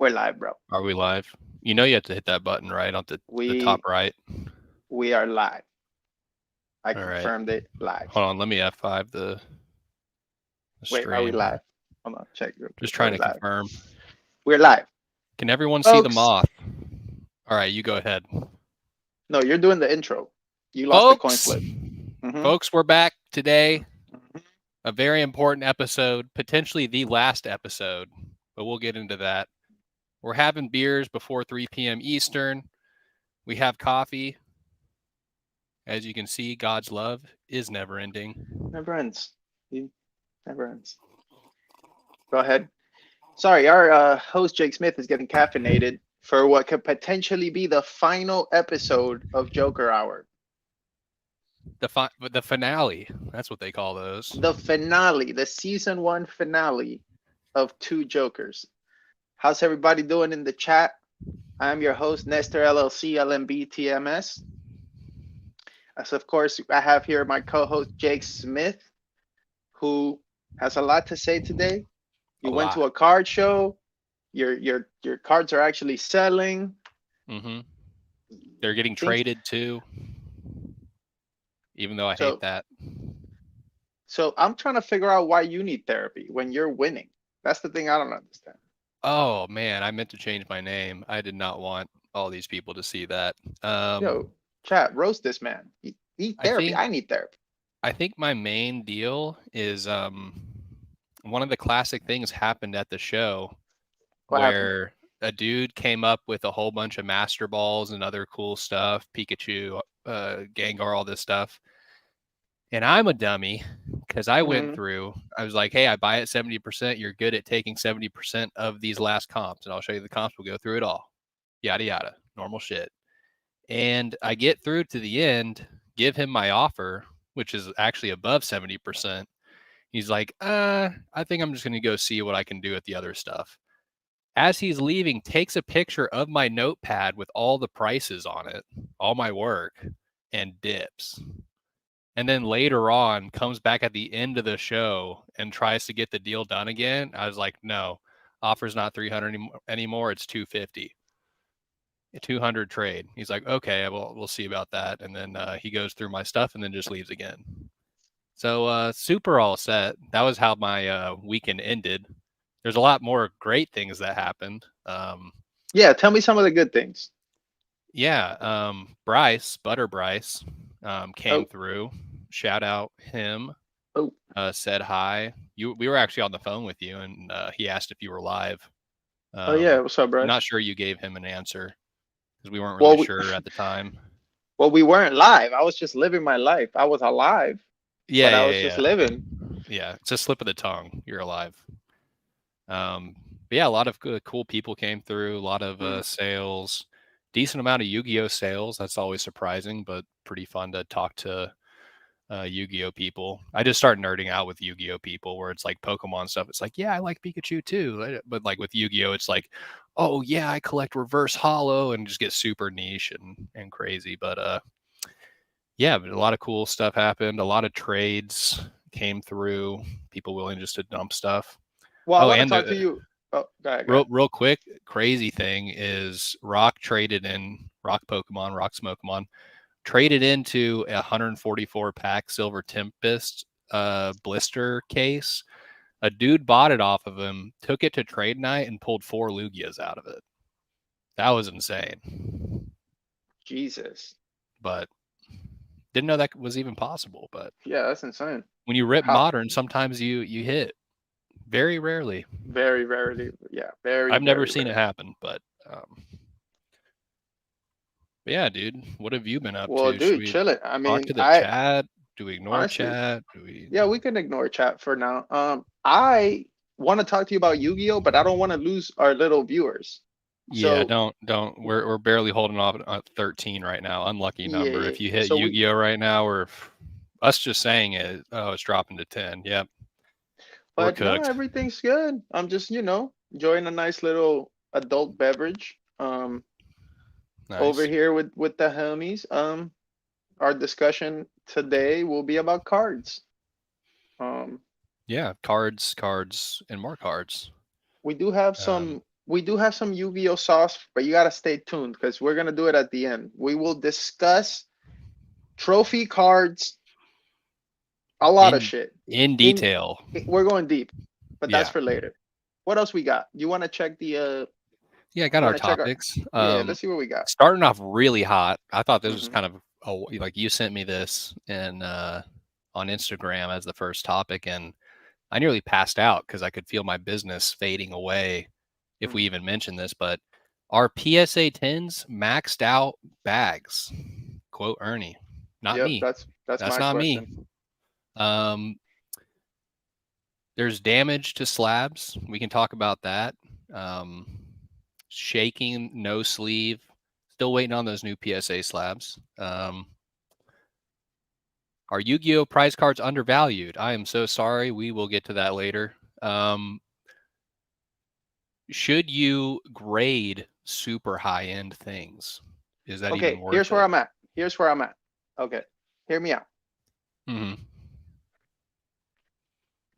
We're live, bro. Are we live? You know you have to hit that button right on the top We right. we are live. I All right. confirmed it live. Hold on, let me F5 the Wait, are we stream. live? Hold on, check real quick. Just Are trying we to live? confirm. We're live, Can everyone see the folks. moth? All right, you go ahead. No, you're doing the intro. You lost the coin Folks, flip. Mm-hmm. folks, we're back today. Mm-hmm. A very important episode, potentially the last episode, but we'll get into that. We're having beers before 3 p.m. Eastern. We have coffee. As you can see, God's love is never ending. Never ends. He never ends. Go ahead. Sorry, our host Jake Smith is getting caffeinated for what could potentially be the final episode of Joker Hour. The finale, that's what they call those. The finale, the season one finale of Two Jokers. How's everybody doing in the chat? I'm your host, Nestor LLC LMB TMS. As of course, I have here my co-host Jake Smith, who has a lot to say today. A You went to lot. a card show. Your cards are actually selling. Mm-hmm. They're getting Things traded too, even though I hate so that. so I'm trying to figure out why you need therapy when you're winning. That's the thing I don't understand. Oh man, I meant to change my name. I did not want all these people to see that. Yo, chat, roast this man. He need I therapy. think I need therapy. I think my main deal is one of the classic things happened at the show What happened? where a dude came up with a whole bunch of master balls and other cool stuff, Pikachu, Gengar, all this stuff. And I'm a dummy because I went Mm-hmm. through, I was like, hey, I buy at 70%. You're good at taking 70% of these last comps. And I'll show you the comps. We'll go through it all. Yada, yada. Normal shit. And I get through to the end, give him my offer, which is actually above 70%. He's like, I think I'm just going to go see what I can do with the other stuff. As he's leaving, takes a picture of my notepad with all the prices on it, all my work, and dips. And then later on comes back at the end of the show and tries to get the deal done again. I was like, no, offer's not 300 anymore. It's 250. A 200 trade. He's like, okay, well, we'll see about that. And then he goes through my stuff and then just leaves again. So super all set. That was how my weekend ended. There's a lot more great things that happened. Yeah, tell me some of the good things. Yeah, Bryce, Butter Bryce, came Oh, through. Shout out him. oh, Said hi. We were actually on the phone with you, and he asked if you were live. oh yeah. Um, What's up, I'm Bryce? not sure you gave him an answer because we weren't really Well, we, sure at the time. well, we weren't live. I was just living my life. I was alive, Yeah, but I yeah, was just yeah, living. yeah. It's a slip of the tongue. You're alive. But yeah, a lot of good, cool people came through. A lot of Mm. sales, decent amount of Yu-Gi-Oh sales. That's always surprising, but pretty fun to talk to Yu-Gi-Oh people. I just start nerding out with Yu-Gi-Oh people where it's like Pokemon stuff. It's like, yeah, I like Pikachu too. But like with Yu-Gi-Oh, it's like, oh yeah, I collect reverse hollow and just get super niche and crazy. But yeah, but a lot of cool stuff happened. A lot of trades came through. People willing just to dump stuff. Well, I Oh, want to and talk to the you. Oh, go ahead, go ahead. real quick, crazy thing is Rock traded in Rock Pokemon, Rock Smokemon traded into a 144 pack Silver Tempest blister case. A dude bought it off of him, took it to trade night, and pulled 4 Lugias out of it. That was insane. Jesus. But didn't know that was even possible. But Yeah, that's insane. when you rip How modern, sometimes you hit. Very rarely. very rarely. Yeah, very, I've never very seen it rare. happen, but yeah, dude, what have you been up Well, to? Should dude, we chill it. I talk mean, to the I chat? Do we ignore honestly, chat? Do we? yeah, we can ignore chat for now. I want to talk to you about Yu-Gi-Oh, but I don't want to lose our little viewers. Yeah, So don't. We're barely holding off at 13 right now. Unlucky yeah, number. yeah, If you yeah. hit So we, Yu-Gi-Oh right now, or us just saying it, oh, it's dropping to 10. Yep, we're but no, cooked. everything's good. I'm just, enjoying a nice little adult beverage. Over Nice. here with the homies. Our discussion today will be about cards. Um, Yeah, cards, and more cards. we do have Um, some we do have some Yu-Gi-Oh sauce, but you gotta stay tuned because we're gonna do it at the end. We will discuss trophy cards, a lot of in shit. in In detail. we're going deep, but that's Yeah. for later. What else we got? You want to check the? Yeah, I got You our want to check our? topics. Yeah, let's see what we got. Starting off really hot. I thought this was Hmm. kind of like you sent me this and on Instagram as the first topic, and I nearly passed out because I could feel my business fading away if we Hmm. even mention this. But are PSA 10s maxed out bags? Quote Ernie. Not Yep, me. that's That's my not me. question. Um, there's damage to slabs. We can talk about that. Um, shaking, no sleeve. Still waiting on those new PSA slabs. Are Yu-Gi-Oh prize cards undervalued? I am so sorry. We will get to that later. Should you grade super high-end things? Is that even Okay, worth here's where it? I'm at. Here's where I'm at. Okay, hear me out. Mm-hmm.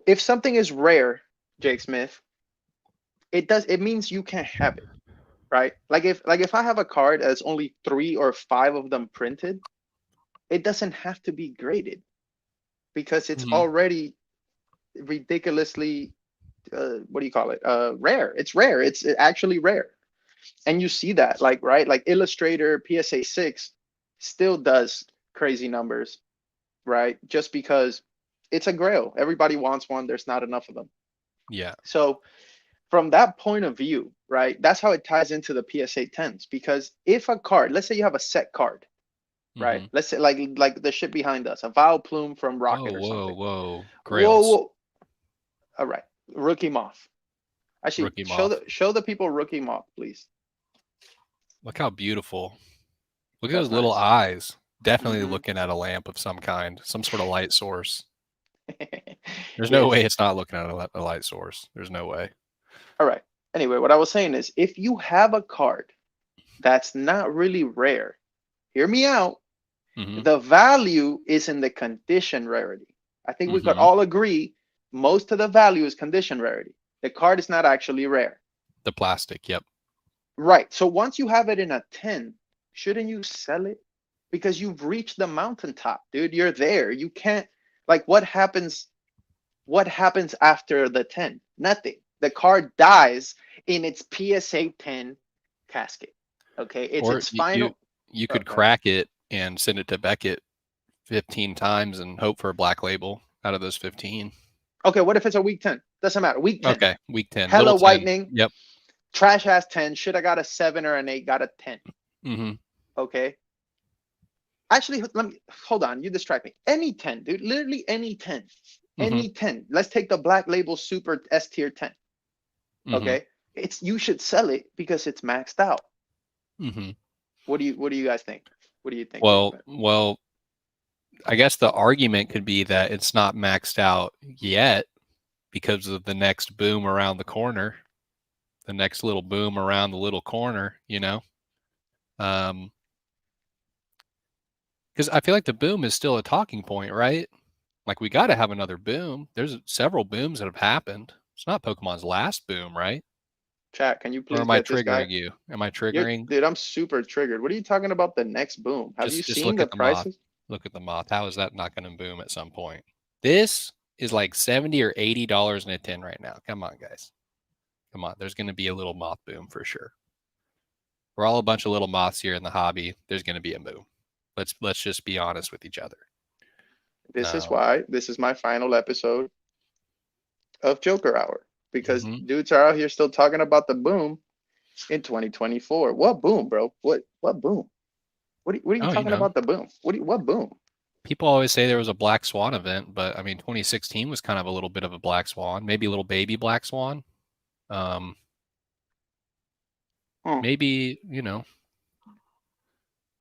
If something is rare, Jake Smith, it means you can't have it, right? Like if I have a card that's only 3 or 5 of them printed, it doesn't have to be graded because it's Mm-hmm. already ridiculously what do you call it? Rare. It's rare. It's actually rare. And you see that, like, right? Like Illustrator PSA 6 still does crazy numbers, right? Just because it's a grail. Everybody wants one. There's not enough of them. Yeah. So from that point of view, right, that's how it ties into the PSA 10s. Because if a card, let's say you have a set card, right? Mm-hmm. Let's say like the shit behind us, a Vile Plume from Whoa, Rocket or whoa, something. whoa. Whoa, Grails. whoa. All right. Rookie Moth. Actually, Rookie show moth. the people Rookie Moth, please. Look how beautiful. Look at That's those little nice. eyes. Definitely Hmm. looking at a lamp of some kind, some sort of light source. There's no way Yes. it's not looking at a light source. There's no way. All right. Anyway, what I was saying is if you have a card that's not really rare, hear me out. Mm-hmm. The value is in the condition rarity. I think we could Mm-hmm. all agree most of the value is condition rarity. The card is not actually rare. The plastic. Yep. Right. So once you have it in a 10, shouldn't you sell it? Because you've reached the mountaintop, dude. You're there. You can't, like, what happens after the 10? Nothing. The card dies in its PSA 10 casket. Okay. It's Or its you final. you could Okay. crack it and send it to Beckett 15 times and hope for a black label out of those 15. Okay. What if it's a week 10? Doesn't matter. Week 10. Okay, week 10, Hella little 10. whitening, Yep. trash ass 10. Should have got a 7 or an 8, got a 10. Mm-hmm. Okay. Actually, let me hold on. You distract me. Any 10, dude. Literally any 10. Mm-hmm. Any 10. Let's take the black label super S tier 10. Mm-hmm. Okay. It's you should sell it because it's maxed out. Mm-hmm. What do you guys think? What do you think, Jake Well, Smith? well, I guess the argument could be that it's not maxed out yet because of the next boom around the corner, the next little boom around the little corner, you know? Because I feel like the boom is still a talking point, right? Like we got to have another boom. There's several booms that have happened. It's not Pokemon's last boom, right? Chat, can you Or please am I get this guy? triggering you? Am I You're, triggering? dude, I'm super triggered. What are you talking about the next boom? Have you Just seen look the at the moth. prices? Look at the moth. How is that not going to boom at some point? This is like $70 or $80 in a tin right now. Come on, guys. Come on. There's going to be a little moth boom for sure. We're all a bunch of little moths here in the hobby. There's going to be a boom. Let's just be honest with each other. This is Um, why this is my final episode of Joker Hour because mhm. dudes are out here still talking about the boom in 2024. What boom, bro? What boom? What are you Oh, talking about the boom? What boom? people always say there was a black swan event, but I mean, 2016 was kind of a little bit of a black swan, maybe a little baby black swan. Um, Hmm. maybe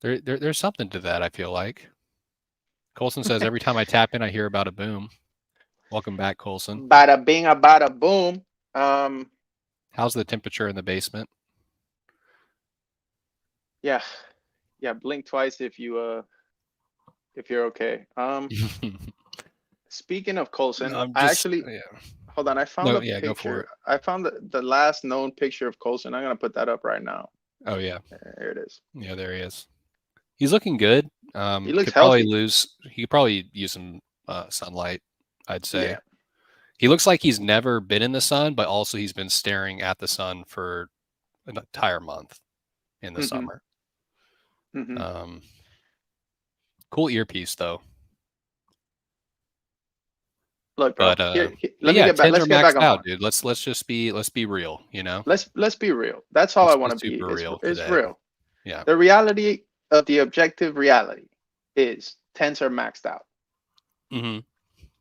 there's something to that. I feel like Colson says every time I tap in, I hear about a boom. Welcome back, Colson. Bada bing, a bada boom. How's the temperature in the basement? Yeah, yeah. Blink twice if you're okay. Speaking of No, Colson, I'm I just actually yeah. Hold on, I found No, a yeah, go for picture. it. I found the last known picture of Coulson. I'm gonna put that up right now. Oh yeah, There it is. yeah, there he is. He's looking good. He looks Could probably healthy. lose. He could probably use some sunlight, I'd say. Yeah. He looks like he's never been in the sun, but also he's been staring at the sun for an entire month in the Mm-hmm. summer. Mm-hmm. Cool earpiece though. Look, bro. But Let me yeah, get back. tens Let's are get back maxed on out, point. dude. Let's be real, you know? Let's be real. That's all I Let's be want to be. super real It's today. real. Yeah. The reality of the objective reality is tens are maxed out Mm-hmm. That's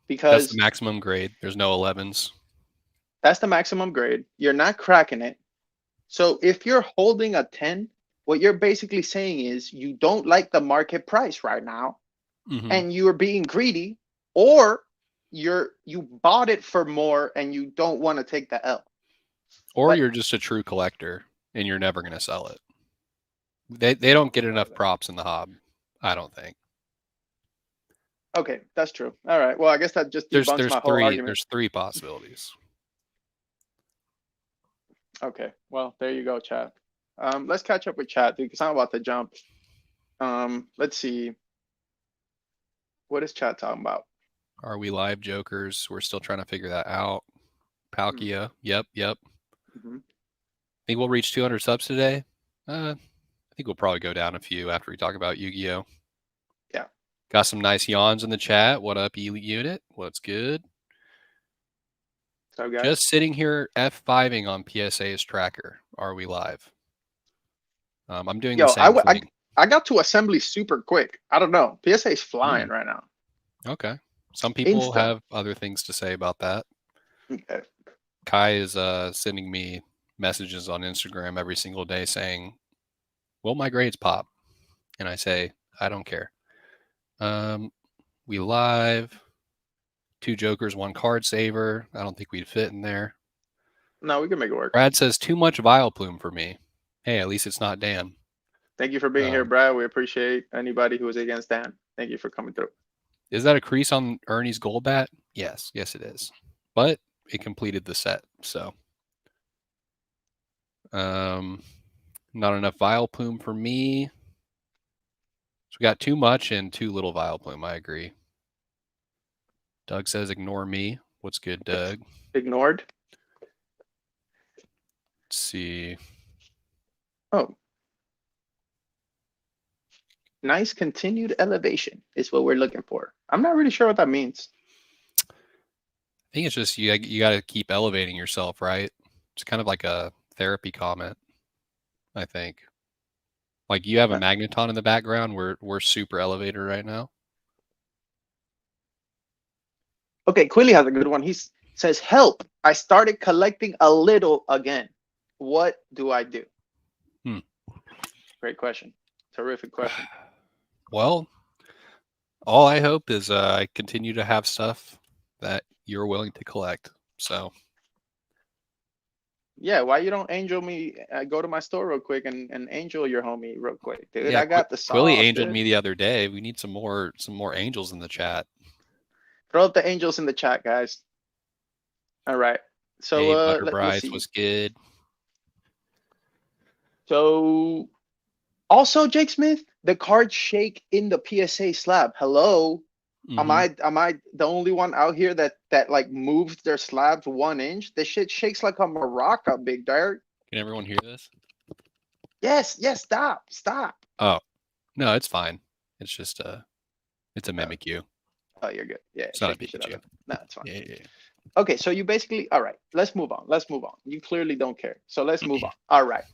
the because maximum grade. There's no 11s. that's the maximum grade. You're not cracking it. So if you're holding a 10, what you're basically saying is you don't like the market price right now Mm-hmm. and you're being greedy, or you bought it for more and you don't want to take the L. Or But you're just a true collector and you're never going to sell it. They don't get enough props in the hob, I don't think. okay, that's true. All right. Well, I guess that just There's debunks there's my whole three argument. there's three possibilities. Okay. Well, there you go, chat. Let's catch up with chat, dude, because I'm about to jump. Let's see. What is chat talking about? Are we live jokers? We're still trying to figure that out. Palkia. Yep. Mm-hmm. Think we'll reach 200 subs today? I think we'll probably go down a few after we talk about Yu-Gi-Oh. Yeah. Got some nice yawns in the chat. What up, Elite Unit? What's good? So, guys. Just sitting here F5ing on PSA's tracker. Are we live? I'm doing the same thing. I got to assembly super quick. I don't know. PSA is flying right now. Okay. Some people have other things to say about that. Okay. Kai is sending me messages on Instagram every single day saying, will my grades pop? And I say, I don't care. We live. 2 jokers, 1 card saver. I don't think we'd fit in there. No, we can make it work. Brad says too much Vileplume for me. Hey, at least it's not Dan. Thank you for being here, Brad. We appreciate anybody who is against Dan. Thank you for coming through. Is that a crease on Ernie's gold bat? Yes, it is. But it completed the set, so not enough Vileplume for me. So we got too much and too little Vileplume. I agree. Doug says ignore me. What's good, Doug? Ignored. Let's see. Oh. Nice continued elevation is what we're looking for. I'm not really sure what that means. I think it's just you got to keep elevating yourself, right? It's kind of like a therapy comment, I think. Like you have a magneton in the background. We're super elevated right now. Okay, Quilly has a good one. He says, help. I started collecting a little again. What do I do? Great question. Terrific question. Well, all I hope is I continue to have stuff that you're willing to collect. So yeah, why you don't angel me? Go to my store real quick and angel your homie real quick, dude. yeah, I got the sauce. Quilly angeled me the other day. We need some more angels in the chat. Throw up the angels in the chat, guys. All right. So hey, let's see. was good. So also, Jake Smith, the cards shake in the PSA slab. Hello. Mm-hmm. Am I the only one out here that like moves their slabs 1 inch? This shit shakes like a maraca, big dog. Can everyone hear this? Yes, stop. Oh, no, it's fine. It's just it's a Mimikyu. Oh, you're good. Yeah, it's not a Pikachu. No, it's fine. Yeah. Okay, so you basically, all right, let's move on. You clearly don't care. So let's move on. All right.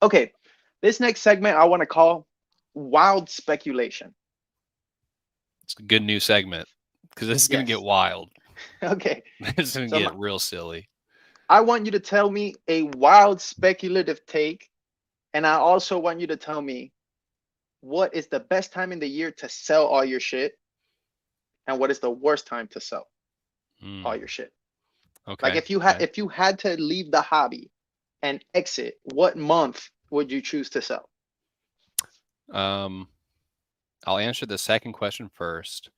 Okay, this next segment I want to call wild speculation. It's a good new segment because this is going to get wild. Okay. It's going to get real silly. I want you to tell me a wild speculative take, and I also want you to tell me what is the best time in the year to sell all your shit, and what is the worst time to sell all your shit. Okay. Like if you had to leave the hobby and exit, what month would you choose to sell? I'll answer the second question first.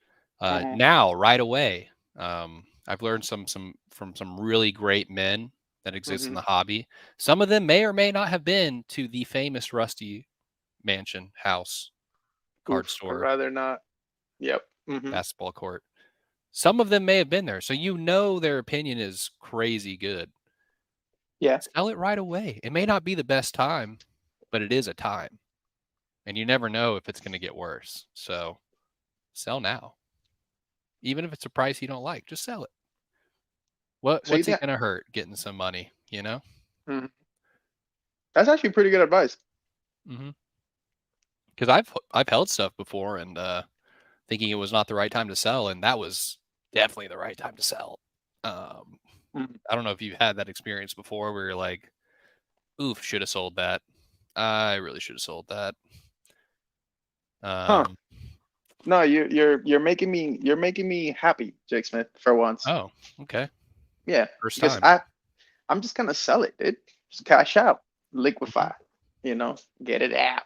Now, right away. I've learned some from some really great men that exist in Mm-hmm. the hobby. Some of them may or may not have been to the famous Rusty Mansion house, card Oof, I'd store, rather not. Yep. Mm-hmm. basketball court. Some of them may have been there, so you know their opinion is crazy good. Yeah. Sell it right away. It may not be the best time, but it is a time, and you never know if it's going to get worse. So sell now, even if it's a price you don't like. Just sell it. So you What's it think? going to hurt getting some money? You know. Mhm. That's actually pretty good advice. Mm-hmm. Because I've held stuff before and thinking it was not the right time to sell, and that was definitely the right time to sell. Um, Mhm. I don't know if you've had that experience before where you're like, "Oof, should have sold that. I really should have sold that." Huh. Um, No, you're making me happy, Jake Smith, for once. oh, okay, Yeah, first because time. I'm just gonna sell it, dude. Just cash out, Mm-hmm. liquefy, get it out.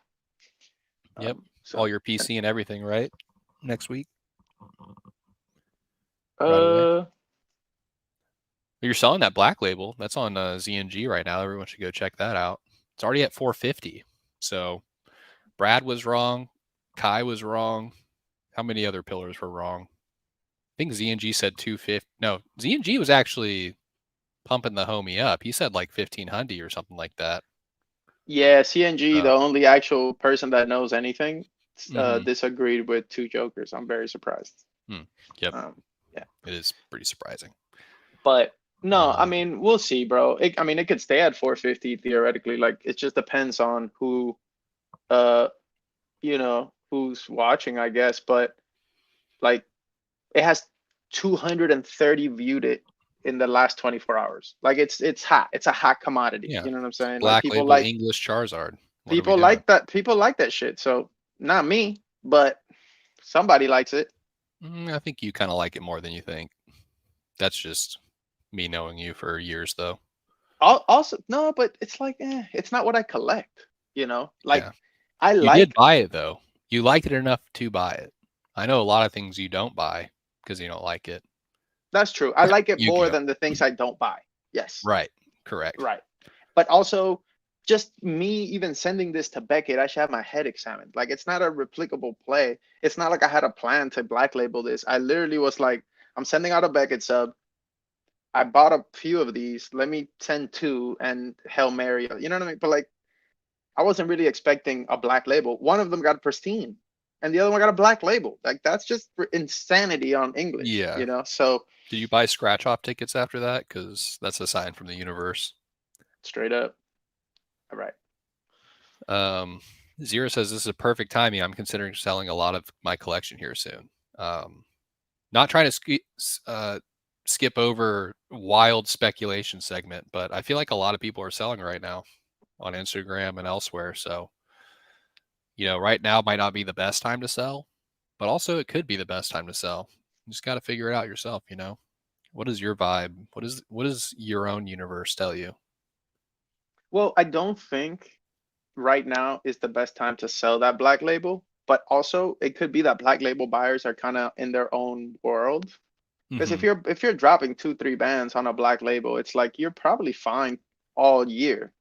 Yep, So all your PC and everything, right? Next week, right away. uh You're selling that black label. That's on ZNG right now. Everyone should go check that out. It's already at 450. So Brad was wrong. Kai was wrong. How many other pillars were wrong? I think ZNG said 250. No, ZNG was actually pumping the homie up. He said like 1500 or something like that. yeah, CNG, the So, only actual person that knows anything, mm-hmm. disagreed with two jokers. I'm very surprised. Yep, Yeah. it is pretty surprising. But no, I Um, mean, we'll see, bro. I mean, it could stay at 450 theoretically. Like, it just depends on uh, who's watching, I guess. But like, it has 230 viewed it in the last 24 hours. Like, it's hot. It's a hot commodity. yeah, You know what I'm it's saying? Like, black label English Charizard. What are we people doing? like that. People like that shit. So not me, but somebody likes it. I think you kind of like it more than you think. That's just me knowing you for years, though. Also, no, but it's like, it's not what I collect. Like Yeah. I You did like. buy it, though. You liked it enough to buy it. I know a lot of things you don't buy because you don't like it. That's true. I like it more Yu-Gi-Oh! than the things I don't buy. Yes, Right. Correct. right. But also, just me even sending this to Beckett, I should have my head examined. Like, it's not a replicable play. It's not like I had a plan to black label this. I literally was like, I'm sending out a Beckett sub. I bought a few of these. Let me send two and Hail Mary. You know what I mean? But like, I wasn't really expecting a black label. One of them got pristine, and the other one got a black label. Like, that's just insanity on English, Yeah. So Did you buy scratch off tickets after that? Because that's a sign from the universe. straight up, all right. Um, Zero says this is a perfect timing. I'm considering selling a lot of my collection here soon. Not trying to skip over wild speculation segment, but I feel like a lot of people are selling right now on Instagram and elsewhere. So, right now might not be the best time to sell, but also it could be the best time to sell. You just got to figure it out yourself. What is your vibe? What does your own universe tell you? Well, I don't think right now is the best time to sell that black label, but also it could be that black label buyers are kind of in their own world. Because if Mm-hmm. you're dropping 2, 3 bands on a black label, it's like you're probably fine all year.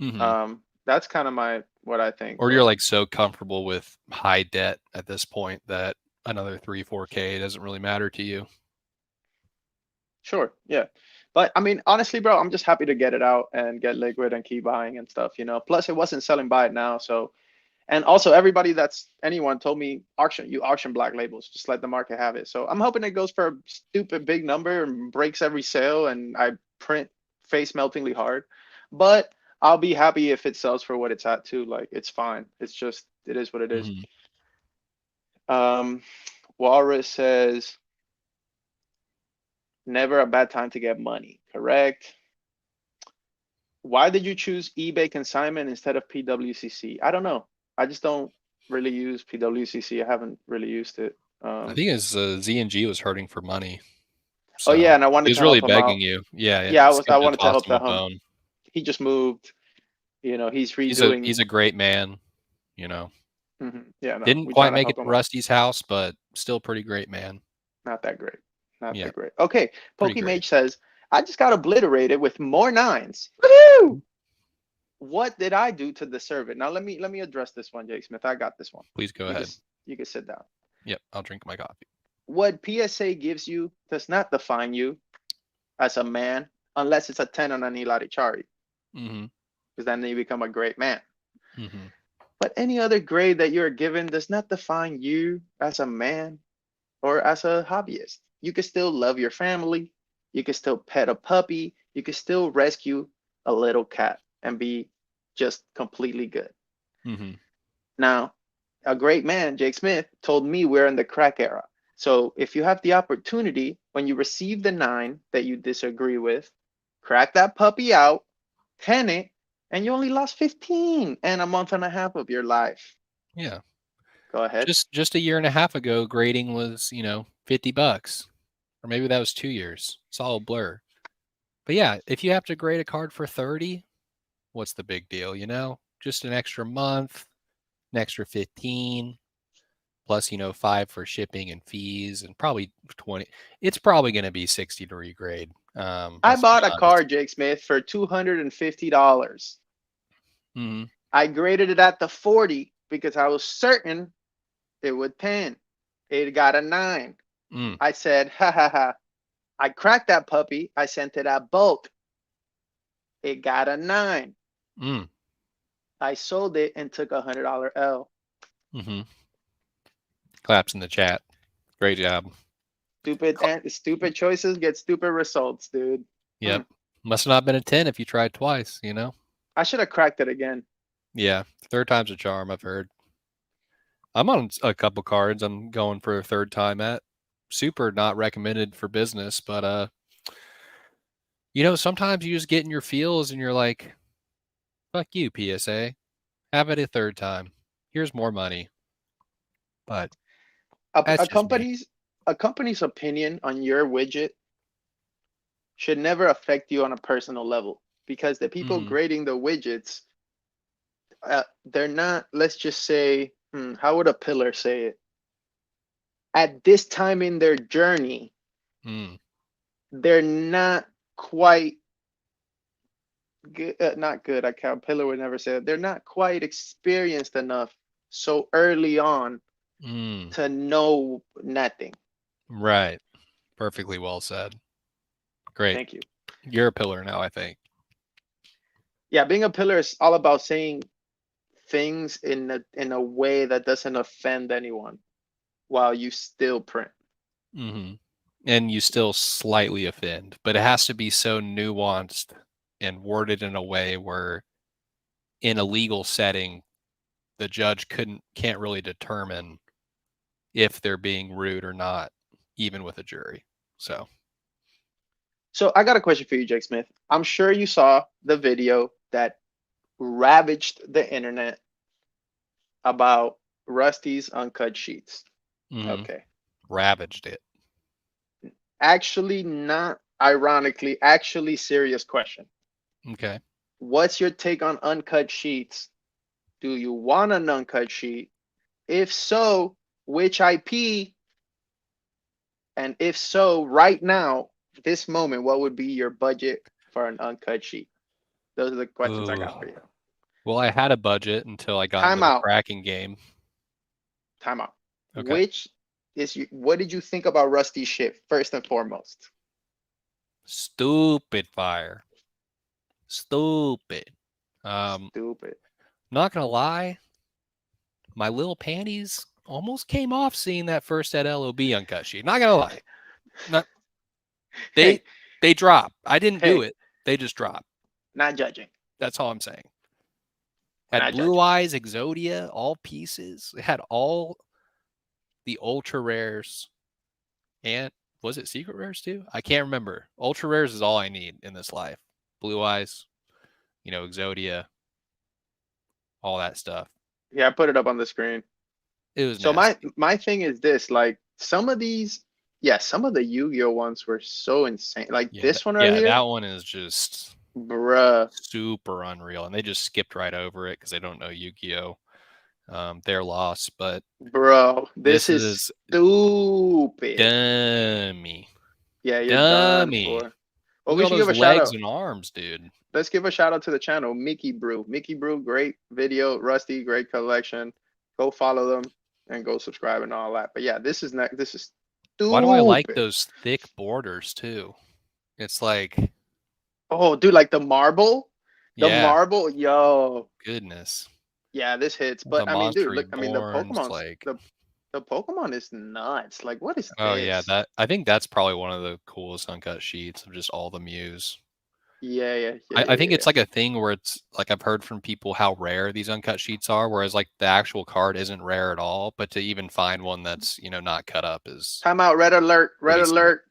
Mm-hmm. That's kind of my what I think, Or you're bro. like so comfortable with high debt at this point that another 3, 4K doesn't really matter to you. Sure, yeah. But I mean, honestly, bro, I'm just happy to get it out and get liquid and keep buying and stuff. Plus, it wasn't selling by it now, so. And also, anyone told me you auction black labels, just let the market have it. So I'm hoping it goes for a stupid big number and breaks every sale, and I print face meltingly hard. But I'll be happy if it sells for what it's at too. Like, it's fine. It is what it is. Mm-hmm. Um, Walrus says never a bad time to get money. Correct. Why did you choose eBay consignment instead of PWCC? I don't know. I just don't really use PWCC. I haven't really used it. I think his ZNG was hurting for money, Oh yeah, so and I he wanted was to really help him begging out. you. Yeah, Yeah, it's I good to wanted to toss help him a him. bone. He just moved. He's He's a redoing. he's a great man. You know, Yeah, no, didn't we quite trying to make help it to him out. Rusty's house, but still pretty great man. Not that great. Not the Yeah, grade. Okay, pretty great. Pokemage says, I just got obliterated with more nines. Woo! What did I do to deserve it? Now let me address this one, Jake Smith. I got this one. Please go ahead. You can sit down. Yep, I'll drink my coffee. What PSA gives you does not define you as a man unless it's a 10 on an Ilarichari, Mm-hmm. because then you become a great man. Mm-hmm. But any other grade that you're given does not define you as a man or as a hobbyist. You can still love your family. You can still pet a puppy. You can still rescue a little cat and be just completely good. Mm-hmm. Now, a great man, Jake Smith, told me we're in the crack era. So if you have the opportunity, when you receive the nine that you disagree with, crack that puppy out, 10 it, and you only lost 15 and a month and a half of your life. Yeah. Go ahead. Just a year and a half ago, grading was, $50. Or maybe that was 2 years. It's all a blur. But yeah, if you have to grade a card for 30, what's the big deal, Just an extra month, an extra 15, plus, 5 for shipping and fees, and probably 20. It's probably going to be 60 to regrade. I Let's be bought a honest. car, Jake Smith, for $250. Mm-hmm. I graded it at the 40 because I was certain it would 10. It got a 9. Mm. I said, ha ha ha. I cracked that puppy. I sent it at bulk. It got a 9. Mm. I sold it and took $100 L. Mm-hmm. Claps in the chat. Great job. Stupid choices get stupid results, dude. Yep. Must have not been a 10 if you tried twice. I should have cracked it again. Yeah. Third time's a charm, I've heard. I'm on a couple cards I'm going for a third time at. Super not recommended for business, but sometimes you just get in your feels and you're like, fuck you, PSA. Have it a third time. Here's more money. But A, that's a just me. company's a company's opinion on your widget should never affect you on a personal level, because the people Mm-hmm. grading the widgets, they're not, let's just say, how would a pillar say it? At this time in their journey, Mm. they're not quite good, not good. I can't, pillar would never say that. They're not quite experienced enough so early on Mm. to know nothing. Right. Perfectly well said. Great. Thank you. You're a pillar now, I think. Yeah, being a pillar is all about saying things in a way that doesn't offend anyone while you still print. Mm-hmm. And you still slightly offend, but it has to be so nuanced and worded in a way where in a legal setting, the judge can't really determine if they're being rude or not, even with a jury. So I got a question for you, Jake Smith. I'm sure you saw the video that ravaged the internet about Rusty's uncut sheets. mm-hmm. Okay. Ravaged it. Actually, not ironically, actually serious question. Okay. What's your take on uncut sheets? Do you want an uncut sheet? If so, which IP? And if so, right now, this moment, what would be your budget for an uncut sheet? Those are the questions I Ooh. got for you. Well, I had a budget until I got into Time the out. cracking game. Time out. Okay. What did you think about Rusty's shit first and foremost? Stupid fire. Stupid. Stupid. Not gonna lie, my little panties almost came off seeing that first at LOB uncut sheet. Not gonna lie. Not they Hey, they drop. I didn't do hey, it. They just drop. not judging. That's all I'm saying. We're Had not Blue judging. Eyes, Exodia, all pieces. It had all the ultra rares, and was it secret rares too? I can't remember. Ultra rares is all I need in this life. Blue Eyes, Exodia, all that stuff. Yeah, I put it up on the screen. It was So my nasty. my thing is this, like some of these, yeah, some of the Yu-Gi-Oh ones were so insane. Like Yeah, this one right that here, one is just bruh, super unreal, and they just skipped right over it because they don't know Yu-Gi-Oh. Their loss, but bro, this this is is stupid. dummy. Yeah, you're done Dummy. for. Well, Look we at all should give those a shout legs out. and arms, dude. Let's give a shout out to the channel, Mickey Brew. Mickey Brew, great video. Rusty, great collection. Go follow them and go subscribe and all that. But yeah, this is not. This is Why do I like stupid. those thick borders too? It's like, Oh, dude, like the yeah, marble, yo, goodness. yeah, this hits. But The I mean, dude, monster look, I mean, reborns, like, the Pokemon is nuts. Like, what is oh yeah, this? that I think that's probably one of the coolest uncut sheets of just all the Mews. Yeah, yeah, yeah, I yeah, think it's yeah. like a thing where it's like I've heard from people how rare these uncut sheets are, whereas like the actual card isn't rare at all. But to even find one that's, you know, not cut up is Time out. Red alert. Red pretty sick. alert.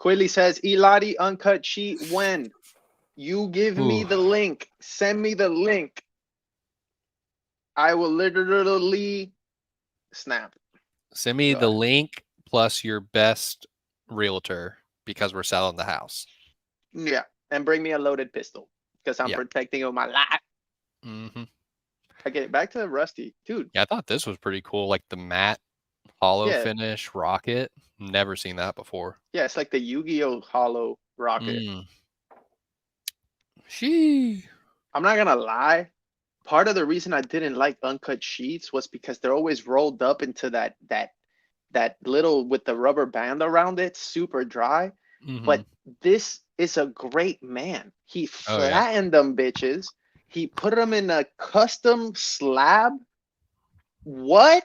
Quilly says, Eladi uncut sheet when? You give me Ooh, the link. Send me the link. I will literally snap. send me Go the ahead. link plus your best realtor because we're selling the house. Yeah. And bring me a loaded pistol because I'm Yeah. protecting my life. Hmm. Okay, back to Rusty. Dude, Yeah, I thought this was pretty cool. Like the matte hollow yeah. finish rocket. Never seen that before. Yeah, it's like the Yu-Gi-Oh! Hollow rocket. Mm. She. I'm not gonna lie. Part of the reason I didn't like uncut sheets was because they're always rolled up into that little with the rubber band around it, super dry. Hmm. But this is a great man. He Oh yeah. flattened them bitches. He put them in a custom slab. What?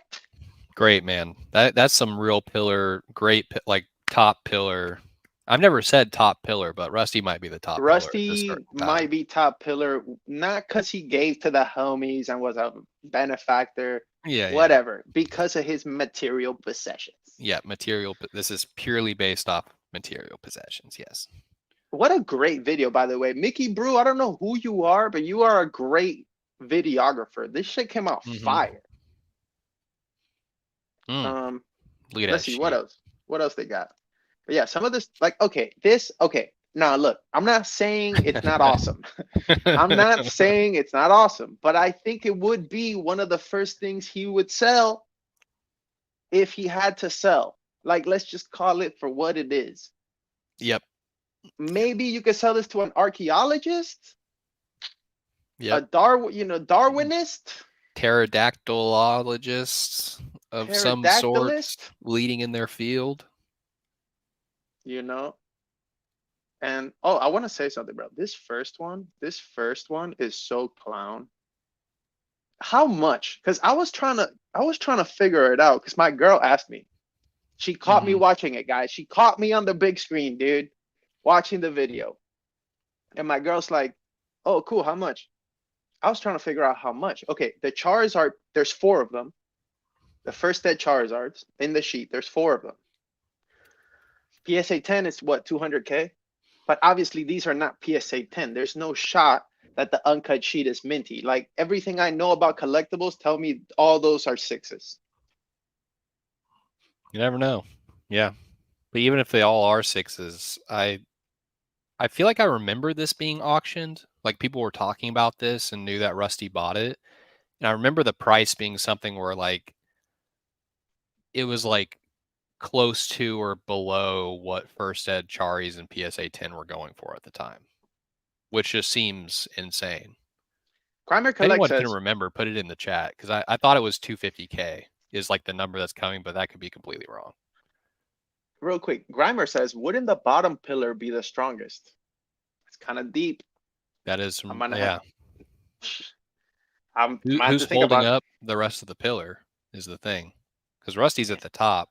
Great man. That's some real pillar. Great like top pillar. I've never said top pillar, but Rusty might be the top pillar at this Rusty certain might time. be top pillar, not because he gave to the homies and was a benefactor, Yeah, yeah, whatever, because of his material possessions. yeah. Material. This is purely based off material possessions. Yes. What a great video, by the way. Mickey Brew, I don't know who you are, but you are a great videographer. This shit came out Mm-hmm. fire. Mm. Um, Look at let's that see what sheet. else. What else they got? But yeah, some of this, like, okay. Now look, I'm not saying it's not awesome. I'm not saying it's not awesome, but I think it would be one of the first things he would sell if he had to sell. Like, let's just call it for what it is. Yep. Maybe you could sell this to an archaeologist, a Yep. Darwinist, Pterodactylologists of some sorts pterodactylist, leading in their field. you know. And oh, I want to say something, bro. This first one is so clown. How much? Because I was trying to figure it out because my girl asked me. She caught me Mm-hmm. watching it, guys. She caught me on the big screen, dude, watching the video. And my girl's like, "Oh, cool. How much?" I was trying to figure out how much. Okay, the Charizard, there's four of them. The first dead Charizards in the sheet, there's four of them. PSA 10 is what, 200K? But obviously, these are not PSA 10. There's no shot that the uncut sheet is minty. Like everything I know about collectibles tell me all those are sixes. You never know. Yeah. But even if they all are sixes, I feel like I remember this being auctioned. Like people were talking about this and knew that Rusty bought it. And I remember the price being something where like it was like close to or below what first ed Charis and PSA 10 were going for at the time, which just seems insane. Grimer If Collect anyone can says, remember, put it in the chat because I thought it was 250K is like the number that's coming, but that could be completely wrong. real quick, Grimer says, wouldn't the bottom pillar be the strongest? It's kind of deep. That is I'm some, gonna have, yeah. I'm gonna have Who's to think holding about. up the rest of the pillar is the thing. Because Rusty's at the top.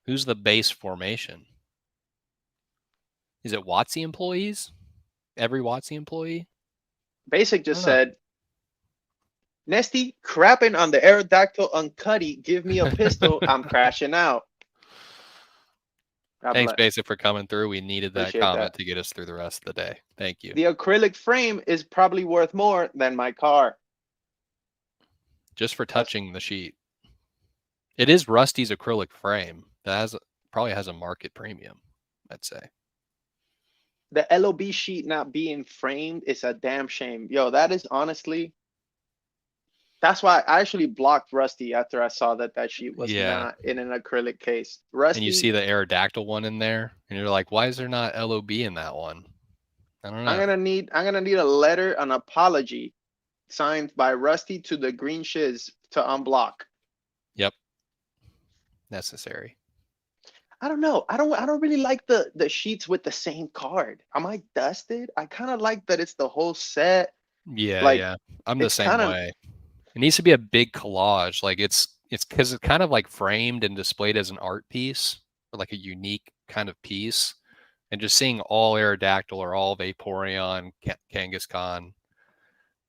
Who's the base formation? Is it WotC employees? Every WotC employee? Basic I just don't know. said, Nesty crapping on the Aerodactyl Uncutty. Give me a pistol. I'm crashing out. God Thanks, bless. Basic, for coming through. We needed that Appreciate comment that. to get us through the rest of the day. Thank you. The acrylic frame is probably worth more than my car. Just for That's touching the sheet. It is Rusty's acrylic frame. That probably has a market premium, I'd say. the LOB sheet not being framed is a damn shame. Yo, that is honestly, That's why I actually blocked Rusty after I saw that that sheet was Yeah. not in an acrylic case. And you see Rusty, the Aerodactyl one in there, and you're like, why is there not LOB in that one? I don't know. I'm gonna need a letter, an apology signed by Rusty to the green shiz to unblock. Yep. Necessary. I don't know. I don't really like the sheets with the same card. Am I dusted? I kind of like that it's the whole set. Yeah, Like yeah. I'm the it's same kind of way. It needs to be a big collage. Like it's because it's kind of like framed and displayed as an art piece or like a unique kind of piece. And just seeing all Aerodactyl or all Vaporeon, Kangaskhan,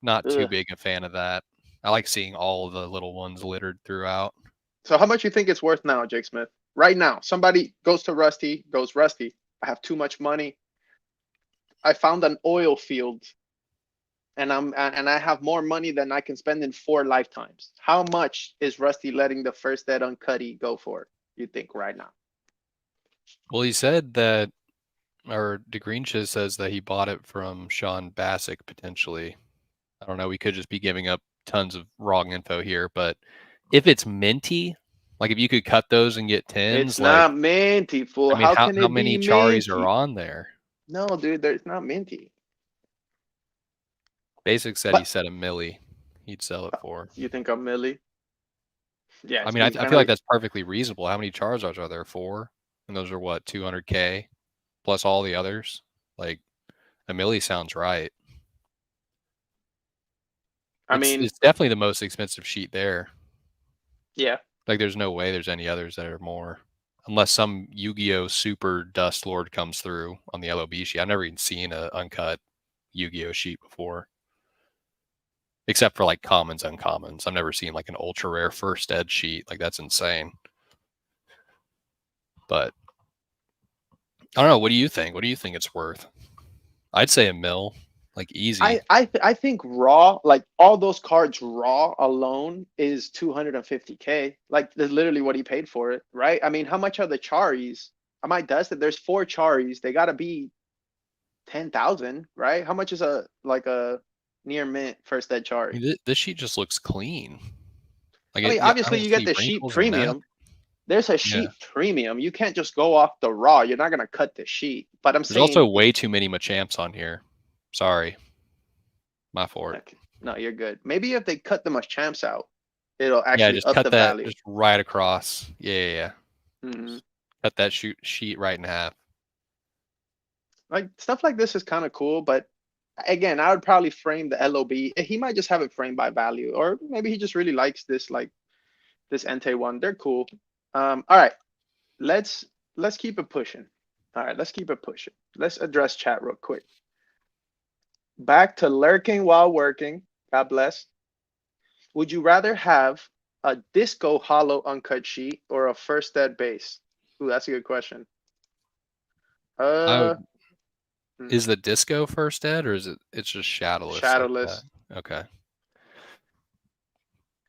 not too ugh. big a fan of that. I like seeing all of the little ones littered throughout. So how much you think it's worth now, Jake Smith? Right now, somebody goes to Rusty, goes Rusty. I have too much money. I found an oil field and I have more money than I can spend in 4 lifetimes. How much is Rusty letting the first dead Uncutty go for? You think right now? Well, he said that, or DeGreenshire says that he bought it from Sean Bassick potentially. I don't know. We could just be giving up tons of wrong info here, but if it's minty, like if you could cut those and get It's tins, like not minty, I fool. mean, How how can how it be many Charis are minty? on there? No, dude, there's not minty. Basic said he But said a milli he'd sell it for. you think I'm Millie? Yeah, I it's mean, I, being I feel like friendly. that's perfectly reasonable. How many Charizards are there? 4, and those are what 200K plus all the others. Like a milli sounds right. I It's mean, it's definitely the most expensive sheet there. yeah. Like there's no way there's any others that are more, unless some Yu-Gi-Oh Super Dust Lord comes through on the LOB sheet. I've never even seen a uncut Yu-Gi-Oh sheet before, except for like commons, uncommons. I've never seen like an ultra rare first ed sheet. Like that's insane. But I don't know. What do you think? What do you think it's worth? I'd say a mil, like easy. I think raw, like all those cards raw alone is 250K. Like that's literally what he paid for it, right? I mean, how much are the Charis? I might dust it. There's 4 Charis. They gotta be 10,000, right? How much is a like a near mint first dead I Chari? mean, this sheet just looks clean. Like I mean, yeah, I obviously don't you get see the sheet wrinkles or nothing. premium. There's a Yeah. sheet premium. You can't just go off the raw. You're not gonna cut the sheet. But I'm There's also saying, way too many Machamps on here. Sorry, my fault. okay, no, you're good. Maybe if they cut the Machamps out, it'll Yeah, actually just up cut the that value. just right across. Yeah. Hmm. Cut that sheet right in half. Like stuff like this is kind of cool, but again, I would probably frame the LOB. He might just have it framed by value, or maybe he just really likes this like this Entei one. They're cool. All right, let's let's keep it pushing. All right, let's keep it pushing. Let's address chat real quick. Back to lurking while working. God bless. Would you rather have a disco hollow uncut sheet or a first dead base? Ooh, that's a good question. I Uh, would. Is the disco first ed or is it's just shadowless like that? Shadowless. Okay.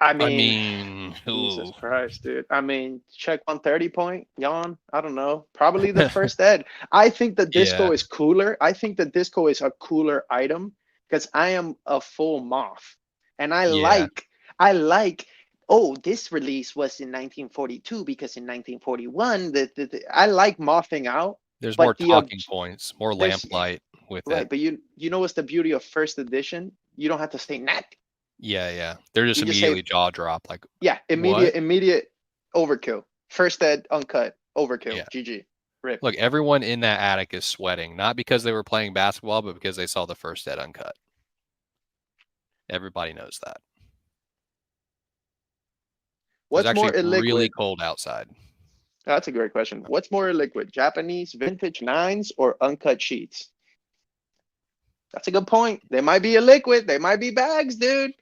I I mean, mean, Jesus ooh, Christ, dude. I mean, check 130 point, yawn. I don't know. Probably the first ed. I think the disco yeah, is cooler. I think the disco is a cooler item because I am a full moth. And yeah. I like, oh, this release was in 1942 because in 1941, I like mothing out, There's more but talking points, more there's lamplight with it. right, but you know what's the beauty of first edition? You don't have to say nat. Yeah. They're just You just say immediately jaw drop. Like yeah, what? immediate overkill. First ed uncut, overkill. Yeah. GG. Rip. Look, everyone in that attic is sweating, not because they were playing basketball, but because they saw the first ed uncut. Everybody knows that. It was What's more actually really illiquid? cold outside. That's a great question. What's more illiquid? Japanese vintage nines or uncut sheets? That's a good point. They might be illiquid. They might be bags, dude.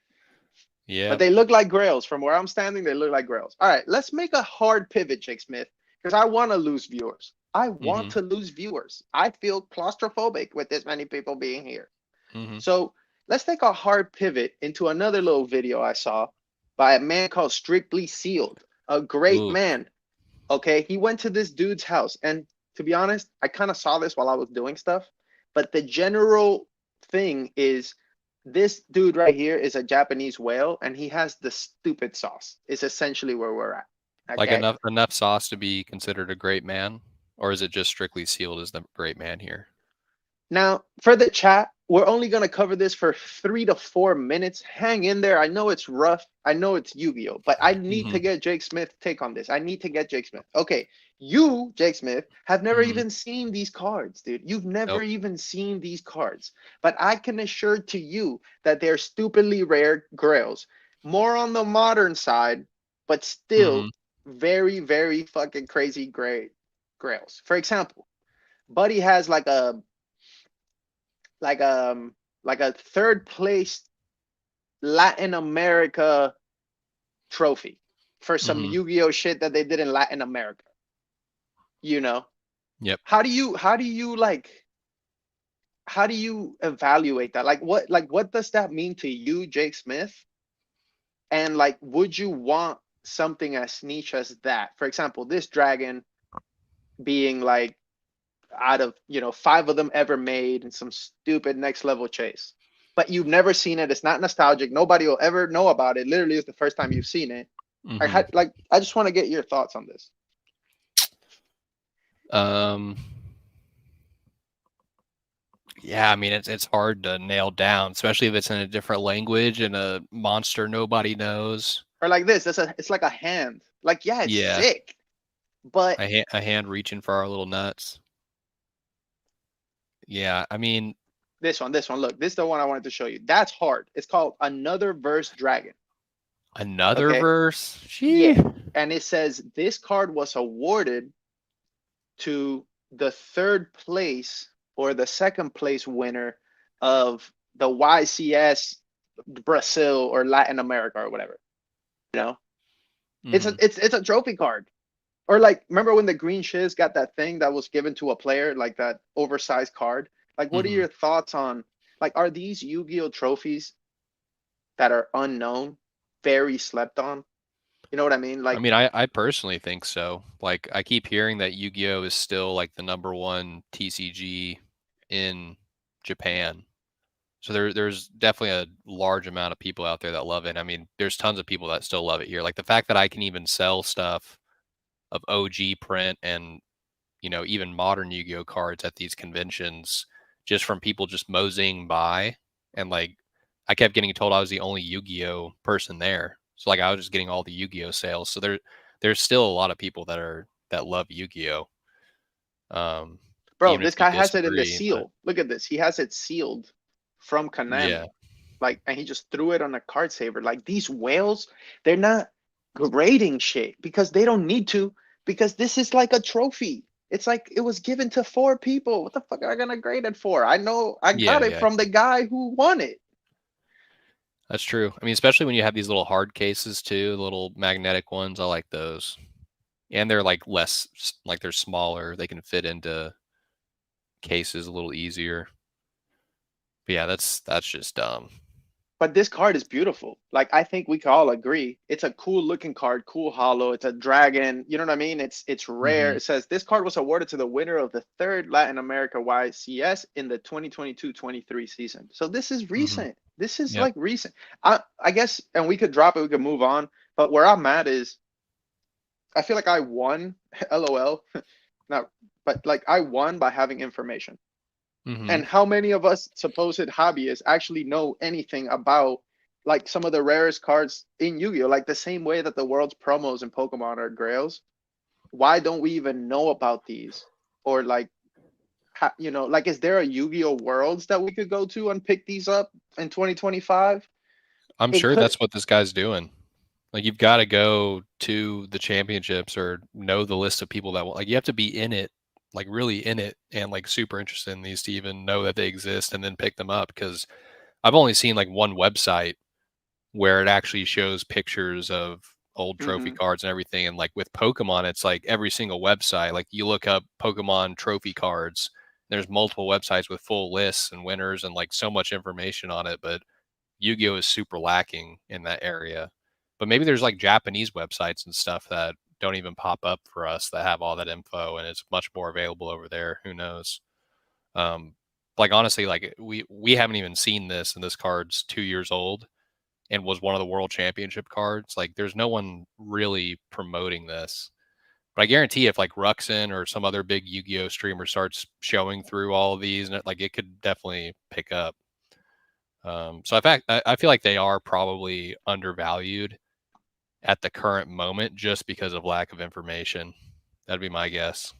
Yeah. But they look like grails. From where I'm standing, they look like grails. All right, let's make a hard pivot, Jake Smith, because I want to lose viewers. I want Mm-hmm. to lose viewers. I feel claustrophobic with this many people being here. Mm-hmm. So let's take a hard pivot into another little video I saw by a man called Strictly Sealed, a great Ooh. man. Okay, he went to this dude's house, and to be honest, I kind of saw this while I was doing stuff, but the general thing is This dude right here is a Japanese whale, and he has the stupid sauce. Is essentially where we're at. Like Okay. enough sauce to be considered a great man, or is it just strictly sealed as the great man here? Now, for the chat, we're only going to cover this for 3 to 4 minutes. Hang in there. I know it's rough. I know it's Yu-Gi-Oh, but I need Mm-hmm. to get Jake Smith take on this. I need to get Jake Smith. Okay, you, Jake Smith, have never Mm-hmm. even seen these cards, dude. You've never Nope. even seen these cards. But I can assure to you that they're stupidly rare grails. More on the modern side, but Mm-hmm. still very, very fucking crazy great grails. For example, Buddy has like like a third place Latin America trophy for some Mm-hmm. Yu-Gi-Oh shit that they did in Latin America. You know, Yep. how do you evaluate that? Like what does that mean to you, Jake Smith? And like, would you want something as niche as that? For example, this dragon being like out of 5 of them ever made and some stupid next level chase, but you've never seen it. It's not nostalgic. Nobody will ever know about it. Literally, it's the first time you've seen it. I Mm-hmm. had like I just want to get your thoughts on this. Um. Yeah, I mean it's hard to nail down, especially if it's in a different language and a monster nobody knows. Or like this, it's like a hand. Like, yeah, it's Yeah, sick, but a hand reaching for our little nuts. Yeah, I mean this one, look, this is the one I wanted to show you. That's hard. It's called Another Verse Dragon. another Okay, verse. She. yeah, and it says this card was awarded to the third place or the second place winner of the YCS Brazil or Latin America or whatever. You know, it's a Mm-hmm. it's a trophy card. Or like, remember when the Green Shiz got that thing that was given to a player, like that oversized card? Like, what are Mm-hmm. your thoughts on like are these Yu-Gi-Oh trophies that are unknown very slept on? You know what I mean? I Like, mean, I personally think so. Like, I keep hearing that Yu-Gi-Oh is still like the number one TCG in Japan. So there's definitely a large amount of people out there that love it. I mean, there's tons of people that still love it here. Like the fact that I can even sell stuff of OG print and even modern Yu-Gi-Oh cards at these conventions just from people just moseying by, and like I kept getting told I was the only Yu-Gi-Oh person there. So like I was just getting all the Yu-Gi-Oh sales. So there's still a lot of people that love Yu-Gi-Oh. Um, bro, even if this you guy has it in the disagree, but seal. Look at this. He has it sealed from yeah, Konami. Like, and he just threw it on a card saver. Like, these whales, they're not grading shit because they don't need to, because this is like a trophy. It's like it was given to 4 people. What the fuck are I gonna grade it for? I know I got yeah, it yeah. from the guy who won it. That's true. I mean, especially when you have these little hard cases too, the little magnetic ones. I like those, and they're like like they're smaller. They can fit into cases a little easier. But yeah, that's just dumb. But this card is beautiful. Like, I think we can all agree. It's a cool looking card, cool hollow. It's a dragon. You know what I mean? It's rare. Hmm. It says this card was awarded to the winner of the third Latin America YCS in the 2022-23 season. So this is Hmm. recent. This is Yep. like recent. I guess, and we could drop it, we could move on. But where I'm at is I feel like I won, LOL. Not, but like I won by having information. Hmm. And how many of us supposed hobbyists actually know anything about like some of the rarest cards in Yu-Gi-Oh? Like the same way that the world's promos in Pokemon are grails. Why don't we even know about these? Or like, like, is there a Yu-Gi-Oh worlds that we could go to and pick these up in 2025? I'm It sure could. that's what this guy's doing. Like you've got to go to the championships or know the list of people that will. Like you have to be in it, like really in it, and like super interested in these to even know that they exist and then pick them up. Because I've only seen like one website where it actually shows pictures of old trophy Mm-hmm. cards and everything. And like with Pokemon, it's like every single website. Like you look up Pokemon trophy cards, there's multiple websites with full lists and winners and like so much information on it. But Yu-Gi-Oh is super lacking in that area. But maybe there's like Japanese websites and stuff that don't even pop up for us that have all that info and it's much more available over there. Who knows? Um, like honestly, like we haven't even seen this, and this card's 2 years old and was one of the world championship cards. Like there's no one really promoting this. But I guarantee if like Ruxin or some other big Yu-Gi-Oh streamer starts showing through all of these, and like it could definitely pick up. So in fact, I feel like they are probably undervalued at the current moment just because of lack of information. That'd be my guess.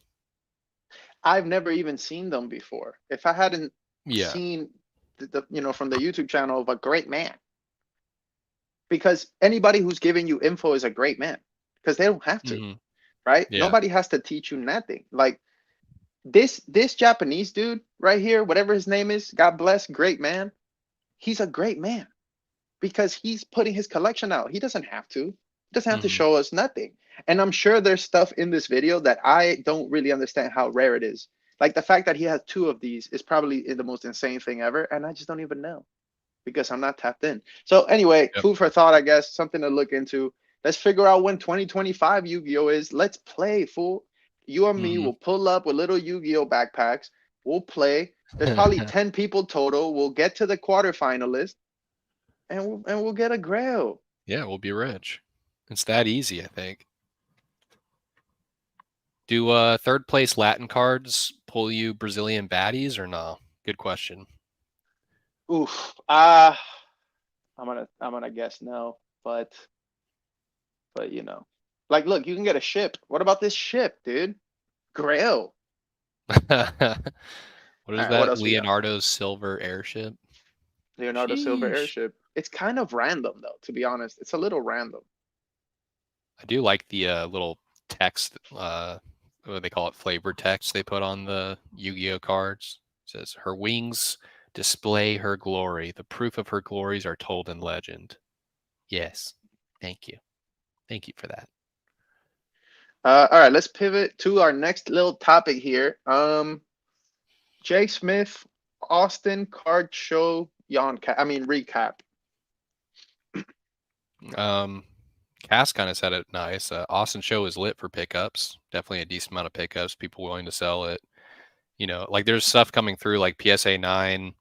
I've never even seen them before. If I hadn't Yeah. seen from the YouTube channel of a great man, because anybody who's giving you info is a great man, because they don't have to, Hmm. right? Yeah. Nobody has to teach you nothing. Like this Japanese dude right here, whatever his name is, God bless, great man. He's a great man because he's putting his collection out. He doesn't have to. He doesn't have to Hmm. show us nothing. And I'm sure there's stuff in this video that I don't really understand how rare it is. Like the fact that he has two of these is probably the most insane thing ever, and I just don't even know because I'm not tapped in. So anyway, Yep. food for thought, I guess, something to look into. Let's figure out when 2025 Yu-Gi-Oh is. Let's play, fool. You and me Hmm. will pull up with little Yu-Gi-Oh backpacks. We'll play. There's probably 10 people total. We'll get to the quarterfinalists and we'll get a grail. Yeah, we'll be rich. It's that easy, I think. Do third place Latin cards pull you Brazilian baddies or no? Good question. Oof. I'm gonna guess no, but like look, you can get a ship. What about this ship, dude? Grail. What All is right, what that? else we got? Leonardo's silver airship. Leonardo Silver Sheesh. airship. It's kind of random though, to be honest. It's a little random. I do like the little text, what do they call it, flavor text they put on the Yu-Gi-Oh cards. It says, "Her wings display her glory. The proof of her glories are told in legend." Yes. Thank you. Thank you for that. All right, let's pivot to our next little topic here. Jay Smith, Austin card show recap. Um, Cass kind of said it nice. Austin show is lit for pickups. Definitely a decent amount of pickups. People willing to sell it. Like there's stuff coming through like PSA 9,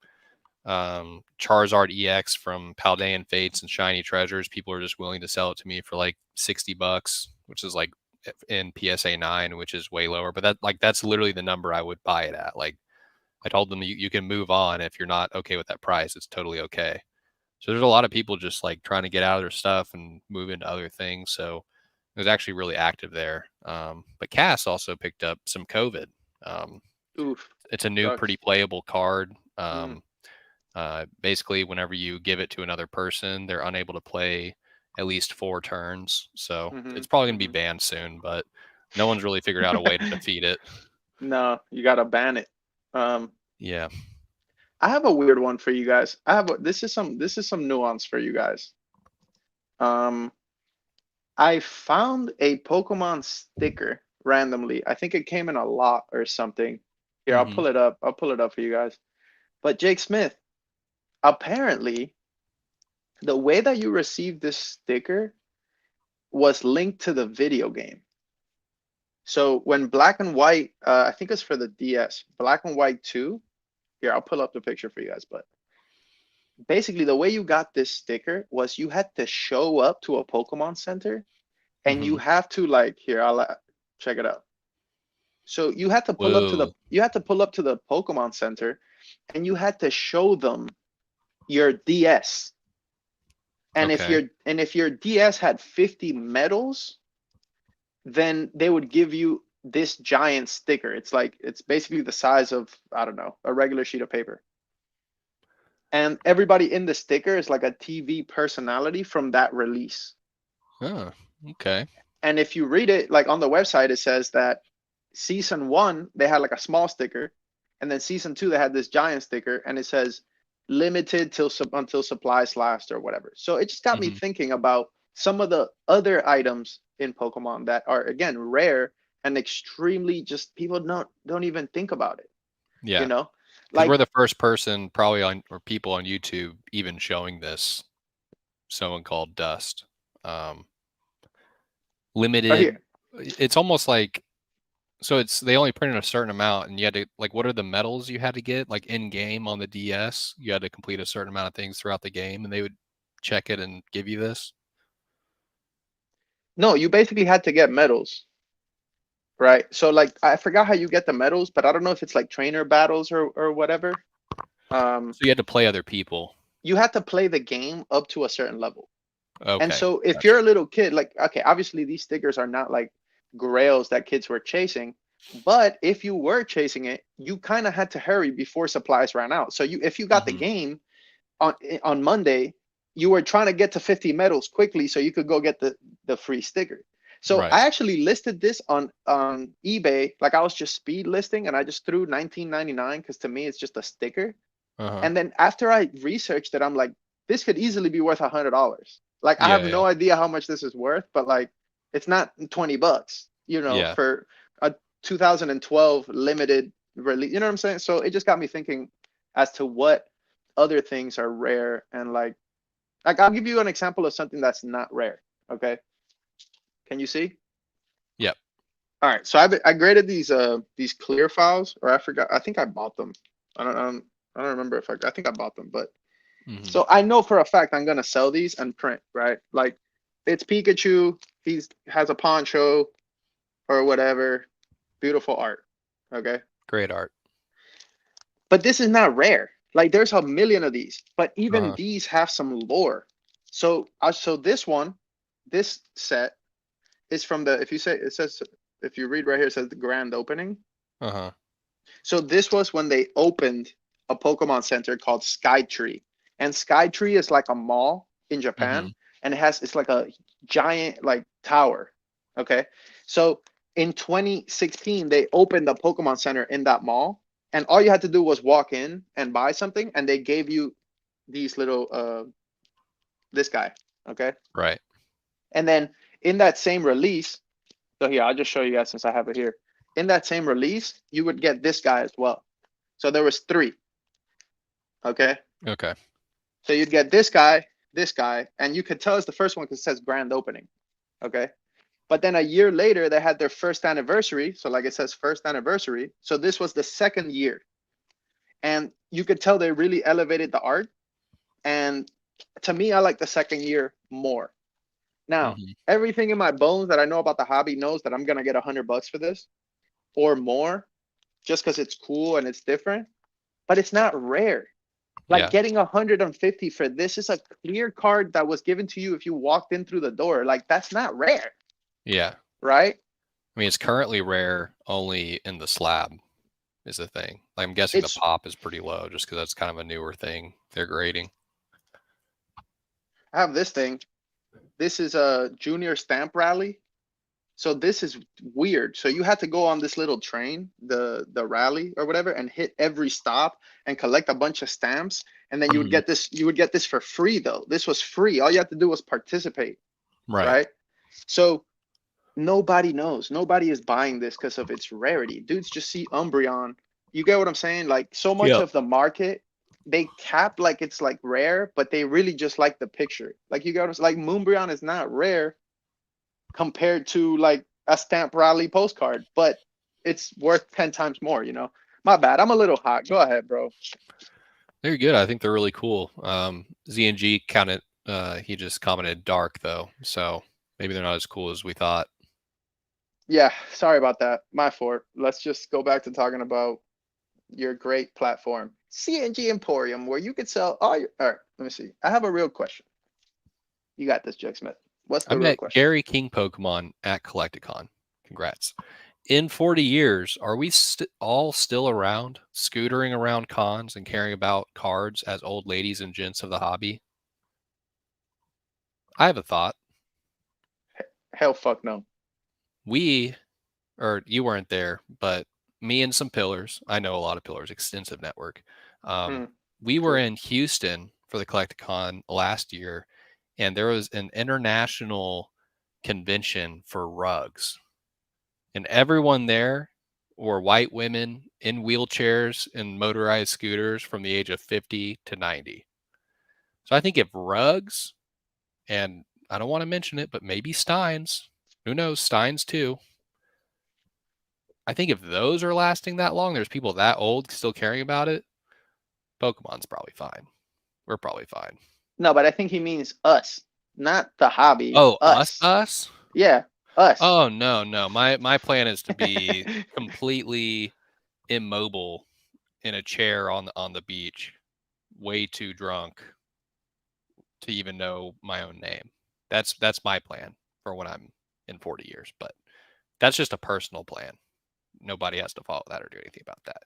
Charizard EX from Paldean Fates and Shiny Treasures. People are just willing to sell it to me for like $60, which is like in PSA 9, which is way lower. But that's literally the number I would buy it at. Like I told them you can move on if you're not okay with that price. It's totally okay. So there's a lot of people just like trying to get out of their stuff and move into other things. So it was actually really active there. But Cass also picked up some COVID. Um, Oof, it's a new, pretty sucks. playable card. Mm, Basically, whenever you give it to another person, they're unable to play at least 4 turns. So mm-hmm, it's probably going to be mm-hmm. banned soon, but no one's really figured out a way to defeat it. No, you gotta ban it. Um, Yeah. I have a weird one for you guys. This is some nuance for you guys. Um, I found a Pokemon sticker randomly. I think it came in a lot or something. Here, I'll Hmm. pull it up. I'll pull it up for you guys. But Jake Smith, apparently, the way that you received this sticker was linked to the video game. So when Black and White, I think it's for the DS, Black and White 2. Here, I'll pull up the picture for you guys. But basically, the way you got this sticker was you had to show up to a Pokemon Center and you Hmm. have to like here, I'll check it out. So Whoa. you had to pull up to the Pokemon Center and you had to show them your DS. Okay. And if your DS had 50 medals, then they would give you this giant sticker. It's basically the size of, I don't know, a regular sheet of paper. And everybody in the sticker is like a TV personality from that release. Oh, okay. And if you read it, like on the website, it says that season one, they had like a small sticker. And then season two, they had this giant sticker and it says limited until supplies last or whatever. So it just got me Hmm. thinking about some of the other items in Pokemon that are again rare and extremely just people don't even think about it. You Yeah. know, Because we're like the first person probably on or people on YouTube even showing this. Someone called Dust. Um, here. Limited. It's almost like So they only printed a certain amount, and you had to like, what are the medals you had to get like in game on the DS? You had to complete a certain amount of things throughout the game, and they would check it and give you this. No, you basically had to get medals, right? So like I forgot how you get the medals, but I don't know if it's like trainer battles or whatever. Um, So you had to play other people. you had to play the game up to a certain level. And Okay, so if gotcha. you're a little kid, like, okay, obviously these stickers are not like grails that kids were chasing, but if you were chasing it, you kind of had to hurry before supplies ran out. So if you got the Hmm. game on Monday, you were trying to get to 50 medals quickly so you could go get the free sticker. So Right. I actually listed this on eBay, like I was just speed listing and I just threw 19.99 because to me it's just a sticker. Uh-huh. And then after I researched it, I'm like, this could easily be worth $100. Like I have Yeah, yeah, no idea how much this is worth, but like it's not $20, yeah. for a 2012 limited release. You know what I'm saying? So it just got me thinking as to what other things are rare and like I'll give you an example of something that's not rare. Okay, can you see? Yep. All right, so I graded these clear files, or I forgot. I think I bought them. I don't remember if I think I bought them, but Hmm. so I know for a fact I'm gonna sell these and print, right? Like it's Pikachu, he's has a poncho or whatever, beautiful art. Okay. Great art. But this is not rare. Like there's a million of these, but even Uh-huh. these have some lore. So this one, this set is from the if you say it says if you read right here, it says the grand opening. Uh-huh. So this was when they opened a Pokemon Center called Skytree. And Skytree is like a mall in Hmm. Japan and it's like a giant like tower. Okay. So in 2016 they opened the Pokemon Center in that mall and all you had to do was walk in and buy something and they gave you these little this guy. Okay. Right. And then in that same release, so here I'll just show you guys since I have it here. In that same release, you would get this guy as well. So there was three. Okay. Okay. So you'd get this guy, and you could tell it's the first one because it says grand opening. Okay. But then a year later, they had their first anniversary. So, like it says, first anniversary. So this was the second year. And you could tell they really elevated the art. And to me, I like the second year more. Now, Hmm. everything in my bones that I know about the hobby knows that I'm going to get $100 for this or more just because it's cool and it's different. But it's not rare. Like Yeah. getting 150 for this is a clear card that was given to you if you walked in through the door. Like that's not rare, Yeah. right? I mean, it's currently rare only in the slab is the thing. Like, I'm guessing the It's pop is pretty low just because that's kind of a newer thing they're grading. I have this thing. This is a junior stamp rally. So this is weird. So you had to go on this little train, the rally or whatever, and hit every stop and collect a bunch of stamps. And then Hmm. you would get this for free though. This was free. All you had to do was participate, Right. right? So nobody knows. Nobody is buying this because of its rarity. Dudes just see Umbreon. You get what I'm saying? Like so much Yep. of the market, they cap like it's like rare, but they really just like the picture. Like you got like Moonbreon is not rare compared to like a stamp rally postcard, but it's worth 10 times more. My bad. I'm a little hot. Go ahead, bro. They're good. I think they're really cool. ZNG counted. He just commented dark though, so maybe they're not as cool as we thought. Yeah, sorry about that. My fault. Let's just go back to talking about your great platform, CNG Emporium, where you could sell all your. All right, let me see. I have a real question. You got this, Jake Smith. What's I the real met question? Gary King Pokemon at Collecticon. Congrats. In 40 years, are we all still around, scootering around cons and caring about cards as old ladies and gents of the hobby? I have a thought. Hell, fuck no. We, or you weren't there, but me and some pillars, I know a lot of pillars, extensive network. Um, Mm, we were true. in Houston for the Collecticon last year, and there was an international convention for rugs. And everyone there were white women in wheelchairs and motorized scooters from the age of 50 to 90. So I think if rugs, and I don't want to mention it, but maybe Steins, who knows, Steins too, I think if those are lasting that long, there's people that old still caring about it. Pokemon's probably fine. We're probably fine. No, but I think he means us, not the hobby. Oh, us, Us. us. Yeah, us. Oh no. My plan is to be completely immobile in a chair on the beach, way too drunk to even know my own name. That's my plan for when I'm in 40 years. But that's just a personal plan. Nobody has to follow that or do anything about that.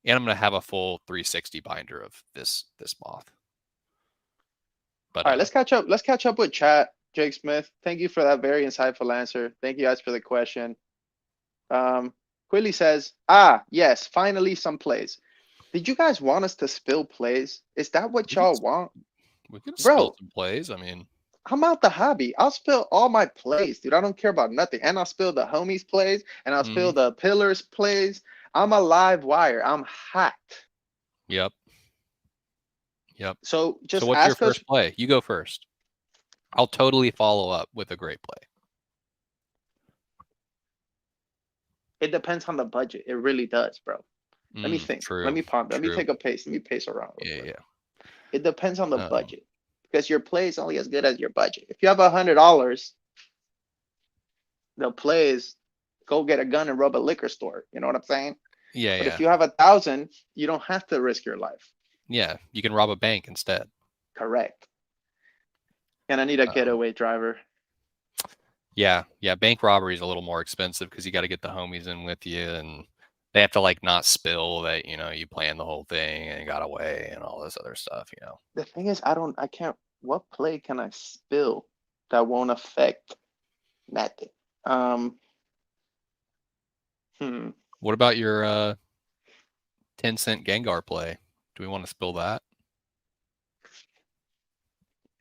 And I'm gonna have a full 360 binder of this moth. But All right, let's catch up. Let's catch up with chat. Jake Smith, thank you for that very insightful answer. Thank you guys for the question. Quilly says, yes, finally some plays. Did you guys want us to spill plays? Is that what y'all want? we can spill Bro, some plays. I mean, I'm out the hobby. I'll spill all my plays, dude. I don't care about nothing. And I'll spill the homies plays and I'll spill the pillars plays. I'm a live wire. I'm hot. Yep. So just what's your ask us. first play? You go first. I'll totally follow up with a great play. It depends on the budget. It really does, bro. Let me think. True. Let me ponder. Let me True. take a pace. Let me pace around. Yeah. It depends on the budget because your play is only as good as your budget. If you have $100, the play is go get a gun and rob a liquor store. You know what I'm saying? Yeah. But if you have 1,000, you don't have to risk your life. Yeah, you can rob a bank instead. Correct. And I need a getaway driver. Yeah. Bank robbery is a little more expensive because you got to get the homies in with you, and they have to like not spill that you planned the whole thing and got away and all this other stuff. The thing is, I can't. What play can I spill that won't affect nothing? What about your 10-cent Gengar play? Do we want to spill that?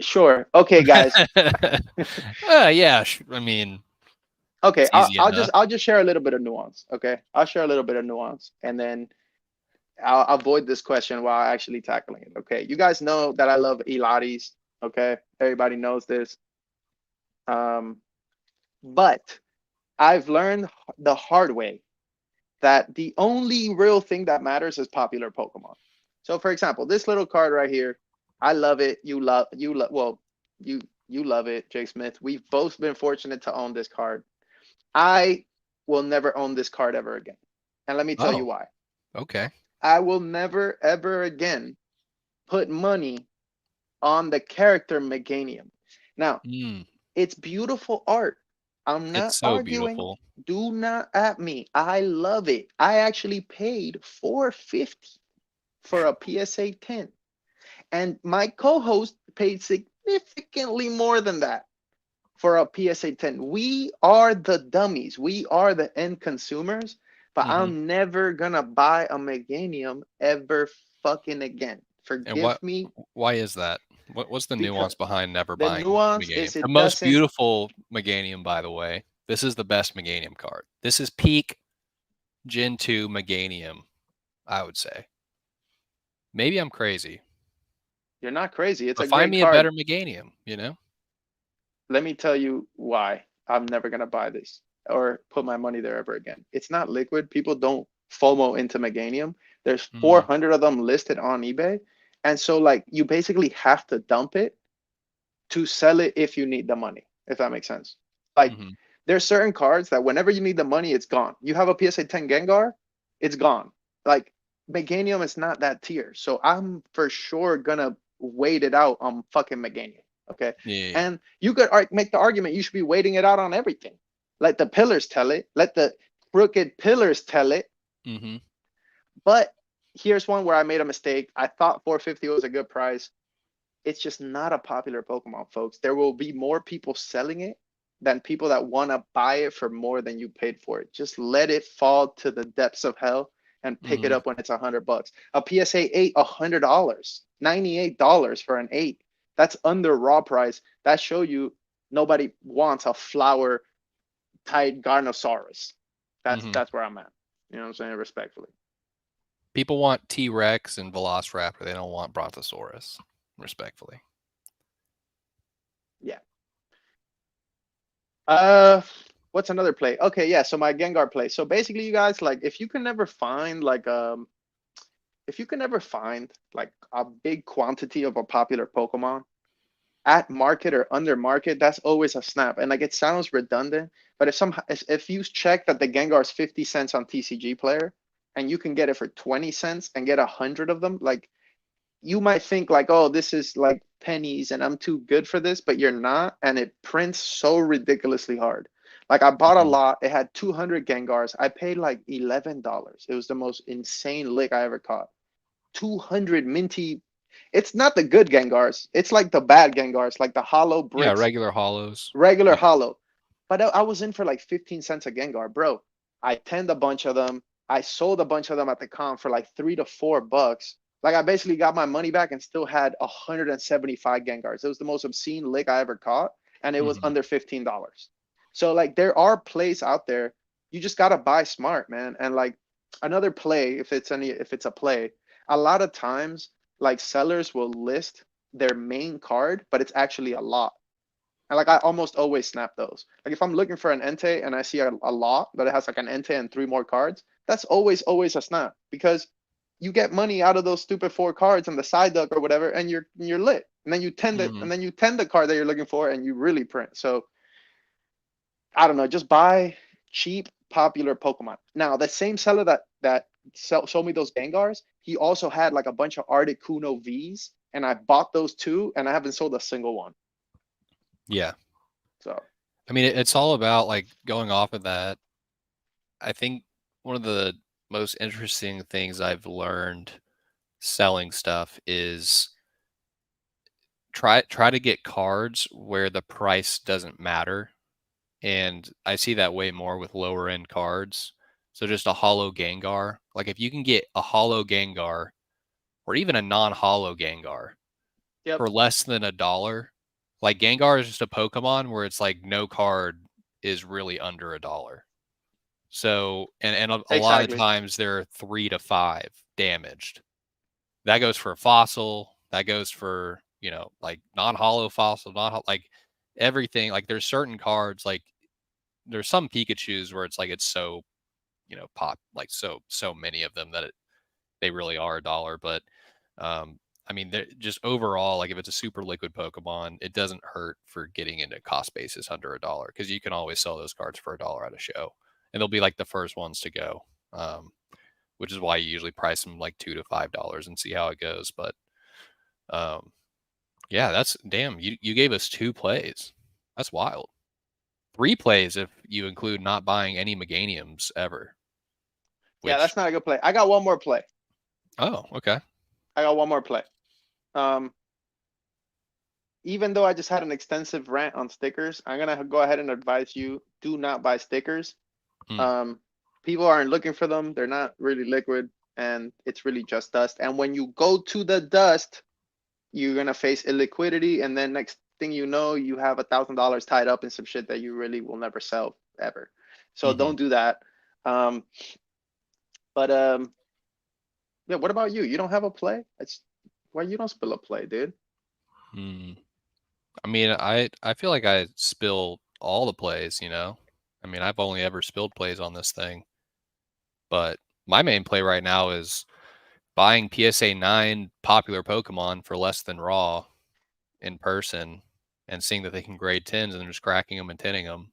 Sure. Okay, guys. Yeah. I mean, okay. I'll just share a little bit of nuance. Okay, I'll share a little bit of nuance, and then I'll avoid this question while actually tackling it. Okay, you guys know that I love Elatis. Okay, everybody knows this. But I've learned the hard way that the only real thing that matters is popular Pokemon. So, for example, this little card right here, I love it. You love. Well, you love it, Jake Smith. We've both been fortunate to own this card. I will never own this card ever again, and let me tell you why. Okay. I will never ever again put money on the character Meganium. Now, it's beautiful art. I'm not arguing. Beautiful. Do not at me. I love it. I actually paid $450 for a PSA 10. And my co-host paid significantly more than that for a PSA 10. We are the dummies. We are the end consumers. But I'm never gonna buy a Meganium ever fucking again. Forgive me. Why is that? What's the nuance behind never buying Meganium? The most beautiful Meganium, by the way. This is the best Meganium card. This is peak Gen 2 Meganium, I would say. Maybe I'm crazy. You're not crazy. It's a great find me card. a better Meganium, Let me tell you why I'm never gonna buy this or put my money there ever again. It's not liquid. People don't FOMO into Meganium. There's 400 of them listed on eBay. And so like you basically have to dump it to sell it if you need the money, if that makes sense. Like there's certain cards that whenever you need the money, it's gone. You have a PSA 10 Gengar, it's gone. Like Meganium is not that tier. So I'm for sure gonna wait it out on fucking Meganium. Okay. Yeah. And you could make the argument you should be waiting it out on everything. Let the pillars tell it. Let the crooked pillars tell it. But here's one where I made a mistake. I thought 450 was a good price. It's just not a popular Pokemon, folks. There will be more people selling it than people that want to buy it for more than you paid for it. Just let it fall to the depths of hell and pick it up when it's $100. A PSA 8, $100, $98 for an 8. That's under raw price. That show you nobody wants a flower type Garnosaurus. That's where I'm at. You know what I'm saying? Respectfully. People want T-Rex and Velociraptor. They don't want Brontosaurus. Respectfully. Yeah. what's another play? Okay, yeah. So my Gengar play. So basically, you guys, like, if you can never find like a big quantity of a popular Pokemon at market or under market, that's always a snap. And like, it sounds redundant, but if you check that the Gengar is 50 cents on TCG Player, and you can get it for 20 cents and get 100 of them, like, you might think like, oh, this is like pennies and I'm too good for this, but you're not. And it prints so ridiculously hard. Like, I bought a Mhm. lot. It had 200 Gengars. I paid like $11. It was the most insane lick I ever caught. 200 minty. It's not the good Gengars. It's like the bad Gengars, like the hollow Yeah, bricks, regular hollows. regular Yep. hollow. But I was in for like 15 cents a Gengar, bro. I tend a bunch of them. I sold a bunch of them at the con for like $3 to $4. Like, I basically got my money back and still had 175 Gengars. It was the most obscene lick I ever caught, and it was Mhm. under $15. So like, there are plays out there. You just gotta buy smart, man. And like, another play, if it's a play, a lot of times like sellers will list their main card, but it's actually a lot. And like, I almost always snap those. Like, if I'm looking for an Entei and I see a lot, but it has like an Entei and three more cards, that's always a snap, because you get money out of those stupid four cards and the side duck or whatever, and you're lit. And then you tend it, Mhm. and then you tend the card that you're looking for, and you really print. So I don't know, just buy cheap, popular Pokemon. Now, the same seller that sold me those Gengars, he also had like a bunch of Articuno Vs, and I bought those too, and I haven't sold a single one. Yeah. So I mean, it's all about like going off of that. I think one of the most interesting things I've learned selling stuff is try to get cards where the price doesn't matter. And I see that way more with lower end cards. So just a hollow Gengar. Like if you can get a hollow Gengar or even a non-hollow Gengar yep, for less than $1, like Gengar is just a Pokemon where it's like no card is really under $1. So and a lot of exactly. times they're 3 to 5 damaged. That goes for a fossil. That goes for like non-hollow fossil, not like everything. Like there's certain cards like there's some Pikachu's where it's like it's so pop like so many of them that they really are $1. But I mean, just overall, like if it's a super liquid Pokemon, it doesn't hurt for getting into cost basis under $1 because you can always sell those cards for $1 at a show, and they'll be like the first ones to go. Which is why you usually price them like $2 to $5 and see how it goes. But um, yeah, that's damn. You gave us 2 plays. That's wild. 3 plays if you include not buying any Meganiums ever. Yeah, Which that's not a good play. I got one more play. oh okay. I got one more play. Um, Even though I just had an extensive rant on stickers, I'm gonna go ahead and advise you: do not buy stickers. Hmm. Um, People aren't looking for them. They're not really liquid, and it's really just dust. And when you go to the dust, you're gonna face illiquidity, and then next thing you know, you have $1,000 tied up in some shit that you really will never sell ever. So Mm-hmm. don't do that. Um, but yeah. What about you? You don't have a play? It's why you don't spill a play, dude. Hmm. I mean, I feel like I spill all the plays. I mean, I've only ever spilled plays on this thing, but my main play right now is buying PSA 9 popular Pokemon for less than raw in person and seeing that they can grade 10s and then just cracking them and tinning them.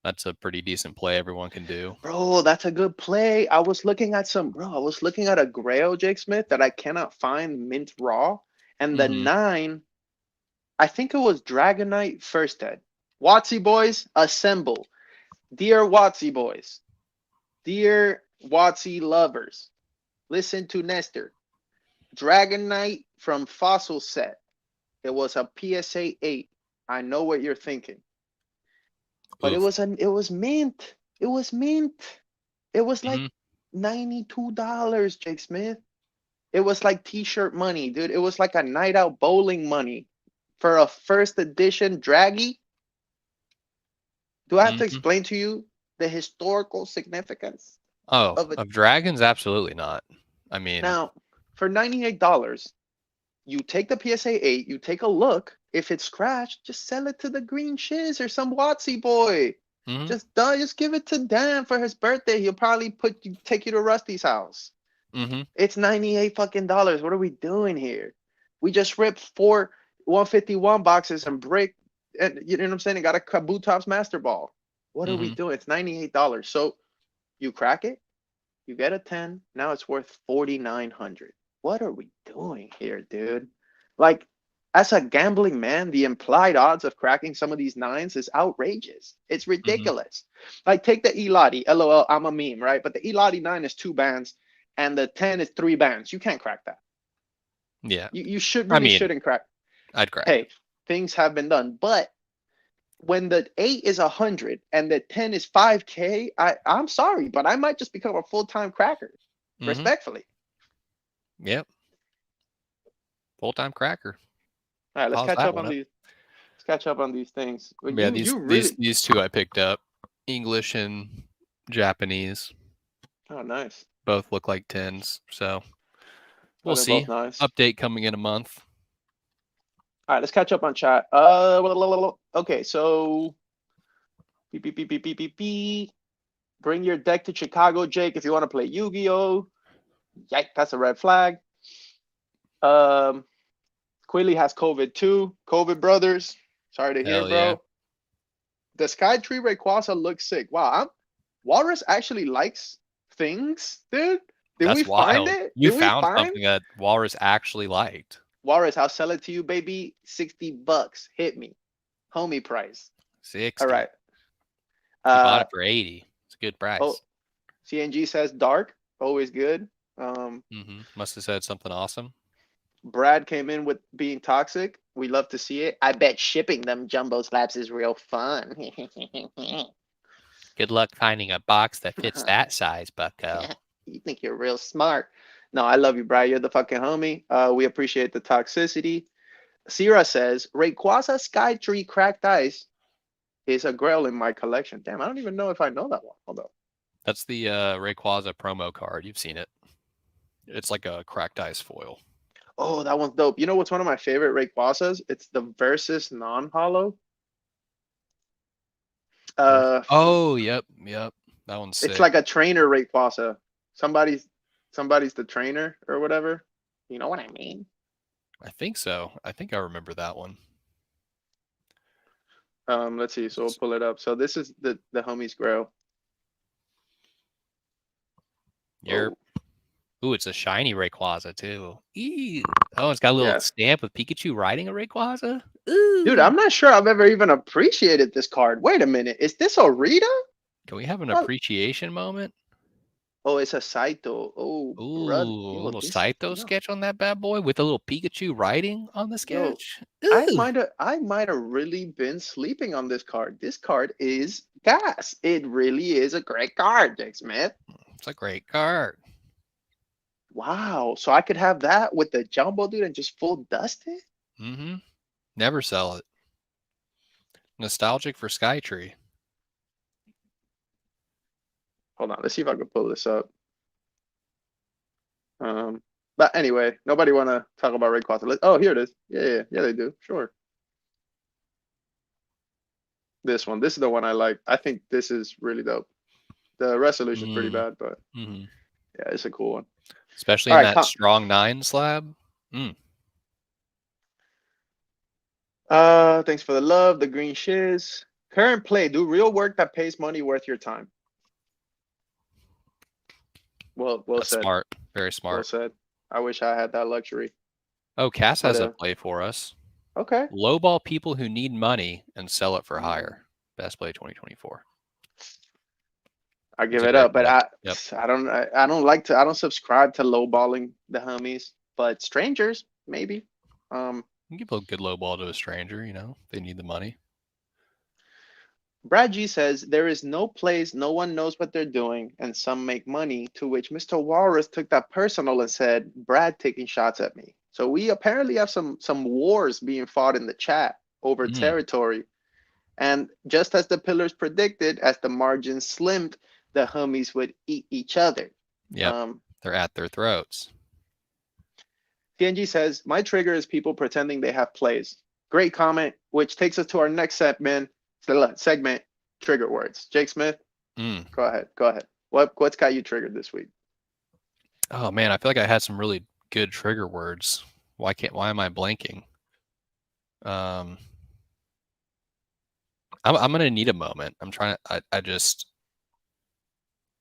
That's a pretty decent play everyone can do. Bro, that's a good play. I was looking at a Grail Jake Smith that I cannot find mint raw. And the Mm-hmm. 9, I think it was Dragonite First Ed. Watsy boys, assemble. Dear Watsy boys, dear Watsy lovers, listen to Nestor. Dragonite from Fossil Set. It was a PSA 8. I know what you're thinking. But Oof. it was mint. It was mint. It was like Mm-hmm. $92, Jake Smith. It was like t-shirt money, dude. It was like a night out bowling money for a first edition Draggy. Do I have to Mm-hmm. explain to you the historical significance Oh, of it? of dragons, absolutely not. I mean, Now, for $98, you take the PSA 8, you take a look. If it's scratched, just sell it to the green shiz or some Watsy boy. Mm-hmm. Just give it to Dan for his birthday. He'll probably take you to Rusty's house. Mm-hmm. It's 98 fucking dollars. What are we doing here? We just ripped 4 151 boxes and you know what I'm saying? It got a Kabutops Master Ball. What are we Mm-hmm. doing? It's $98. So you crack it, you get a 10. Now it's worth 4,900. What are we doing here, dude? Like, as a gambling man, the implied odds of cracking some of these nines is outrageous. It's Mm-hmm. ridiculous. Like, take the Elottie. LOL, I'm a meme, right? But the Elottie 9 is 2 bands and the 10 is 3 bands. You can't crack that. Yeah. You should I really mean, shouldn't crack. I'd crack it. Hey, things have been done. But when the 8 is 100 and the 10 is 5K, I'm sorry, but I might just become a full-time cracker. Mm-hmm. Respectfully. Yep. Full-time cracker. All right, let's Pause catch that up one on up. these. Let's catch up on these things. But Yeah, you really. these two I picked up. English and Japanese. Oh, nice. Both look like 10s. So Oh, we'll they're see. both nice. Update coming in a month. All right, let's catch up on chat. Okay, so beep, beep, beep, beep, beep, beep, beep. Bring your deck to Chicago, Jake, if you want to play Yu-Gi-Oh. Yike, that's a red flag. Quilly has COVID too. COVID brothers. Sorry to hear, Hell yeah. bro. The Skytree Rayquaza looks sick. Wow, Walrus actually likes things, dude. Did we That's find wild. it? You Did we found find something that Walrus actually liked. Walrus? I'll sell it to you, baby. $60. Hit me, homie price. 60. All right. He bought Uh it for 80. It's a good oh, price. CNG says dark, always good. Mm-hmm. Must have said something awesome. Brad came in with being toxic. We love to see it. I bet shipping them jumbo slabs is real fun. Good luck finding a box that fits that size, bucko. You think you're real smart. No, I love you, Brad. You're the fucking homie. We appreciate the toxicity. Sierra says, Rayquaza Skytree Cracked Ice is a grail in my collection. Damn, I don't even know if I know that one. Hold up. That's the Rayquaza promo card. You've seen it. It's like a cracked ice foil. Oh, that one's dope. You know what's one of my favorite Rayquazas? It's the Versus non-hollow. Oh, yep. That one's sick. It's like a trainer Rayquaza. Somebody's the trainer or whatever. You know what I mean? I think so. I think I remember that one. Let's see. So we'll pull it up. So this is the homie's grail. You're. Ooh, it's a shiny Rayquaza too. Ew. Oh, it's got a little stamp of Pikachu riding a Rayquaza. Ooh. Dude, I'm not sure I've ever even appreciated this card. Wait a minute. Is this a Rita? Can we have an appreciation moment? Oh, it's a Saito. Oh, Ooh, a little Saito sketch on that bad boy with a little Pikachu riding on the sketch. I might have really been sleeping on this card. This card is gas. It really is a great card, Jake Smith. It's a great card. Wow. So I could have that with the jumbo dude and just full dust it? Mm-hmm. Never sell it. Nostalgic for Skytree. Hold on. Let's see if I can pull this up. But anyway, nobody want to talk about Rayquaza. Oh, here it is. Yeah, they do. Sure. This one. This is the one I like. I think this is really dope. The resolution is pretty bad, but yeah, it's a cool one. Especially in that strong 9 slab. Thanks for the love, the green shiz. Current play, do real work that pays money worth your time. Well That's said. Smart. Very smart. Well said. I wish I had that luxury. Oh, Cass has a play for us. Okay. Lowball people who need money and sell it for higher. Best play 2024. I give it up, but yep. I don't subscribe to lowballing the homies, but strangers maybe. You give a good lowball to a stranger, you know, they need the money. Brad G says there is no place, no one knows what they're doing, and some make money. To which Mr. Walrus took that personal and said, "Brad taking shots at me." So we apparently have some wars being fought in the chat over territory. And just as the pillars predicted, as the margins slimmed, the homies would eat each other. Yeah, they're at their throats. TNG says, my trigger is people pretending they have plays. Great comment, which takes us to our next segment. trigger words. Jake Smith, Mm. go ahead. Go ahead. What's got you triggered this week? Oh man, I feel like I had some really good trigger words. Why am I blanking? I'm gonna need a moment. I'm trying to I just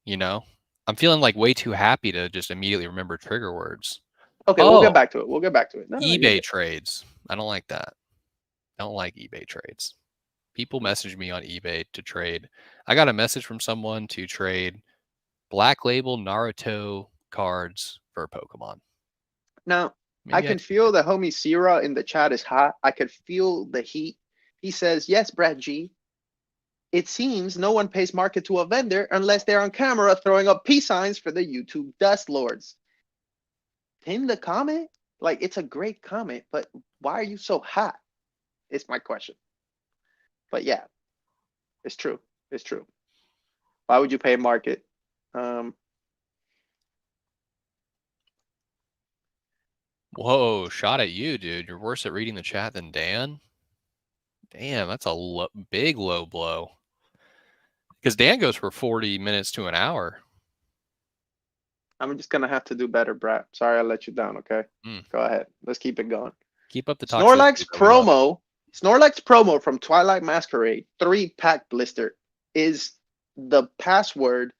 I'm feeling like way too happy to just immediately remember trigger words. Okay, we'll get Oh, back to it. We'll get back to it. No, you're eBay good. trades. I don't like that. I don't like eBay trades. People message me on eBay to trade. I got a message from someone to trade Black Label Naruto cards for Pokemon. Now, I Maybe I can should do feel it. the homie Sierra in the chat is hot. I could feel the heat. He says, yes, Brad G. It seems no one pays market to a vendor unless they're on camera throwing up peace signs for the YouTube dust lords. Pin the comment? Like, it's a great comment, but why are you so hot? It's my question. But yeah, it's true. It's true. Why would you pay market? Whoa, shot at you, dude. You're worse at reading the chat than Dan. Damn, that's a big low blow. Because Dan goes for 40 minutes to an hour. I'm just gonna have to do better, Brad. Sorry I let you down, okay? Go ahead. Let's keep it going. Keep up the toxicity. Snorlax promo from Twilight Masquerade 3-pack blister is the password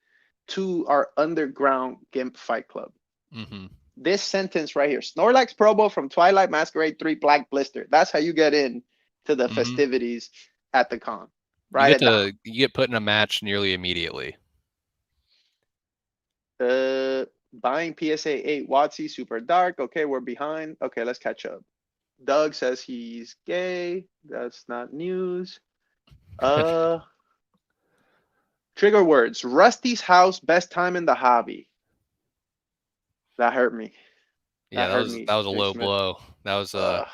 to our underground Gimp Fight Club. Mm-hmm. This sentence right here, Snorlax promo from Twilight Masquerade 3-pack blister. That's how you get in to the festivities at the con. Write it down. You get put in a match nearly immediately. Buying PSA 8 Watsy Super Dark. Okay, we're behind. Okay, let's catch up. Doug says he's gay. That's not news. Trigger words. Rusty's house, best time in the hobby. That hurt me. Yeah, that was a low blow. That was I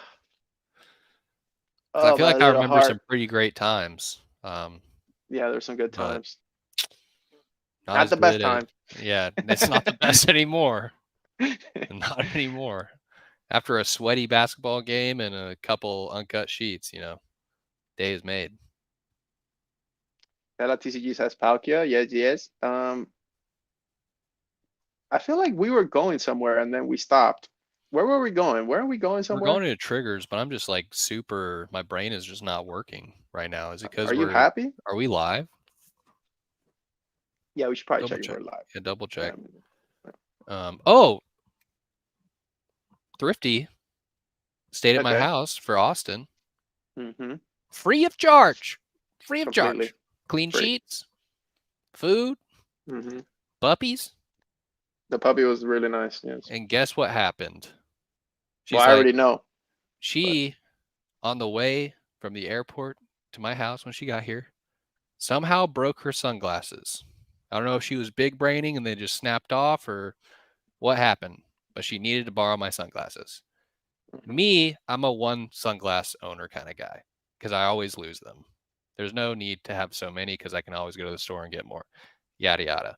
feel like I remember some pretty great times. Yeah, there's some good times. Not the best time. Yeah, it's not the best anymore. Not anymore. After a sweaty basketball game and a couple uncut sheets, day is made. Ela TCG says Palkia. Yes. I feel like we were going somewhere and then we stopped. Where were we going? Where are we going somewhere? We're going into triggers, but I'm just like my brain is just not working right now. Is it because Are you happy? Are we live? Yeah, we should probably check if we're live. Yeah, double check. Yeah. Thrifty stayed at my house for Austin. Mm-hmm. Free of charge. Completely. Clean sheets, food, puppies. The puppy was really nice. Yes. And guess what happened? I already know. On the way from the airport to my house when she got here, somehow broke her sunglasses. I don't know if she was big braining and they just snapped off or what happened, but she needed to borrow my sunglasses. Me, I'm a one sunglass owner kind of guy because I always lose them. There's no need to have so many because I can always go to the store and get more. Yada, yada.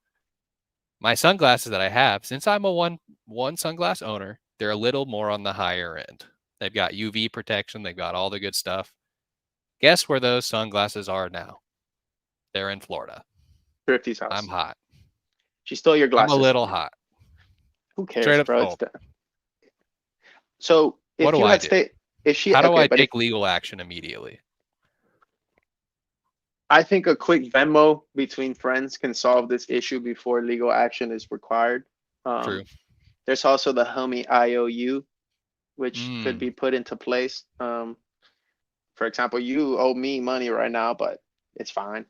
My sunglasses that I have, since I'm a one sunglass owner, they're a little more on the higher end. They've got UV protection. They've got all the good stuff. Guess where those sunglasses are now? They're in Florida. Thrifty's house. I'm hot. She stole your glasses. I'm a little hot. Who cares, bro? So if you had stayed, how do I take legal action immediately? I think a quick Venmo between friends can solve this issue before legal action is required. True. There's also the homie IOU, which could be put into place. For example, you owe me money right now, but it's fine.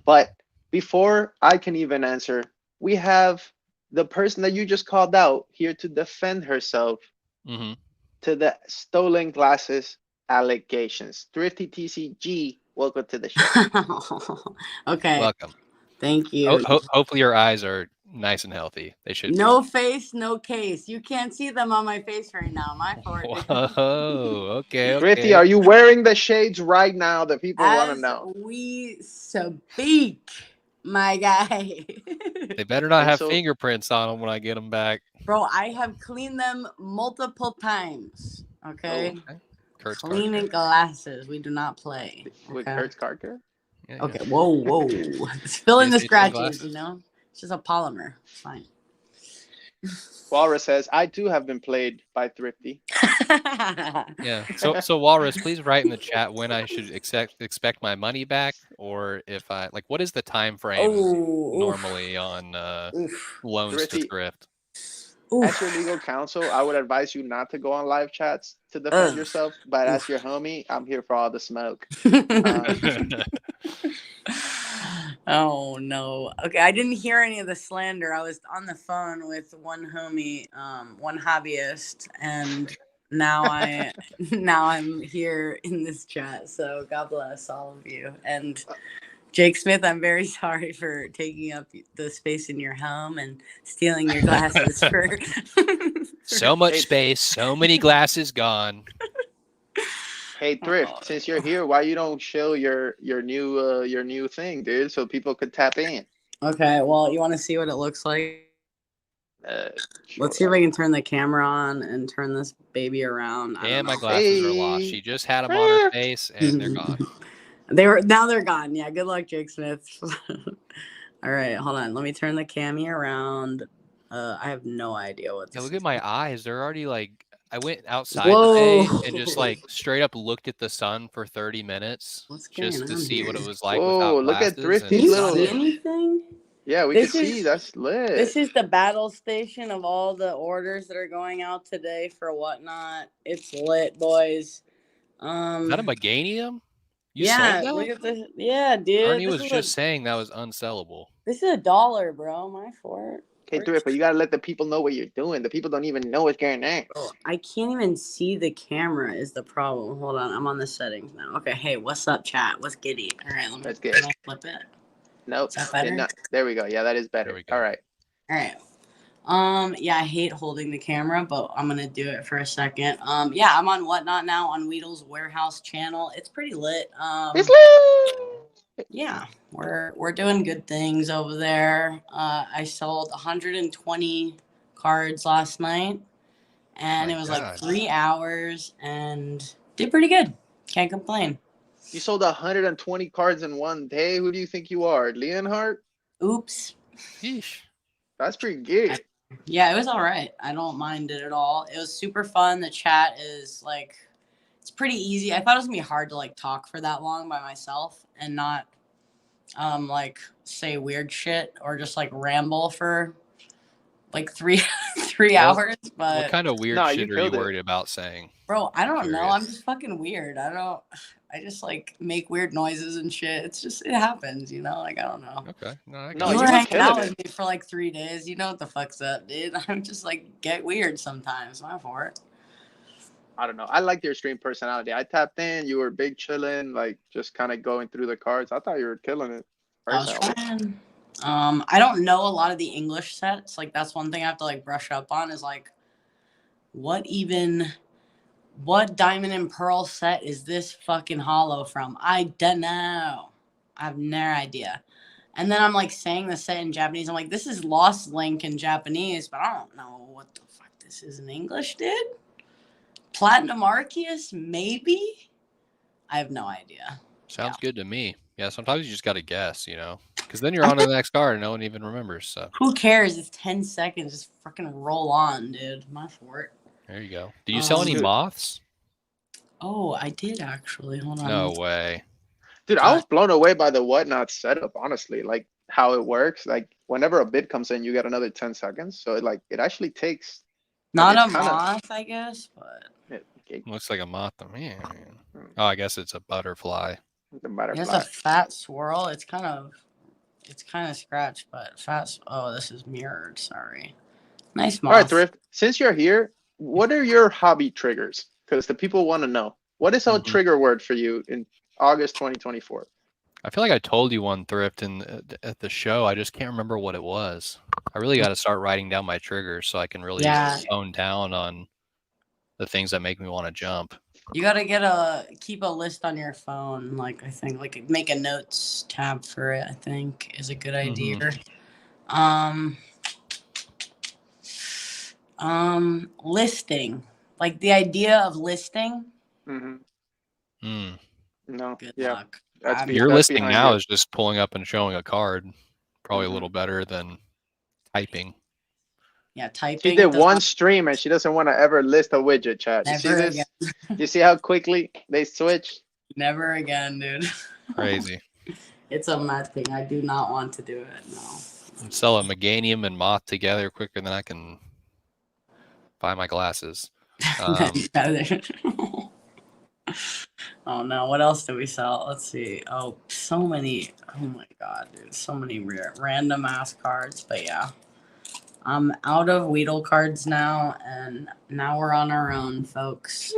But before I can even answer, we have the person that you just called out here to defend herself to the stolen glasses allegations. Thrifty TCG, welcome to the show. Okay. Welcome. Thank you. Hopefully your eyes are nice and healthy. They should no be. Face, no case. You can't see them on my face right now. My forehead. Oh, okay. Thrifty, are you wearing the shades right now that people want to know? We speak, my guy. They better not have fingerprints on them when I get them back. Bro, I have cleaned them multiple times. Okay. Kurt's cleaning glasses. We do not play. With Kurt's car care? Yeah, Okay. Whoa. It's filling the Yes, it's in scratches, glasses. It's just a polymer. It's fine. Walrus says, I too have been played by Thrifty. Yeah. So Walrus, please write in the chat when I should expect my money back, or if I like, what is the time frame normally on Oof. loans to Thrifty, thrift? as your Oof. legal counsel, I would advise you not to go on live chats to defend Ugh. yourself. But as Oof. your homie, I'm here for all the smoke. Um, Oh no. Okay, I didn't hear any of the slander. I was on the phone with one homie, one hobbyist, and now I'm here in this chat. So God bless all of you. And Jake Smith, I'm very sorry for taking up the space in your home and stealing your glasses for So much Hey, space, so many glasses gone. hey, Thrift, since you're here, why you don't show your new thing, dude, so people could tap in? Okay, well, you want to see what it looks like? Sure. Let's see if I can turn the camera on and turn this baby around. I don't And my know. glasses are lost. She just had them on her face, and they're gone. They're gone. Yeah, good luck, Jake Smith. All right, hold on. Let me turn the camera around. I have no idea what Yeah, this look is. at my eyes. They're already like. I went outside Whoa. today and just like straight up looked at the sun for 30 minutes What's going just to on see what here? it was like Whoa, without look at glasses, Can and Thrifty's you it's not see little. it. anything? Yeah, we can This see. is That's lit. this is the battle station of all the orders that are going out today for whatnot. It's lit, boys. Is that a Meganium? You sold Yeah, look that? at this. Yeah, dude, Ernie this was is just saying that was unsellable. $1, bro. My fort. Okay, Thrift, but you gotta let the people know what you're doing. The people don't even know what's going on. Bro, I can't even see the camera is the problem. Hold on, I'm on the settings now. Okay, hey, what's up, chat? What's giddy? All right, That's good. can I flip it? Nope, Is that did better? not. There we go. Yeah, that is There better. we All go. right. All right. Yeah, I hate holding the camera, but I'm gonna do it for a second. Yeah, I'm on Whatnot now on Weedle's Warehouse channel. It's pretty lit. It's lit. Yeah, we're doing good things over there. I sold 120 cards last night, and My it was like God. 3 hours, and did pretty good. Can't complain. You sold 120 cards in one day. Who do you think you are, Leonhardt? Oops. Yeesh. That's pretty good. Yeah, it was all right. I don't mind it at all. It was super fun. The chat is like, it's pretty easy. I thought it was gonna be hard to like talk for that long by myself and not like say weird shit or just like ramble for like three Well, hours. what But kind of weird No, you shit are you killed it. worried about saying? bro, I I'm don't know. I'm curious. just fucking weird. I just like make weird noises and shit. It happens, Like I don't know. Okay. No, I No, You got were you you. were hanging out killing with it. me for like 3 days. You know what the fuck's up, dude. I'm just like get weird sometimes. My fault. I don't know. I liked your stream personality. I tapped in. You were big chilling, like just kind of going through the cards. I thought you were killing it I was personally. trying. I don't know a lot of the English sets. Like that's one thing I have to like brush up on is like what diamond and pearl set is this fucking hollow from? I don't know. I have no idea. And then I'm like saying the set in Japanese. I'm like, this is Lost Link in Japanese, but I don't know what the fuck this is in English, dude. Platinum Arceus, maybe? I have no idea. Sounds good to me. Yeah, sometimes you just got to guess, because then you're on to the next card and no one even remembers. So Who cares? It's 10 seconds. Just fucking roll on, dude. My fort. there you go. Do you sell any Um, Dude, moths? Oh, I did actually. Hold on. No way. dude, I God. was blown away by the whatnot setup, honestly. Like how it works. Like whenever a bid comes in, you get another 10 seconds. So it actually takes like Not it's a kind of moth, I guess, but Looks like a moth to me. Hmm. Oh, I guess it's a butterfly. the it's a butterfly. fat swirl. It's kind of scratched, but fat. Oh, this is mirrored. Sorry. Nice All right, moth. Thrift. Since you're here, what are your hobby triggers? Because the people want to know. What is a Mhm. trigger word for you in August 2024? I feel like I told you one thrift at the show. I just can't remember what it was. I really got to start writing down my triggers so I can really Yeah. hone down on the things that make me want to jump. You gotta keep a list on your phone. Like I think, like make a notes tab for it. I think is a good idea. Mhm. Listing. Like the idea of listing. Mm-hmm. Mm. No. Good Yeah. luck. Your that's listing behind now you. is just pulling up and showing a card. Probably Mhm. a little better than typing. Yeah, She typing did does one not stream and she doesn't want to ever list a widget, chat. You see never again. this? You see how quickly they switch? Never again, dude. Crazy. It's a mad thing. I do not want to do it. No. I'm selling Meganium and Moth together quicker than I can buy my glasses. Oh no, what else do we sell? Let's see. Oh, so many. Oh my god, dude. So many random ass cards. But yeah. I'm out of Weedle cards now, and now we're on our own, folks.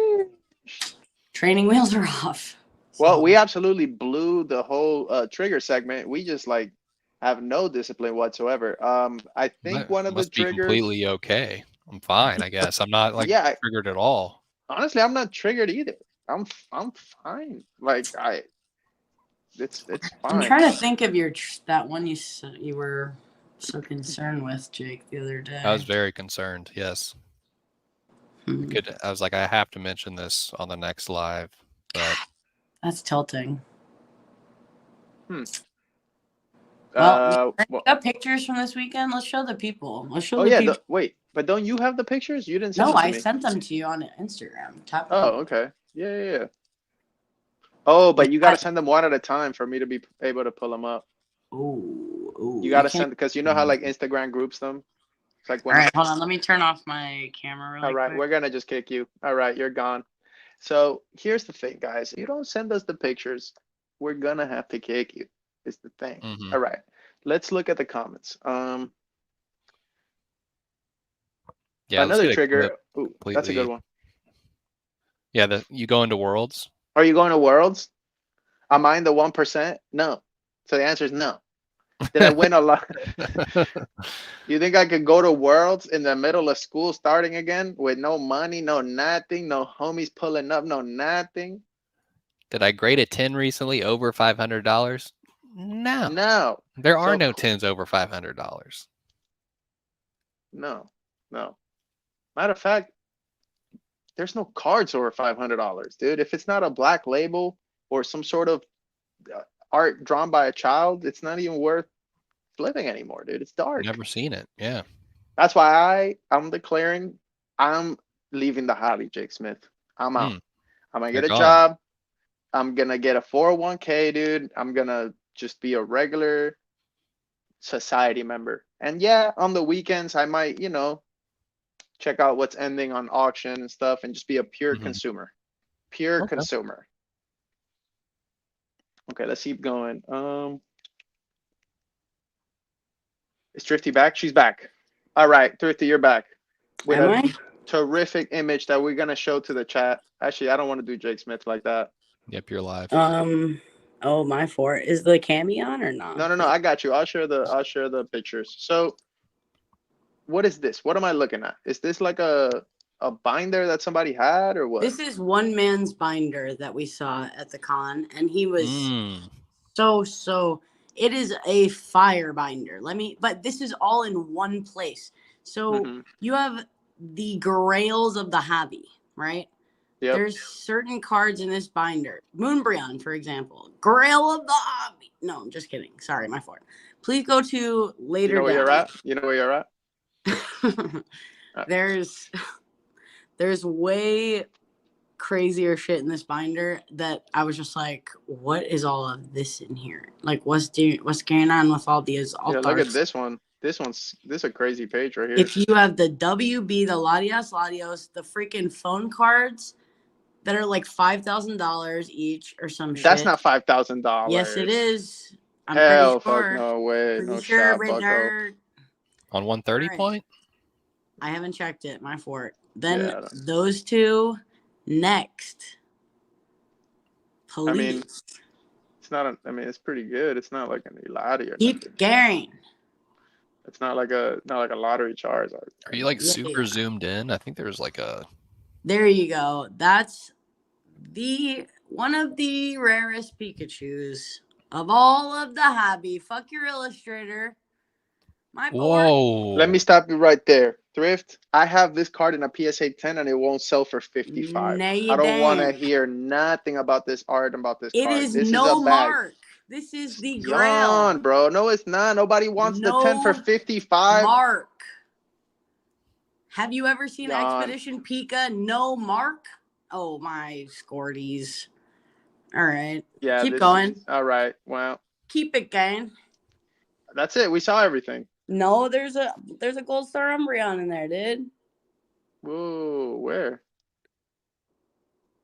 Training wheels are off. Well, we absolutely blew the whole trigger segment. We just like have no discipline whatsoever. I think one of the must be triggers. completely okay. I'm fine, I guess. I'm not like Yeah, triggered at all. honestly, I'm not triggered either. I'm fine. Like it's I'm fine. trying to think of that one you were so concerned with, Jake, the other day. I was very concerned. Yes. I was like, I have to mention this on the next live, but that's tilting. Well, We got pictures from this weekend. Let's show the people. Let's show oh the yeah, people. wait, but don't you have the pictures? You didn't send No, them to I me. sent them to you on Instagram. Oh, okay. Yeah. Oh, but you got to send them one at a time for me to be able to pull them up. Ooh. You got to send, because you know how like Instagram groups them? It's like All right, hold on. Let me turn off my camera really All right, quick. we're going to just kick you. All right, you're gone. So here's the thing, guys. If you don't send us the pictures, we're going to have to kick you. Is the thing. All right, let's look at the comments. Yeah, another trigger. Ooh, that's a good one. Yeah, you go into Worlds. Are you going to Worlds? Am I in the 1%? No. So the answer is no. Did I win a lot? You think I could go to Worlds in the middle of school starting again with no money, no nothing, no homies pulling up, no nothing? Did I grade a 10 recently over $500? No. No. There are no 10s over $500. No. Matter of fact, there's no cards over $500, dude. If it's not a black label or some sort of art drawn by a child, it's not even worth flipping anymore, dude. It's dark. Never seen it. Yeah. That's why I'm declaring I'm leaving the hobby, Jake Smith. I'm out. I'm gonna get a job. I'm gonna get a 401k, dude. I'm gonna just be a regular society member. And yeah, on the weekends I might, check out what's ending on auction and stuff and just be a pure consumer. Pure consumer. Okay, let's keep going. Is Thrifty back? She's back. All right, Thrifty, you're back. With a terrific image that we're gonna show to the chat. Actually, I don't want to do Jake Smith like that. Yep, you're live. Oh, my fort. Is the cami on or not? No, I got you. I'll share the pictures. So what is this? What am I looking at? Is this like a binder that somebody had or what? This is one man's binder that we saw at the con, and he was so it is a fire binder. But this is all in one place. So you have the grails of the hobby, right? Yep. There's certain cards in this binder. Umbreon, for example. Grail of the hobby. No, I'm just kidding. Sorry, my fault. Please go to later. You know where you're at? You know where you're at? There's way crazier shit in this binder that I was just like, what is all of this in here? Like, what's going on with all these altars? Yeah, look at this one. This is a crazy page right here. If you have the WB, the Latios, the freaking phone cards that are like $5,000 each or some shit. That's not $5,000. Yes, it is. I'm Hell, pretty sure. Fuck no way. Pretty no sure, shot, bucko. On 130 point? I haven't checked it. My fort. Then those two next. Police. I mean, it's not. It's pretty good. It's not like an Elati or Keep going. It's not like a lottery charge. Are you like super zoomed in? I think there's like a. There you go. That's one of the rarest Pikachus of all of the hobby. Fuck your illustrator. My board. Whoa. Let me stop you right there. Thrift, I have this card in a PSA 10 and it won't sell for 55. No, you I don't want to don't. hear nothing about this art, about this It card. is This is no a bag. mark. This is the Yawn, grail. bro. No, it's not. Nobody wants the 10 for No 55. mark. Have you ever seen Yawn. Expedition Pika? No mark? Oh, my scorties. All right. Yeah. Keep going. All right. Well, Keep it going. that's it. We saw everything. No, there's a gold star Umbreon in there, dude. Whoa, where?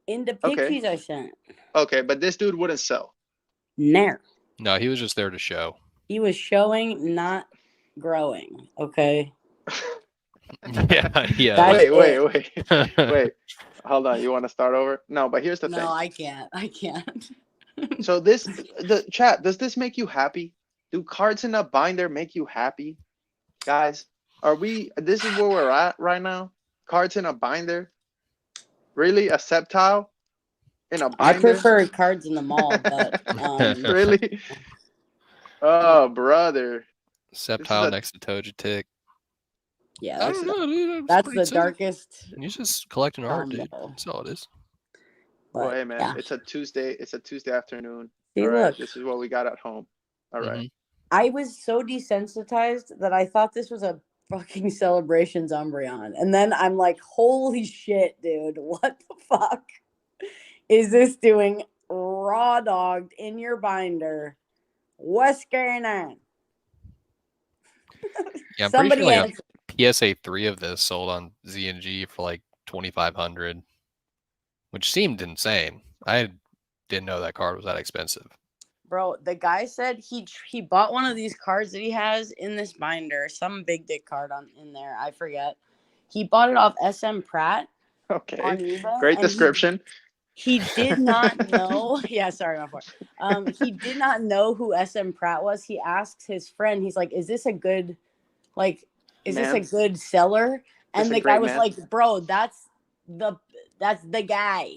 In the Okay. pictures I sent. Okay, but this dude wouldn't sell. Nair. No, he was just there to show. He was showing, not growing. Okay. Yeah. That's Wait. Hold on. You want to start over? No, but here's the thing. No, I can't. So the chat, does this make you happy? Do cards in a binder make you happy? Guys, this is where we're at right now? Cards in a binder? Really? A septile? In a binder? I prefer cards in the mall, but really? Oh, brother. Septile next to Togetic. Yeah, I don't know, dude. that's pretty the simple. darkest. He's just collecting art, dude. combo. That's all it is. Well, But, hey man, yeah. it's a Tuesday afternoon. See, All right, look. this is what we got at home. All right. I was so desensitized that I thought this was a fucking Celebrations Umbreon. And then I'm like, holy shit, dude. What the fuck is this doing raw dogged in your binder? What's going on? Yeah, I'm Somebody pretty sure answer. like PSA 3 of this sold on ZNG for like 2,500, which seemed insane. I didn't know that card was that expensive. Bro, the guy said he bought one of these cards that he has in this binder, some big dick card in there. I forget. He bought it off SM Pratt. Okay. On eBay, Great and description. He did not know. Yeah, sorry, my fault. He did not know who SM Pratt was. He asked his friend. He's like, "Is this a good, is this a good seller?" And the guy was like, "Bro, that's the guy.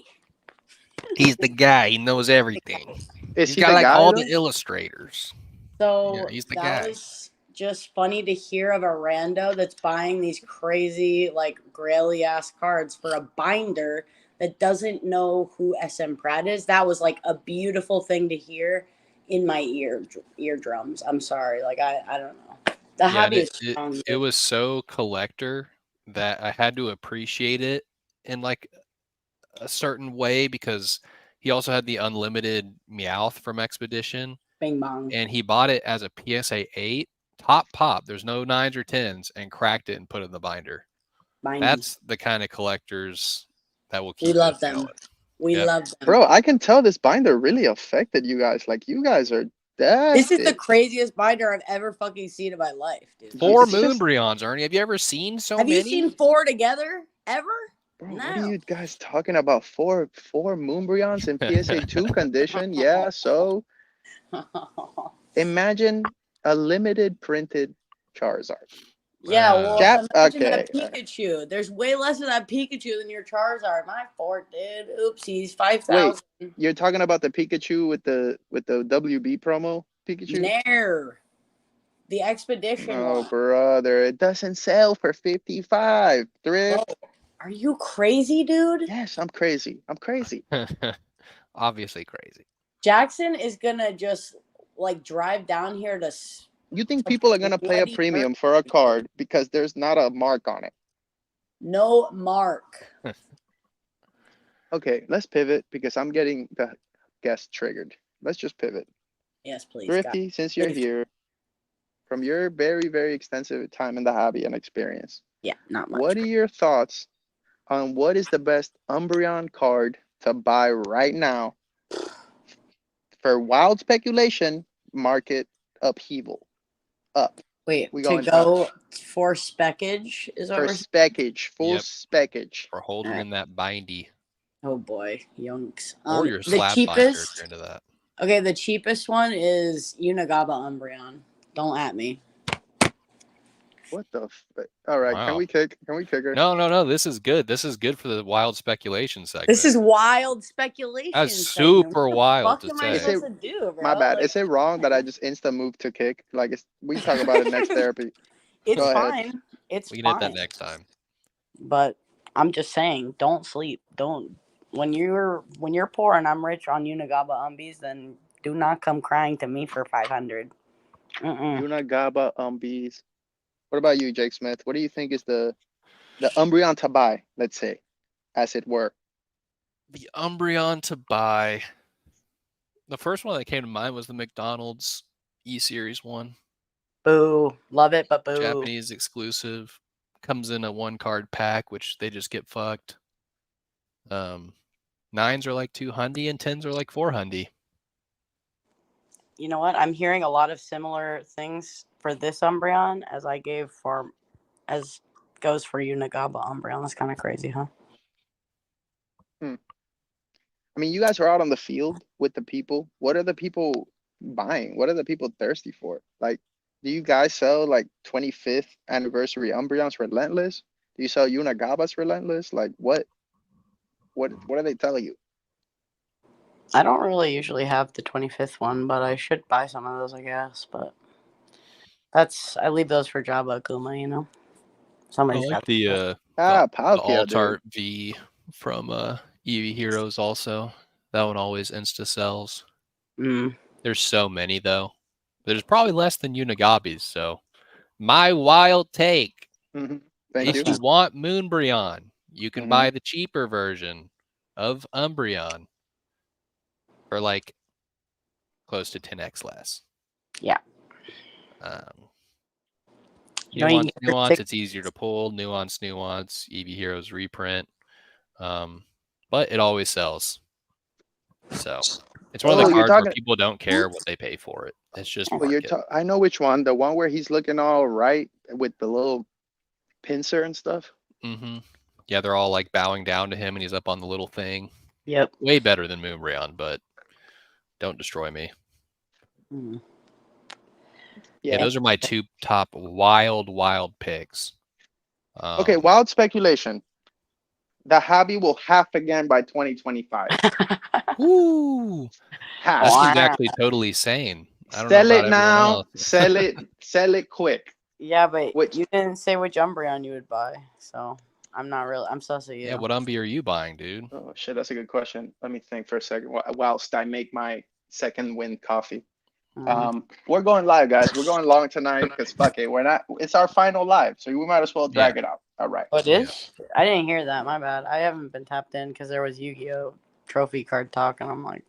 He's the guy. He knows everything. He's got like guy, all though? the illustrators." So Yeah, he's the that guy. was just funny to hear of a rando that's buying these crazy, like, graily ass cards for a binder that doesn't know who SM Pratt is. That was like a beautiful thing to hear in my eardrums. I'm sorry. Like, I don't know. The hobby is strong. It was so collector that I had to appreciate it in like a certain way, because he also had the unlimited Meowth from Expedition. Bing bong. And he bought it as a PSA 8 top pop. There's no 9s or 10s, and cracked it and put it in the binder. That's the kind of collectors that will keep. We love them. Going. We love them. Bro, I can tell this binder really affected you guys. Like, you guys are dead. This is the craziest binder I've ever fucking seen in my life, dude. 4 Moonbreons, Ernie. Have you ever seen so many? Have you seen 4 together ever? Bro, No. what are you guys talking about? Four Moonbreons in PSA 2 condition? Yeah, so imagine a limited printed Charizard. Yeah, well, Jap- imagine okay. that Pikachu. There's way less of that Pikachu than your Charizard. My fault, dude. Oopsies, 5,000. You're talking about the Pikachu with the WB promo Pikachu? Nair. The Expedition Oh, one. brother, it doesn't sell for 55. Thrift. Bro, are you crazy, dude? Yes, I'm crazy. Obviously crazy. Jackson is gonna just like drive down here to. You think people are gonna pay a premium for a card because there's not a mark on it? No mark. Okay, let's pivot because I'm getting the guest triggered. Let's just pivot. Yes, please. Thrifty, since you're here, from your very, very extensive time in the hobby and experience, yeah, not much. what are your thoughts on what is the best Umbreon card to buy right now for wild speculation market upheaval? Up. Wait, we to go for speckage is for over. Speckage, full speckage. For holding in that bindy. Oh boy, yonks. Or your the slab cheapest. binder into that. Okay, the cheapest one is Unagaba Umbreon. Don't at me. What the? All right, Wow. Can we kick her? No. This is good. This is good for the wild speculation segment. This is wild speculation. That's super wild What to am I say. supposed to do, bro? My bad. Like, Is it wrong that I just insta move to kick? Like, we talk about it next therapy. It's Go fine. ahead. It's We can hit fine. that next time. But I'm just saying, don't sleep. Don't when you're poor and I'm rich on Unigaba Umbies, then do not come crying to me for 500. Unagaba Umbees. What about you, Jake Smith? What do you think is the Umbreon to buy, let's say, as it were? The Umbreon to buy. The first one that came to mind was the McDonald's E-Series one. Boo. Love it, but boo. Japanese exclusive. Comes in a 1-card pack, which they just get fucked. 9s are like 200 and 10s are like 400. You know what? I'm hearing a lot of similar things for this Umbreon as goes for Unigaba Umbreon. That's kind of crazy, huh? I mean, you guys are out on the field with the people. What are the people buying? What are the people thirsty for? Like, do you guys sell like 25th anniversary Umbreons Relentless? Do you sell Unagabas Relentless? Like, what are they telling you? I don't really usually have the 25th one, but I should buy some of those, I guess. But I leave those for Jabba Akuma, you know. I Somebody's like got the Palkia, dude. Alt-Art V from Eevee Heroes also. That one always insta-sells. There's so many, though. There's probably less than Unigabis, so my wild take. Thank If you. you want Moonbreon, you can Mhm. buy the cheaper version of Umbreon for like close to 10x less. Yeah. You know, Nuance, it's easier to pull. Nuance, Eevee Heroes reprint. But it always sells. So it's one of the cards where people don't care what they pay for it. It's just market. I know which one. The one where he's looking all right with the little pincer and stuff. Mm-hmm. Yeah, they're all like bowing down to him, and he's up on the little thing. Yep. Way better than Moonbreon, but don't destroy me. Yeah, those are my 2 top wild picks. Okay, wild speculation. The hobby will half again by 2025. Ooh, half. That seems actually totally sane. I don't Sell know it about now. Sell it quick. Yeah, but you didn't say which Umbreon you would buy, so I'm sus of you. Yeah, what Umbie are you buying, dude? Oh shit, that's a good question. Let me think for a second whilst I make my second wind coffee. We're going live, guys. We're going long tonight because fuck it. It's our final live, so we might as well drag it out. All right. Oh, it is? Yeah. I didn't hear that. My bad. I haven't been tapped in because there was Yu-Gi-Oh trophy card talk, and I'm like,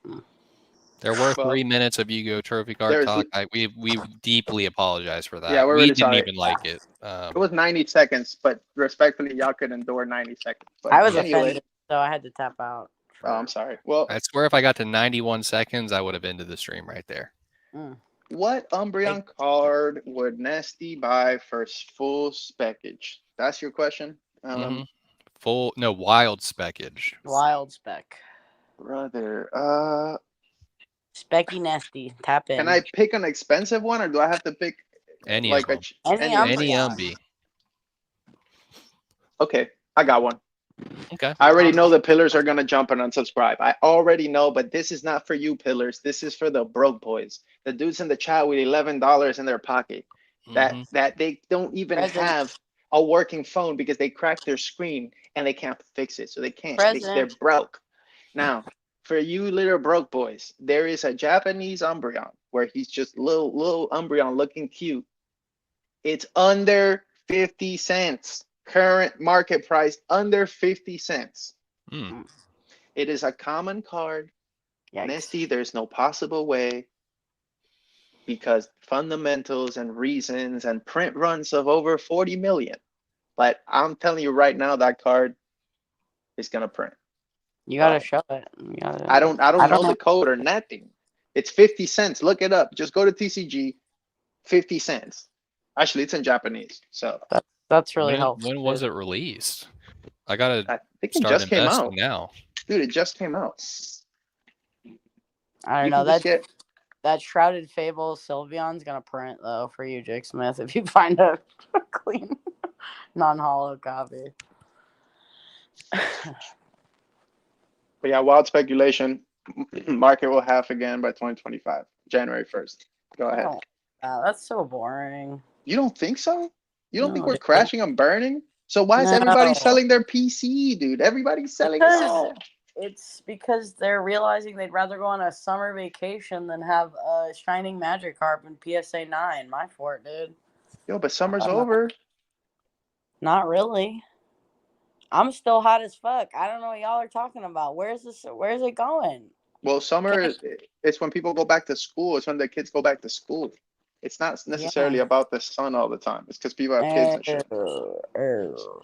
There were 3 minutes of Yu-Gi-Oh trophy card talk. We deeply apologize for that. Yeah, we're we really didn't sorry. even like it. It was 90 seconds, but respectfully, y'all could endure 90 seconds. But I was offended, so I had to tap out. Oh, I'm sorry. Well, I swear if I got to 91 seconds, I would have ended the stream right there. What Umbreon card would Nesty buy for full speckage? That's your question? Wild speckage. Wild spec. Brother, Specky Nesty, tap in. Can I pick an expensive one, or do I have to pick any like any Umbie? Okay, I got one. Okay. I already know the pillars are gonna jump and unsubscribe. I already know, but this is not for you, pillars. This is for the broke boys, the dudes in the chat with $11 in their pocket, that they don't even have a working phone because they cracked their screen and they can't fix it, so they can't. They're broke. Now, for you little broke boys, there is a Japanese Umbreon where he's just little Umbreon looking cute. It's under 50 cents. Current market price under 50 cents. It is a common card. Nesty, there's no possible way, because fundamentals and reasons and print runs of over 40 million. But I'm telling you right now, that card is gonna print. You gotta show it. I don't know the code or nothing. It's 50 cents. Look it up. Just go to TCG. 50 cents. Actually, it's in Japanese. So that's really helpful. When was it released? I think it just came out now. Dude, it just came out. I don't know. That Shrouded Fable Sylveon's gonna print though for you, Jake Smith, if you find a clean non-holo copy. But yeah, wild speculation. Market will half again by 2025, January 1st. Go ahead. That's so boring. You don't think so? You don't think No, we're dude. crashing and burning? So why is everybody No. selling their PC, dude? Everybody's selling it all. It's because they're realizing they'd rather go on a summer vacation than have a shining Magikarp in PSA 9. My fort, dude. Yo, but summer's over. Not really. I'm still hot as fuck. I don't know what y'all are talking about. Where's it going? Well, summer, it's when people go back to school. It's when the kids go back to school. It's not necessarily about the sun all the time. It's because people have kids and shit.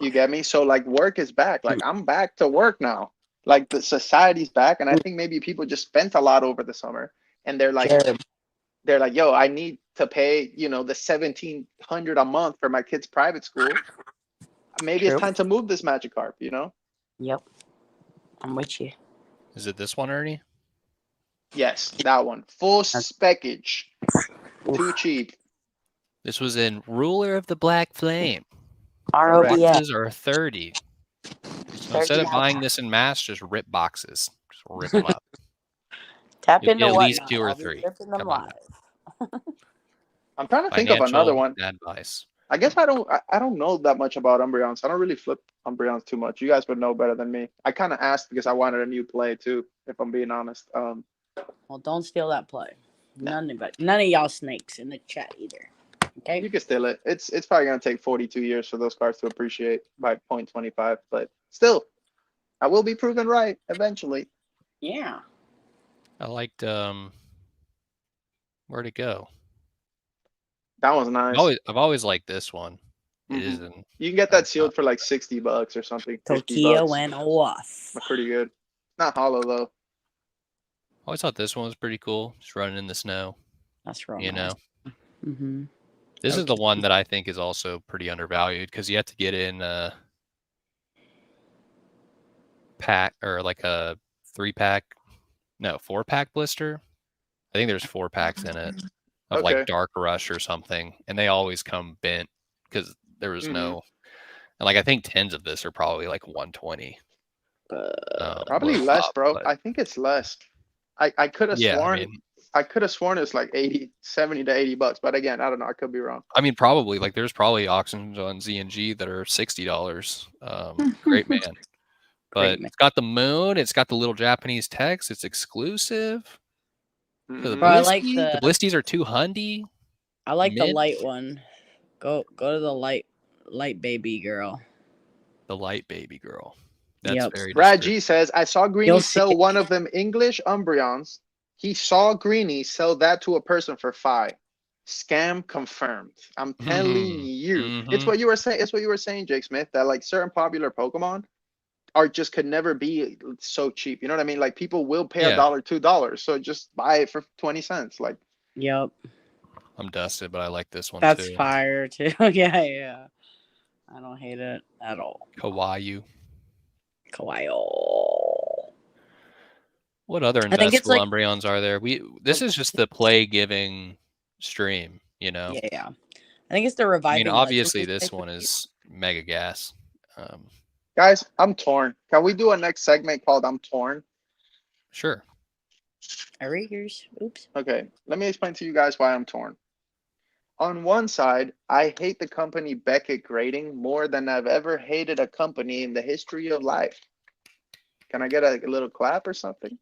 You get me? So like work is back. Like I'm back to work now. Like the society's back. And I think maybe people just spent a lot over the summer. And they're like, yo, I need to pay, the $1,700 a month for my kid's private school. Maybe it's time to move this Magikarp, Yep. I'm with you. Is it this one, Ernie? Yes, that one. Full speckage. Too cheap. This was in Ruler of the Black Flame. ROBS. Boxes are 30. So instead of buying this in mass, just rip boxes. Just rip them up. Tap You'll into get at what? least 2 or 3. Come on. I'm trying to think of another one. Advice. I guess I don't know that much about Umbreons. I don't really flip Umbreons too much. You guys would know better than me. I kind of asked because I wanted a new play too, if I'm being honest. Well, don't steal that play. None of y'all snakes in the chat either. Okay. You can steal it. It's probably gonna take 42 years for those cards to appreciate by 0.25, but still, I will be proven right eventually. Yeah. I liked where'd it go? That one's nice. I've always liked this one. It isn't. You can get that sealed for like $60 or something. Tokyo went off. Pretty good. Not hollow though. I always thought this one was pretty cool. Just running in the snow. That's wrong. Mm-hmm. This is the one that I think is also pretty undervalued because you have to get in a pack or like a 4-pack blister. I think there's 4 packs in it of like Dark Rush or something, and they always come bent because there was no. And like I think 10s of this are probably like 120. Probably less, bro. I think it's less. I could have sworn. I could have sworn it's like 70 to $80, but again, I don't know. I could be wrong. I mean, probably like there's probably auctions on ZNG that are $60. Great man. But it's got the moon. It's got the little Japanese text. It's exclusive. The blisties are $200. I like the light one. Go to the light baby girl. The light baby girl. That's very. Brad G says, I saw Greeny sell one of them English Umbreons. He saw Greeny sell that to a person for $5. Scam confirmed. I'm telling you. It's what you were saying. It's what you were saying, Jake Smith, that like certain popular Pokemon could never be so cheap. You know what I mean? Like people will pay $1, $2. So just buy it for 20 cents. Like, yep. I'm dusted, but I like this one That's fire too. Yeah. I don't hate it at all. Kawaii. What other investable Umbreons are there? This is just the play giving stream, Yeah. I think it's the reviving. I mean, obviously this one is mega gas. Guys, I'm torn. Can we do a next segment called I'm Torn? Sure. Oops. Okay, let me explain to you guys why I'm torn. On one side, I hate the company Beckett Grading more than I've ever hated a company in the history of life. Can I get a little clap or something?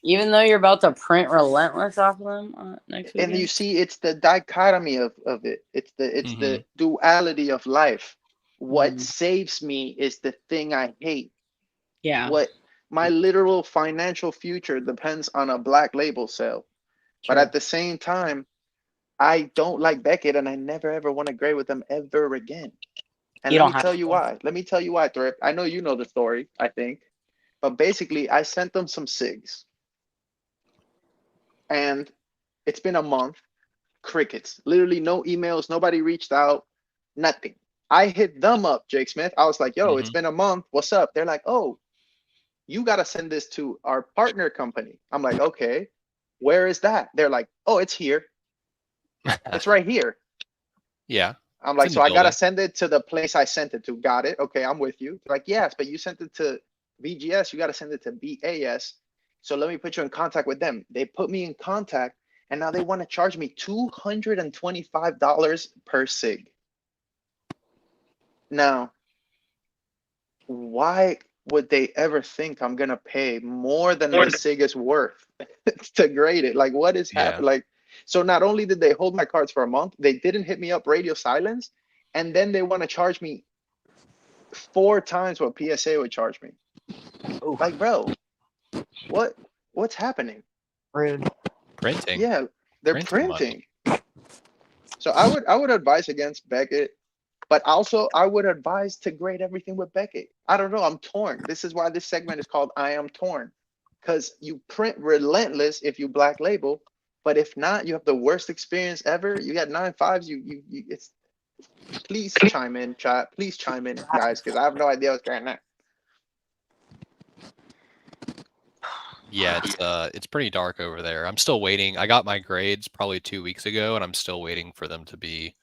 Even though you're about to print Relentless off of them next week. And you see, it's the dichotomy of it. It's the duality of life. What saves me is the thing I hate. Yeah. What my literal financial future depends on a black label sale. But at the same time, I don't like Beckett and I never ever want to grade with them ever again. And let me tell you why. Let me tell you why, Thrift. I know you know the story, I think. But basically, I sent them some SIGs. And it's been a month. Crickets. Literally no emails. Nobody reached out. Nothing. I hit them up, Jake Smith. I was like, yo, it's been a month. What's up? They're like, oh, you got to send this to our partner company. I'm like, okay, where is that? They're like, oh, it's here. It's right here. Yeah. I'm like, so I got to send it to the place I sent it to. Got it. Okay, I'm with you. They're like, yes, but you sent it to VGS. You got to send it to BAS. So let me put you in contact with them. They put me in contact, and now they want to charge me $225 per SIG. Now, why would they ever think I'm gonna pay more than my SIG is worth to grade it? Like, what is Yeah. happening? Like, so not only did they hold my cards for a month, they didn't hit me up radio silence, and then they want to charge me 4 times what PSA would charge me. Ooh, Like, bro, what's happening? rude. Printing. Yeah, they're Printing money. printing. So I would advise against Beckett, but also I would advise to grade everything with Beckett. I don't know. I'm torn. This is why this segment is called I Am Torn. Because you print relentless if you black label, but if not, you have the worst experience ever. You got 9.5s. You it's please chime in, chat. Please chime in, guys, because I have no idea what's going on. Yeah, it's pretty dark over there. I'm still waiting. I got my grades probably 2 weeks ago, and I'm still waiting for them to be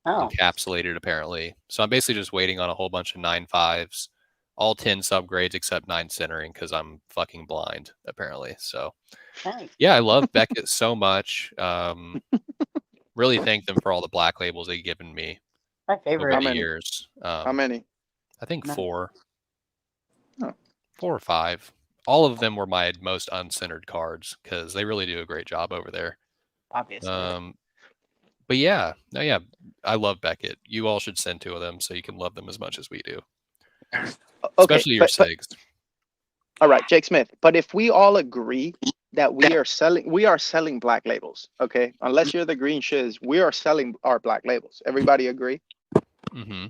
encapsulated apparently. So I'm basically just waiting on a whole bunch of 9.5s, all 10 subgrades except 9 centering because I'm fucking blind apparently. So Thanks. yeah, I love Beckett so much. Really thank them for all the black labels they've given me My over favorite. How the many? years. How many? I think No. 4. Oh. 4 or 5. All of them were my most uncentered cards because they really do a great job over there. Obviously. But yeah, no, yeah, I love Beckett. You all should send 2 of them so you can love them as much as we do. Okay, Especially your SIGs. All right, Jake Smith. But if we all agree that we are selling black labels, okay? Unless you're the green shiz, we are selling our black labels. Everybody agree? Mm-hmm.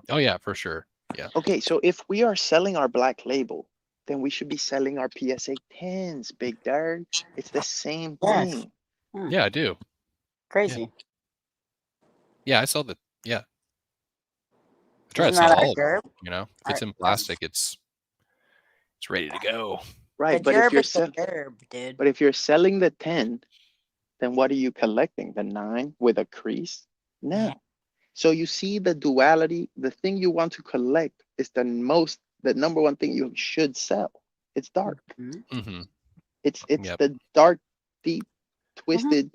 Oh yeah, for sure. Yeah. Okay, so if we are selling our black label, then we should be selling our PSA 10s, big dog. It's the same Yes. thing. Yeah, I do. Crazy. Yeah, I saw the. Yeah. I try to Isn't sell that all a of them. gerb? You know, if it's in plastic, it's ready to go. Right, The but if gerb you're is the gerb, dude. but if you're selling the 10, then what are you collecting? The 9 with a crease? No. Yeah. So you see the duality. The thing you want to collect is the number one thing you should sell. It's dark. Mm-hmm. It's Yep. the dark, deep, twisted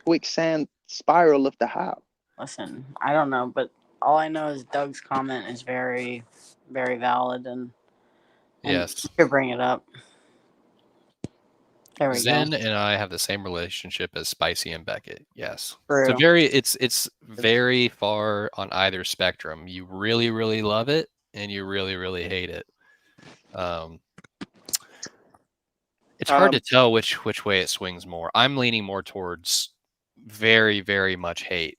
quicksand spiral of the how. Listen, I don't know, but all I know is Doug's comment is very, very valid, and Yes. you could bring it up. There we Zen go. and I have the same relationship as Spicy and Beckett. Yes. True. It's very far on either spectrum. You really, really love it and you really, really hate it. It's hard to tell which way it swings more. I'm leaning more towards very, very much hate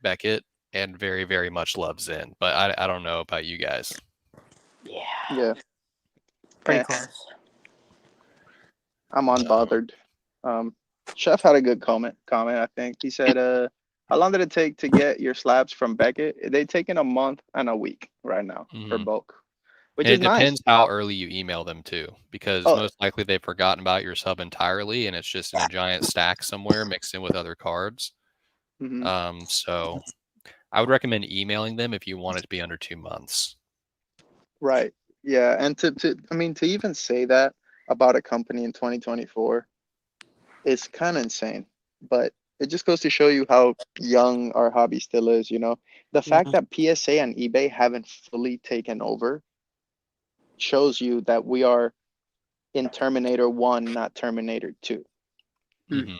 Beckett and very, very much love Zen. But I don't know about you guys. Yeah. Pretty Eh, close. I'm unbothered. Chef had a good comment. I think he said, "How long did it take to get your slabs from Beckett? They taking a month and a week right now for bulk, which And is it nice. depends how early you email them too, because Oh. most likely they've forgotten about your sub entirely, and it's just in a giant stack somewhere mixed in with other cards. So I would recommend emailing them if you want it to be under 2 months. Right. Yeah, and to even say that about a company in 2024 is kind of insane, but it just goes to show you how young our hobby still is, you know. The fact that PSA and eBay haven't fully taken over shows you that we are in Terminator 1, not Terminator 2. Mm-hmm.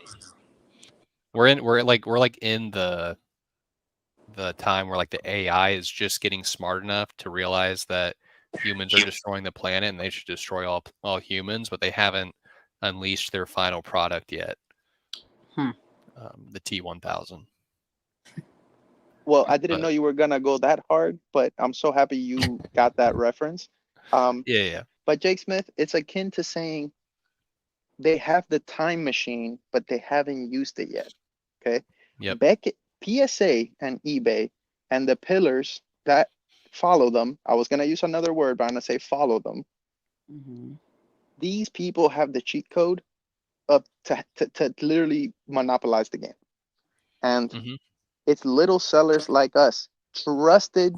We're like in the time where like the AI is just getting smart enough to realize that humans are destroying the planet and they should destroy all humans, but they haven't unleashed their final product yet. The T1000. Well, I didn't know you were gonna go that hard, but I'm so happy you got that reference. Yeah. But Jake Smith, it's akin to saying they have the time machine, but they haven't used it yet. Okay. Yep. Beckett, PSA and eBay and the pillars that follow them. I was gonna use another word, but I'm gonna say follow them. These people have the cheat code of to literally monopolize the game. And it's little sellers like us, trusted,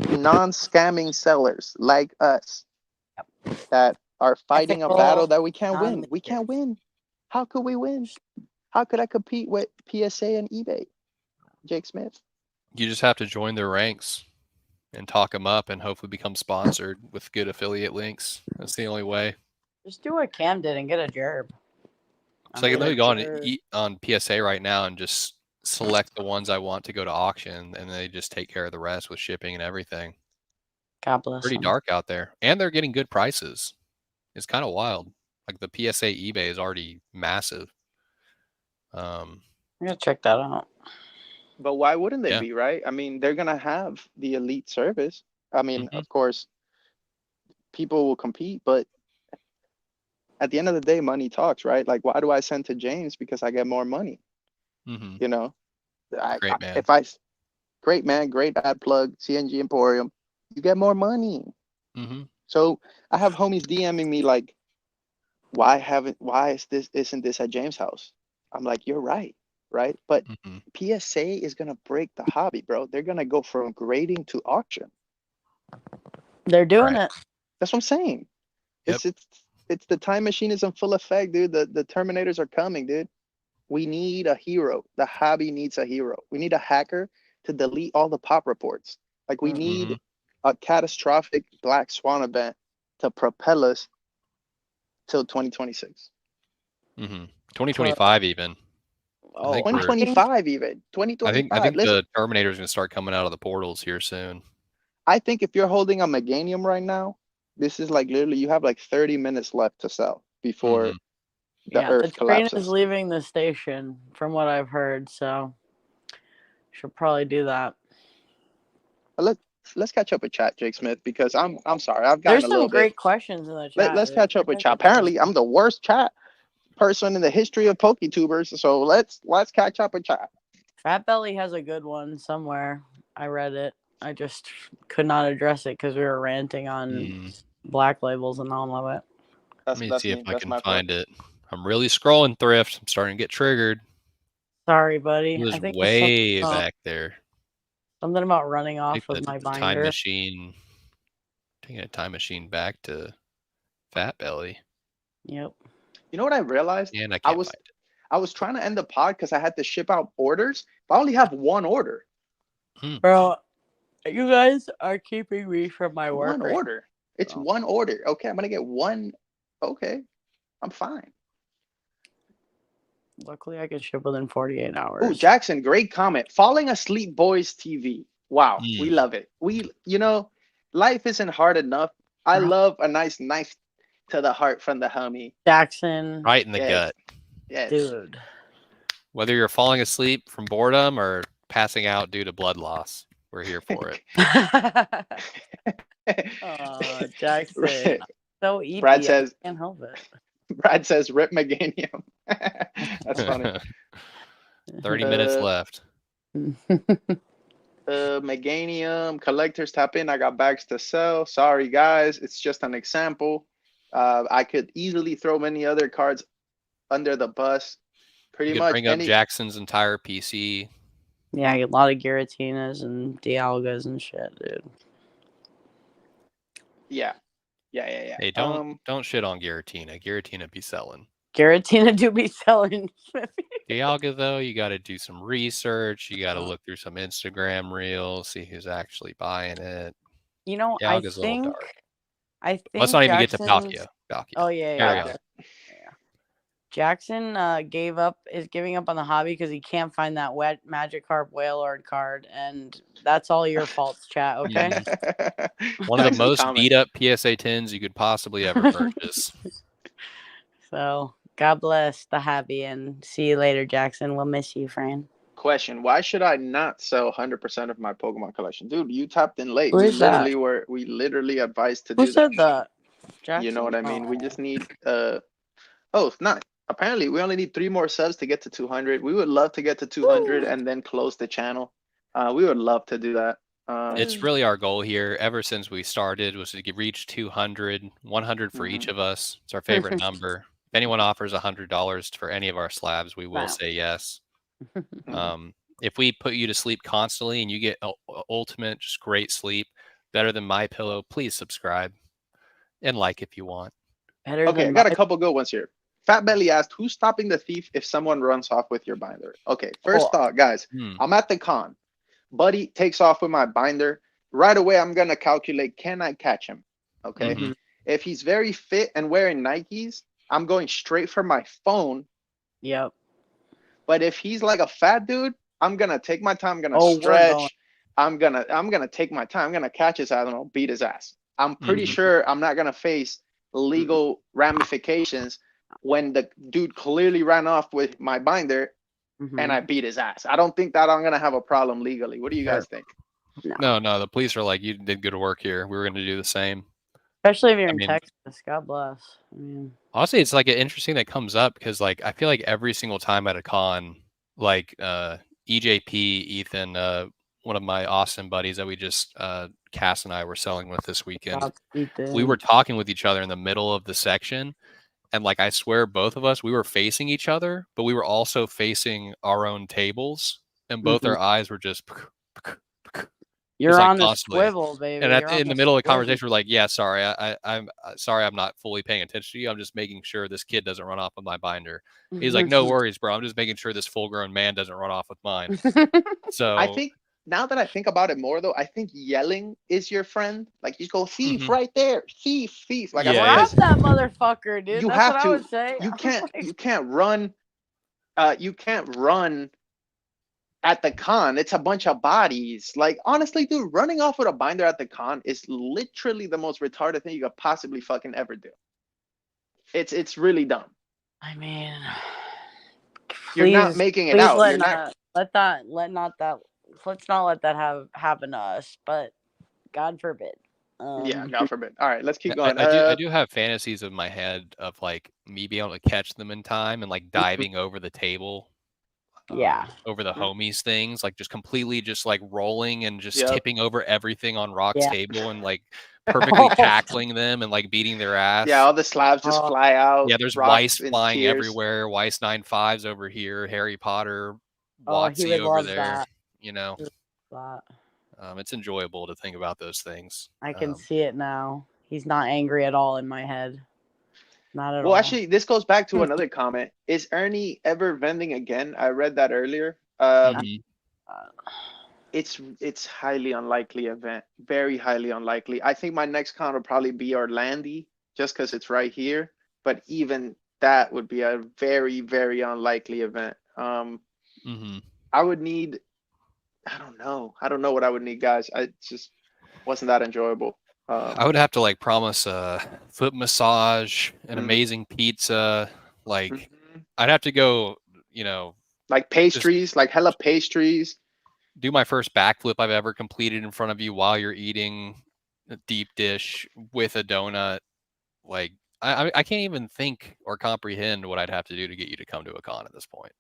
non-scamming sellers like us that are fighting a battle that we can't win. We can't win. How could we win? How could I compete with PSA and eBay? Jake Smith. You just have to join their ranks and talk them up and hopefully become sponsored with good affiliate links. That's the only way. Just do what Cam did and get a gerb. So I can literally go on Gerb. on PSA right now and just select the ones I want to go to auction, and they just take care of the rest with shipping and everything. God bless Pretty him. dark out there, and they're getting good prices. It's kind of wild. Like the PSA eBay is already massive. I'm gonna check that out. But why wouldn't they Yeah. be, right? I mean, they're gonna have the elite service. I mean, Mhm. of course, people will compete, but at the end of the day, money talks, right? Like, why do I send to James? Because I get more money. Mhm. You know, Great man. if I great man, great ad plug, CNG Emporium, you get more money. Mhm. So I have homies DMing me like, isn't this at James' house? I'm like, you're right, right? But Mhm. PSA is gonna break the hobby, bro. They're gonna go from grading to auction. They're doing Right. it. That's what I'm saying. Yep. It's the time machine is in full effect, dude. The Terminators are coming, dude. We need a hero. The hobby needs a hero. We need a hacker to delete all the pop reports. Like we need Mhm. a catastrophic black swan event to propel us till 2026. Mhm. 2025 even. I think we're. 2025 even. I 2025. think Listen, the Terminator's gonna start coming out of the portals here soon. I think if you're holding a Meganium right now, this is like literally you have like 30 minutes left to sell before Mhm. the Yeah, the earth train is collapses. leaving the station, from what I've heard. So, should probably do that. But let's catch up with chat, Jake Smith, because I'm sorry, I've gotten There's a some little bit. great questions in the chat. Let's catch up with chat. Apparently, I'm the worst chat person in the history of PokeTubers, so let's catch up with chat. Fat Belly has a good one somewhere. I read it. I just could not address it because we were ranting on Mm. black labels and all of it. Let me see if I That's can my fault. find it. I'm really scrolling thrift. I'm starting to get triggered. Sorry, It buddy. was I think it's way back there. something about running I think off with my the time binder. machine. Taking a time machine back to Fat Belly. Yep. You know what I realized? And I can't find it. I was trying to end the pod because I had to ship out orders, but I only have one order. Bro, you guys are keeping me from my work. One order. It's one order. Okay, I'm gonna get one. Okay, I'm fine. Luckily, I can ship within 48 hours. Oh, Jackson, great comment. Falling asleep boys TV. Wow, we love it. Life isn't hard enough. I love a nice knife to the heart from the homie. Jackson. Right in the gut. Yes. Dude. Whether you're falling asleep from boredom or passing out due to blood loss, we're here for it. Oh, Jackson. So easy. Brad says, I can't help it. Brad says, rip Meganium. That's funny. 30 minutes left. Meganium collectors tap in. I got bags to sell. Sorry, guys. It's just an example. I could easily throw many other cards under the bus. Pretty You could much bring up Jackson's entire PC. Yeah, a lot of Giratinas and Dialgas and shit, dude. Yeah. Hey, don't shit on Giratina. Giratina be selling. Giratina do be selling. Dialga, though, you got to do some research. You got to look through some Instagram reels, see who's actually buying it. You know, Dialga's a little dark. I think let's not even get to Palkia. Oh yeah. Carry on. Jackson is giving up on the hobby because he can't find that wet Magikarp Wailord card, and that's all your fault, chat. Okay. One of the most beat up PSA 10s you could possibly ever purchase. So God bless the hobby, and see you later, Jackson. We'll miss you, friend. Question: why should I not sell 100% of my Pokemon collection, dude? You tapped in late. Who We is that? literally advised to Who do said that. Jackson? You know what I mean? We just need it's not. Apparently, we only need 3 more subs to get to 200. We would love to get to 200 and then close the channel. We would love to do that. It's really our goal here ever since we started was to reach 200, 100 for each of us. It's our favorite number. If anyone offers $100 for any of our slabs, we will say yes. If we put you to sleep constantly and you get ultimate, just great sleep, better than my pillow, please subscribe and like if you want. Okay, I got a couple good ones here. Fat Belly asked, who's stopping the thief if someone runs off with your binder? Okay, first thought, guys, I'm at the con. Buddy takes off with my binder. Right away, I'm gonna calculate, can I catch him? Okay. Mhm. If he's very fit and wearing Nikes, I'm going straight for my phone. Yep. But if he's like a fat dude, I'm gonna take my time. I'm gonna Oh, we're going. stretch. I'm gonna take my time. I'm gonna catch his ass and I'll beat his ass. I'm pretty Mhm. sure I'm not gonna face legal ramifications when the dude clearly ran off with my binder and I beat his ass. I don't think that I'm gonna have a problem legally. What do you guys think? No. No, the police are like, you did good work here. We were going to do the same. Especially if you're I in mean- Texas. God bless. I mean, Honestly, it's like interesting that comes up because like I feel like every single time at a con, like EJP, Ethan, one of my Austin buddies that we just Cass and I were selling with this weekend, props, Ethan. we were talking with each other in the middle of the section. And like I swear both of us, we were facing each other, but we were also facing our own tables, and both our eyes were just You're like on the constantly. swivel, baby. And You're on in the middle of the swivel. conversation, we're like, "Yeah, sorry, I'm sorry, I'm not fully paying attention to you. I'm just making sure this kid doesn't run off with my binder." He's like, "No worries, bro. I'm just making sure this full-grown man doesn't run off with mine." So I think now that I think about it more though, I think yelling is your friend. Like you go thief Mhm. right there, thief. Like Yeah, grab because that motherfucker, dude. you That's have what to. I would say. You I'm can't like, you can't run. You can't run at the con. It's a bunch of bodies. Like honestly, dude, running off with a binder at the con is literally the most retarded thing you could possibly fucking ever do. It's really dumb. I mean, You're not please, making it please out. You're not. let's not let that happen to us. But God forbid. Yeah, God forbid. All right, let's keep I, going. I do have fantasies in my head of like me being able to catch them in time and like diving over the table. Yeah. Over the homies things, like just completely just like rolling and just Yep. tipping over everything on Rock's Yeah. table and like perfectly tackling them and like beating their ass. Yeah, all the slabs just Oh. fly out. Yeah, there's Rocks Weiss in flying tears. everywhere. Weiss 9.5s over here. Harry Potter, Oh, he Watsy would over love there. that. You know, That. it's enjoyable to think about those things. I can see it now. He's not angry at all in my head. Not at all. Well, actually, this goes back to another comment. Is Ernie ever vending again? I read that earlier. Mhm. It's highly unlikely event. Very highly unlikely. I think my next con will probably be Orlando, just because it's right here. But even that would be a very, very unlikely event. I would need. I don't know. I don't know what I would need, guys. I just wasn't that enjoyable. I would have to like promise a foot massage, an amazing pizza. Like I'd have to go, you know, like pastries, like hella pastries. Do my first backflip I've ever completed in front of you while you're eating a deep dish with a donut. Like I can't even think or comprehend what I'd have to do to get you to come to a con at this point.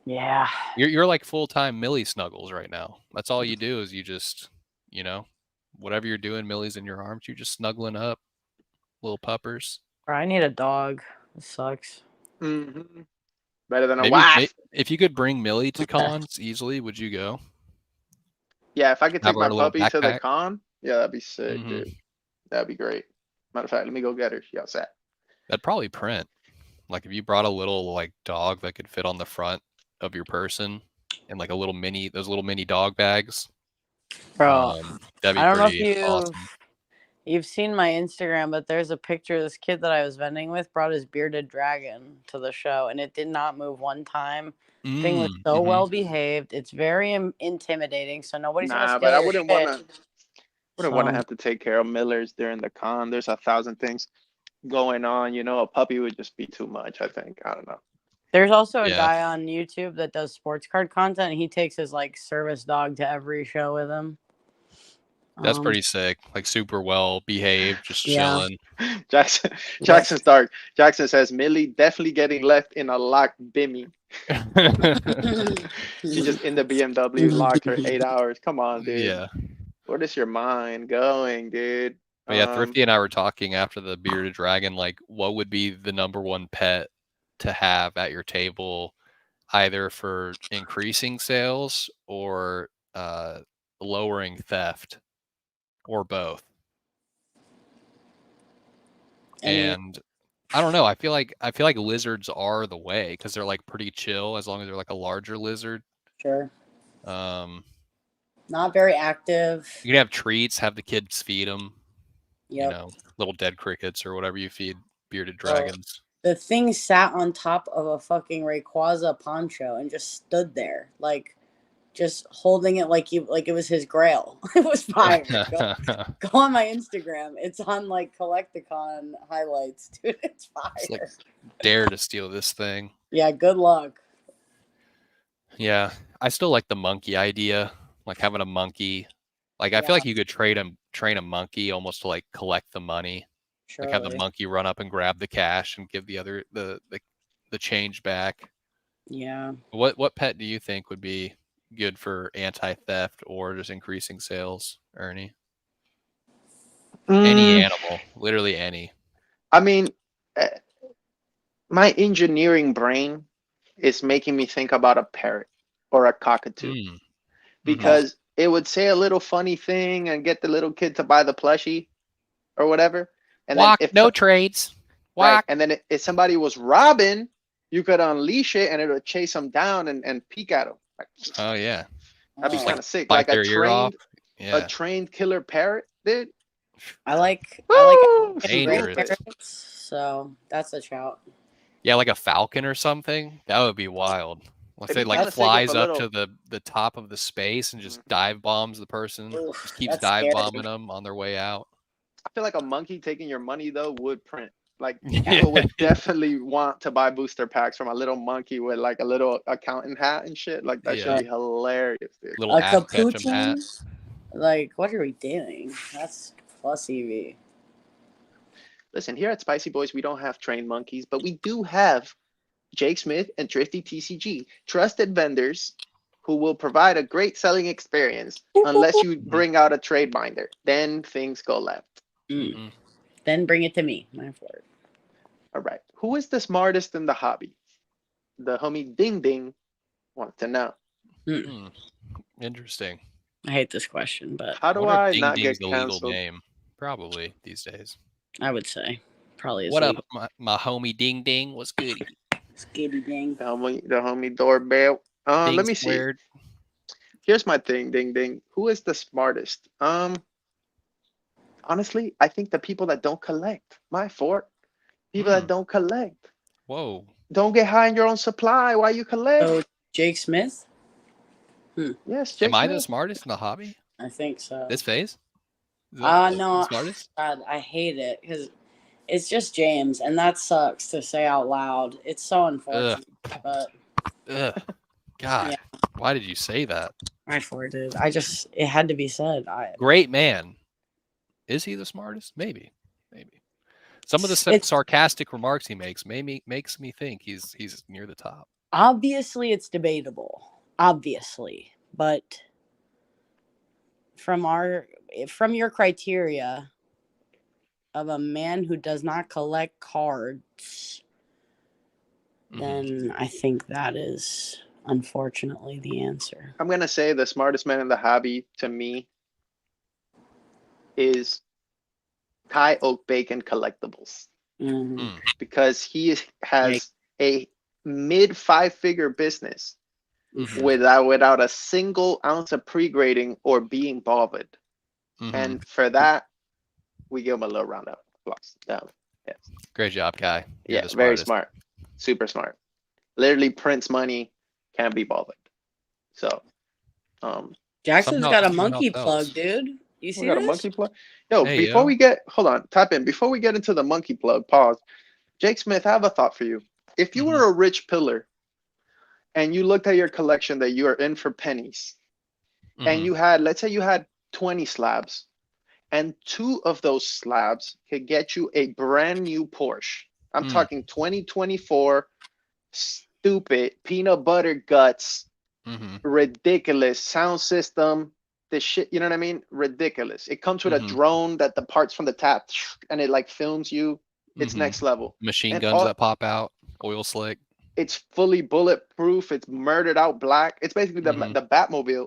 Yeah. You're like full-time Millie Snuggles right now. That's all you do is you just, you know, whatever you're doing, Millie's in your arms, you're just snuggling up, little puppers. I need a dog. It sucks. Better than a Maybe wife. if you could bring Millie to cons easily, would you go? Yeah, if I could Have take her my in a little puppy to the backpack? con, yeah, that'd be sick, dude. That'd be great. Matter of fact, let me go get her. She outside. That'd probably print. Like if you brought a little like dog that could fit on the front of your person and like those little mini dog bags. Bro, that'd be I don't know if pretty awesome. you've seen my Instagram, but there's a picture of this kid that I was vending with brought his bearded dragon to the show, and it did not move one time. Thing was so well behaved. It's very intimidating, so nobody's gonna steal but I your wouldn't shit. want to have to take care of Millers during the con. There's 1,000 things going on. You know, a puppy would just be too much. I think. I don't know. There's also a guy on YouTube that does sports card content, and he takes his like service dog to every show with him. That's pretty sick. Like super well behaved, just chilling. Jackson's dark. Jackson says Millie definitely getting left in a locked bimmy. She just in the BMW locked for 8 hours. Come on, dude. Yeah. Where is your mind going, dude? But yeah, Thrifty and I were talking after the bearded dragon, like what would be the number one pet to have at your table, either for increasing sales or lowering theft, or both. And I don't know. I feel like lizards are the way because they're like pretty chill as long as they're like a larger lizard. Sure. Not very active. You can have treats, have the kids feed them. Yep. You know, little dead crickets or whatever you feed bearded Well, dragons. the thing sat on top of a fucking Rayquaza poncho and just stood there, like just holding it like it was his grail. It was fire. Go on my Instagram. It's on like Collecticon highlights, dude. It's fire. It's like, dare to steal this thing. Yeah, good luck. Yeah, I still like the monkey idea, like having a monkey. Like I feel like you could train a monkey almost to like collect the money. Like have the Surely. monkey run up and grab the cash and give the other the change back. Yeah. What pet do you think would be good for anti-theft or just increasing sales, Ernie? Any animal, literally any. I mean, my engineering brain is making me think about a parrot or a cockatoo because it would say a little funny thing and get the little kid to buy the plushie or whatever. And Walk, then if no trades. Walk. Right, and then if somebody was robbing, you could unleash it and it would chase them down and peek at them. Like, Oh yeah, that'd be kind of sick. bite Like their ear off. a trained killer parrot, dude. I like dangerous. parrots, so that's a shout. Yeah, like a falcon or something. That would be wild. Let's say It'd be like kinda sick if flies a up little- to the top of the space and just dive bombs the person. Oof, Just keeps that's dive scary. bombing them on their way out. I feel like a monkey taking your money though would print. Like Yeah. people would definitely want to buy booster packs from a little monkey with like a little accountant hat and shit. Like that should be hilarious, dude. Little A Ash Ketchum hat. capuchin? Like, what are we doing? That's plus EV. Listen, here at Spicy Boys, we don't have trained monkeys, but we do have Jake Smith and Thrifty TCG, trusted vendors who will provide a great selling experience unless you bring out a trade binder. Then things go left. Mhm. Then bring it to me. My word. All right. Who is the smartest in the hobby? The homie Ding Ding wants to know. Interesting. I hate this question, but How do wonder if I Ding not Ding's get a legal canceled? name? Probably these days. I would say probably is What legal. up, my homie Ding Ding? What's good? Skitty ding. The homie doorbell. Ding Let me see. squared. Here's my thing, Ding Ding. Who is the smartest? Honestly, I think the people that don't collect. My fort. People that don't collect. Whoa. Don't get high in your own supply while you collect. Oh, Jake Smith? Yes, Jake Am I the Smith. smartest in the hobby? I think so. This phase? Is that No. the smartest? God, I hate it because it's just James, and that sucks to say out loud. It's so unfortunate, but Ugh. God, Yeah. why did you say that? I forwarded. It had to be said. Great man. Is he the smartest? Maybe. Some of the It's- sarcastic remarks he makes makes me think he's near the top. Obviously, it's debatable. Obviously, but from your criteria of a man who does not collect cards, then I think that is unfortunately the answer. I'm gonna say the smartest man in the hobby to me is Ty Oak Bacon Collectibles because he has a mid 5-figure business without a single ounce of pre-grading or being bothered. And for that, we give him a little round of applause. Yes. Great job, Kai. You're Yeah, the very smartest. smart. Super smart. Literally prints money, can't be bothered. So, Jackson's Somehow- got a somehow monkey else. plug, dude. You see we got a this? monkey plug. Yo, Hey, before yo. we get, hold on, tap in. Before we get into the monkey plug, pause. Jake Smith, I have a thought for you. If you were a rich pillar and you looked at your collection that you are in for pennies, and you had, let's say you had 20 slabs, and 2 of those slabs could get you a brand new Porsche. I'm talking 2024, stupid, peanut butter guts, ridiculous sound system, this shit, you know what I mean? Ridiculous. It comes with a drone that the parts from the tap and it like films you. It's next level. Machine And guns that pop out, oil slick. It's fully bulletproof. It's murdered out black. It's basically the Batmobile.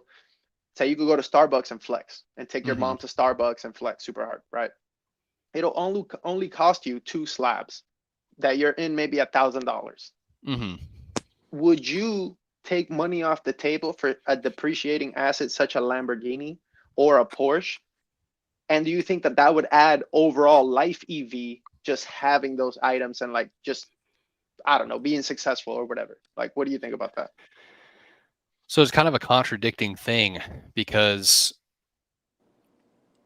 So you could go to Starbucks and flex and take your mom to Starbucks and flex super hard, right? It'll only cost you 2 slabs that you're in maybe $1,000. Would you take money off the table for a depreciating asset such a Lamborghini or a Porsche? And do you think that that would add overall life EV just having those items and like just, I don't know, being successful or whatever? Like, what do you think about that? So it's kind of a contradicting thing because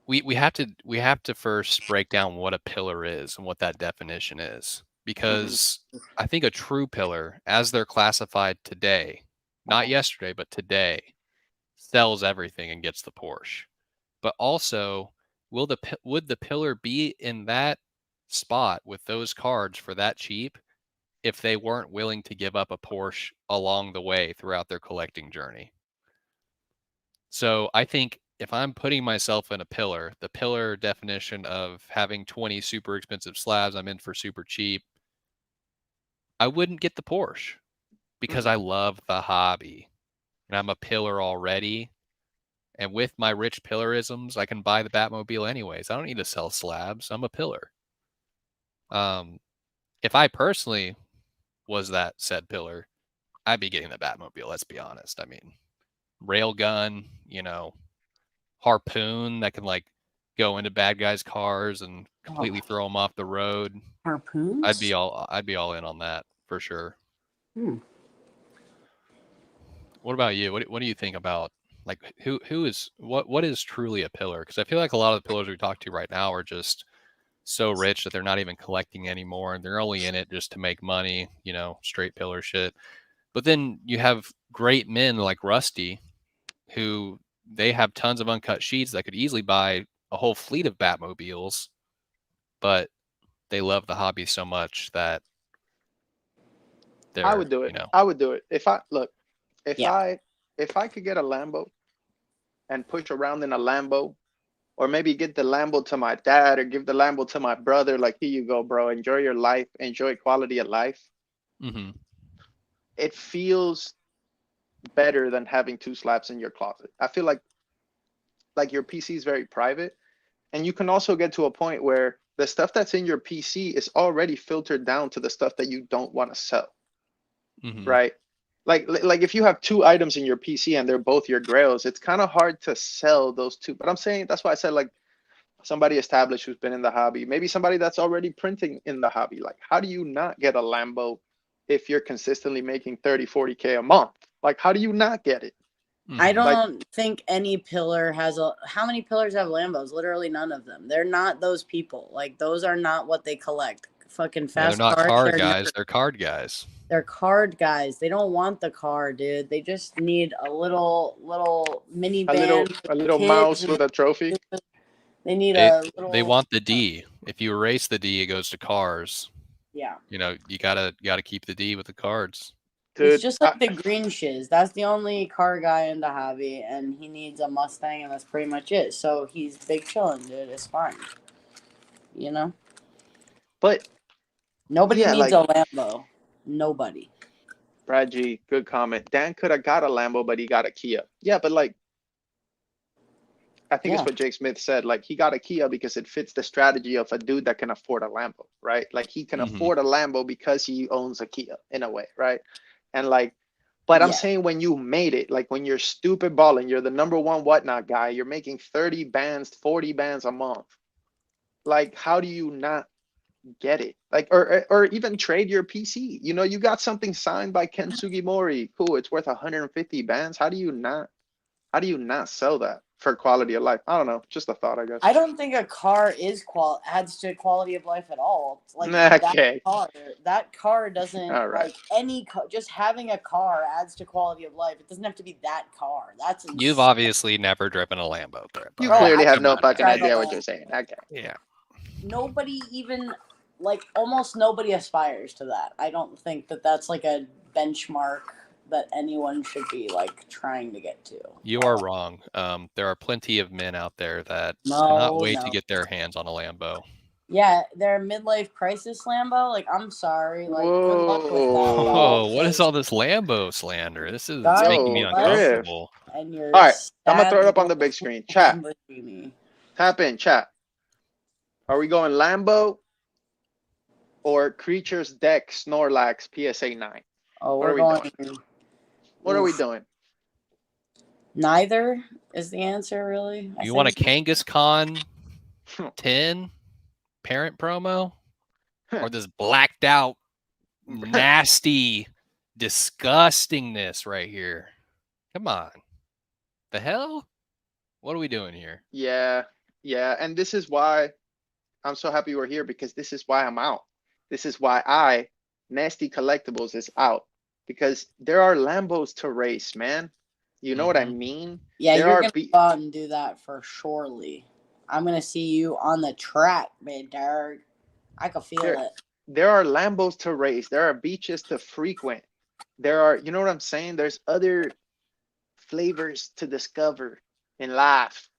we have to first break down what a pillar is and what that definition is. Because I think a true pillar, as they're classified today, not yesterday, but today, sells everything and gets the Porsche. But also, would the pillar be in that spot with those cards for that cheap if they weren't willing to give up a Porsche along the way throughout their collecting journey? So I think if I'm putting myself in a pillar, the pillar definition of having 20 super expensive slabs I'm in for super cheap, I wouldn't get the Porsche because I love the hobby and I'm a pillar already. And with my rich pillarisms, I can buy the Batmobile anyways. I don't need to sell slabs. I'm a pillar. If I personally was that said pillar, I'd be getting the Batmobile. Let's be honest. I mean, railgun, harpoon that can like go into bad guys' cars and completely throw them off the road. Harpoons? I'd be all in on that for sure. What about you? What do you think about like who is what is truly a pillar? Because I feel like a lot of the pillars we talk to right now are just so rich that they're not even collecting anymore and they're only in it just to make money, straight pillar shit. But then you have great men like Rusty who they have tons of uncut sheets that could easily buy a whole fleet of Batmobiles, but they love the hobby so much that they're, I would do it. I would do it. If Yeah. I could get a Lambo and push around in a Lambo, or maybe get the Lambo to my dad or give the Lambo to my brother, like, here you go, bro. Enjoy your life, enjoy quality of life. It feels better than having two slabs in your closet. I feel like your PC is very private. And you can also get to a point where the stuff that's in your PC is already filtered down to the stuff that you don't want to sell. Right? Like if you have two items in your PC and they're both your grails, it's kind of hard to sell those two. But I'm saying that's why I said like somebody established who's been in the hobby, maybe somebody that's already printing in the hobby. Like, how do you not get a Lambo if you're consistently making 30, 40K a month? Like, how do you not get it? I don't think any pillar has how many pillars have Lambos? Literally none of them. They're not those people. Like, those are not what they collect. Fucking fast they're not cars. Car guys. They're card guys. They're card guys. They don't want the car, dude. They just need a little minivan. A little mouse with a trophy. They need a little. They want the D. If you erase the D, it goes to cars. Yeah. You gotta keep the D with the cards. Dude, it's just like the green shiz. That's the only car guy in the hobby, and he needs a Mustang, and that's pretty much it. So he's big chillin', dude. It's fine. But nobody needs a Lambo. Nobody. Brad G, good comment. Dan could have got a Lambo, but he got a Kia. Yeah, but like, I think it's what Jake Smith said. Like, he got a Kia because it fits the strategy of a dude that can afford a Lambo, right? Like, he can afford a Lambo because he owns a Kia in a way, right? And like, but I'm saying when you made it, like when you're stupid balling, you're the number one whatnot guy, you're making 30 bands, 40 bands a month. Like, how do you not get it? Like, or even trade your PC. You got something signed by Ken Sugimori. Cool, it's worth 150 bands. How do you not sell that for quality of life? I don't know. Just a thought, I guess. I don't think a car adds to quality of life at all. Like that car doesn't like any car. Just having a car adds to quality of life. It doesn't have to be that car. That's insane. You've obviously never driven a Lambo. You clearly have no fucking idea what you're saying. Okay. Yeah. Nobody even almost nobody aspires to that. I don't think that that's like a benchmark that anyone should be like trying to get to. You are wrong. There are plenty of men out there that cannot wait to get their hands on a Lambo. Yeah, they're midlife crisis Lambo. Like, I'm sorry. Like, good luck with that. Oh, what is all this Lambo slander? This is making me uncomfortable. And you're all right, I'm gonna throw it up on the big screen. Chat. Tap in, chat. Are we going Lambo or Creatures Deck Snorlax PSA 9? Oh, we're going What are we Oof. doing? Neither is the answer, really. You want a Kangaskhan 10 parent promo? Or this blacked out, nasty disgustingness right here? Come on. The hell? What are we doing here? Yeah, and this is why I'm so happy we're here, because this is why I'm out. This is why Nasty Collectibles is out, because there are Lambos to race, man. You know what I mean? Yeah, there you're are gonna go out and do that for surely. I'm gonna see you on the track, man, dog. I can feel it. There are Lambos to race. There are beaches to frequent. There are, you know what I'm saying? There's other flavors to discover in life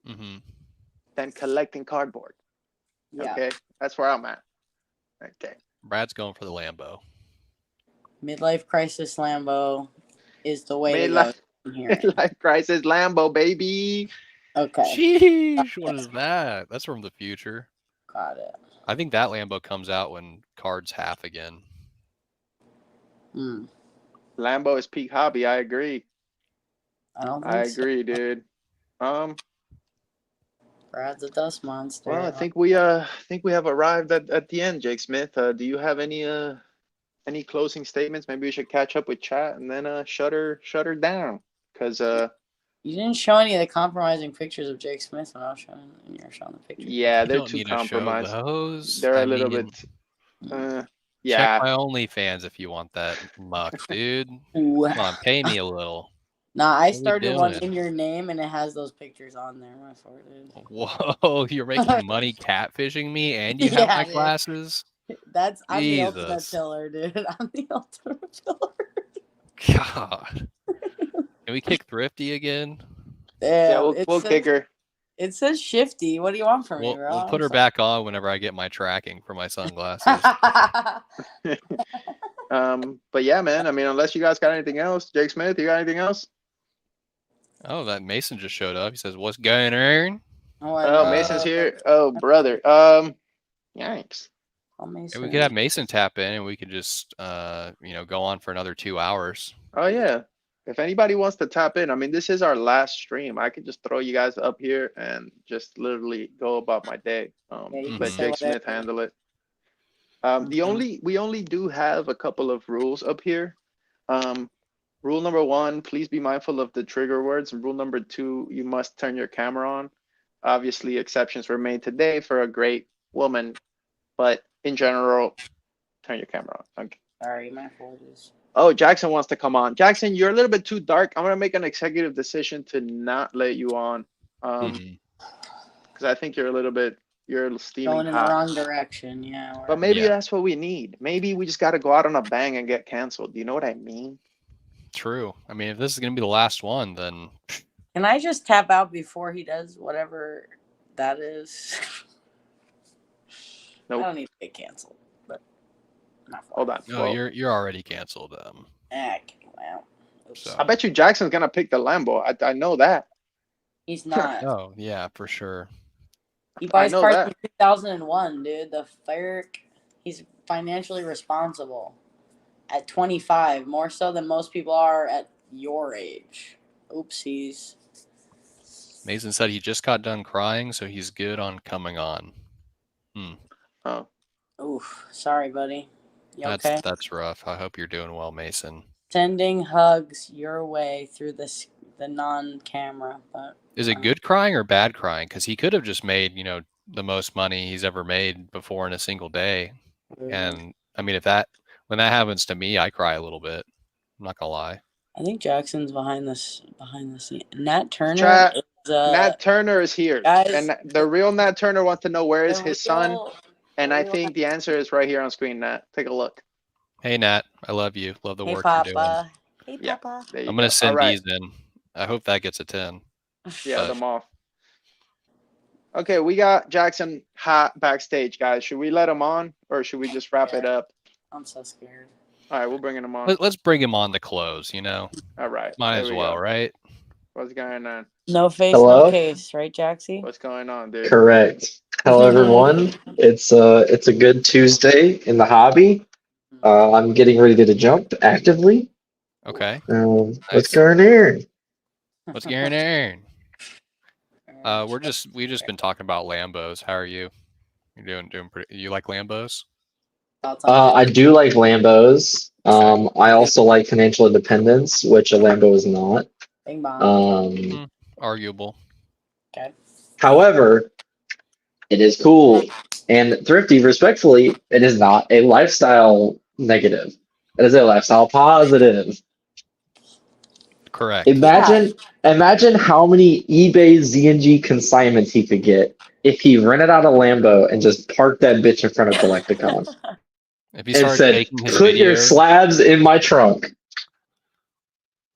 than collecting cardboard. Yeah. Okay, that's where I'm at. Okay. Brad's going for the Lambo. Midlife crisis Lambo is the way to go from here. Midlife crisis Lambo, baby. Okay. Sheesh, what is that? That's from the future. Got it. I think that Lambo comes out when cards half again. Lambo is peak hobby. I agree. I agree, dude. Brad's a dust monster. Well, I think we have arrived at the end, Jake Smith. Do you have any closing statements? Maybe we should catch up with chat and then shut her down, because you didn't show any of the compromising pictures of Jake Smith when I was showing, and you were showing the pictures. Yeah, they're too compromised. They're a little bit. Check my OnlyFans if you want that muck, dude. Come on, pay me a little. Nah, I started one in your name and it has those pictures on there. My dude. Whoa, you're making money catfishing me and you have my glasses? I'm the ultimate pillar, dude. I'm the ultimate pillar. God. Can we kick Thrifty again? Yeah, we'll kick her. It says Shifty. What do you want from me, bro? We'll put her back on whenever I get my tracking for my sunglasses. But yeah, man. I mean, unless you guys got anything else, Jake Smith, you got anything else? Oh, that Mason just showed up. He says, "What's going on?" Oh, Mason's here. Oh, brother. Yikes. We could have Mason tap in, and we could just, go on for another 2 hours. Oh yeah. If anybody wants to tap in, I mean, this is our last stream. I could just throw you guys up here and just literally go about my day. Let Jake Smith handle it. We only do have a couple of rules up here. Rule number 1, please be mindful of the trigger words. And rule number 2, you must turn your camera on. Obviously, exceptions were made today for a great woman, but in general, turn your camera on. Okay. Sorry, my apologies. Oh, Jackson wants to come on. Jackson, you're a little bit too dark. I'm gonna make an executive decision to not let you on, because I think you're steaming going in hot. the wrong direction. Yeah. But maybe that's what we need. Maybe we just got to go out on a bang and get canceled. Do you know what I mean? True. I mean, if this is gonna be the last one, then can I just tap out before he does whatever that is? Nope. I don't need to get canceled. Hold on. No, you're already canceled. Wow. So. I bet you Jackson's gonna pick the Lambo. I know that. He's not. Oh yeah, for sure. He buys cars in 2001, dude. The Ferric. He's financially responsible at 25, more so than most people are at your age. Oopsies. Mason said he just got done crying, so he's good on coming on. Oh. Oof. Sorry, buddy. Okay? That's rough. I hope you're doing well, Mason. Sending hugs your way through the non-camera. But is it good crying or bad crying? Because he could have just made, the most money he's ever made before in a single day. And I mean, when that happens to me, I cry a little bit. I'm not gonna lie. I think Jackson's behind the scene. Nat Turner. Nat Turner is here, guys, and the real Nat Turner wants to know where is his son. And I think the answer is right here on screen, Nat. Take a look. Hey, Nat. I love you. Love the work Papa. you're doing. Hey, Papa. I'm going to send these in. I hope that gets a 10. Yeah, them off. Okay, we got Jackson hot backstage, guys. Should we let him on or should we just wrap it up? I'm so scared. All right, we're bringing him on. Let's bring him on to close, All right. Might as well, right? What's going on? No face, no case, right, Jaxie? What's going on, dude? Correct. Hello, everyone. It's a good Tuesday in the hobby. I'm getting ready to jump actively. Okay. What's Nice. going on? What's going on? We've just been talking about Lambos. How are you? You're doing pretty. You like Lambos? Thoughts on I do like Lambos. Okay. I also like financial independence, which a Lambo is not. Bing bong. Arguable. Okay. However, it is cool. And thrifty, respectfully, it is not a lifestyle negative. It is a lifestyle positive. Correct. Imagine how many eBay ZNG consignments he could get if he rented out a Lambo and just parked that bitch in front of Collecticon If he and started said, taking his "Put your videos, slabs in my trunk."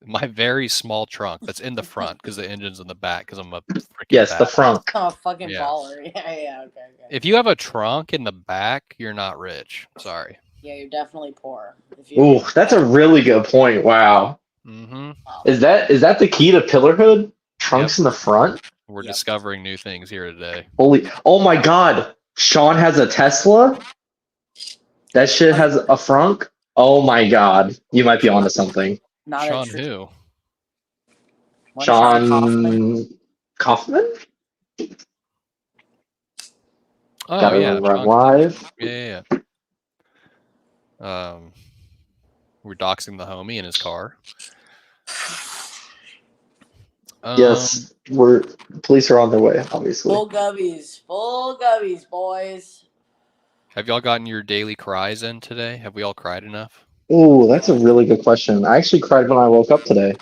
my very small trunk that's in the front because the engine's in the back because I'm a freaking Yes, the badass. front. I'm a fucking Yeah. baller. Yeah, okay. If you have a trunk in the back, you're not rich. Sorry. Yeah, you're definitely poor. If you Ooh, that's a really good point. Wow. Mm-hmm. Is that the key to pillarhood? Trunks in the front? We're Yep. discovering new things here today. Oh my God. Sean has a Tesla? That shit has a frunk? Oh my God. You might be onto something. Not Sean a true. who? One Sean Sean Kaufman? Oh Gotta yeah, remember I'm Sean. live. Yeah. We're doxing the homie in his car. Yes, police are on their way, obviously. Full gubbies, boys. Have y'all gotten your daily cries in today? Have we all cried enough? Ooh, that's a really good question. I actually cried when I woke up today.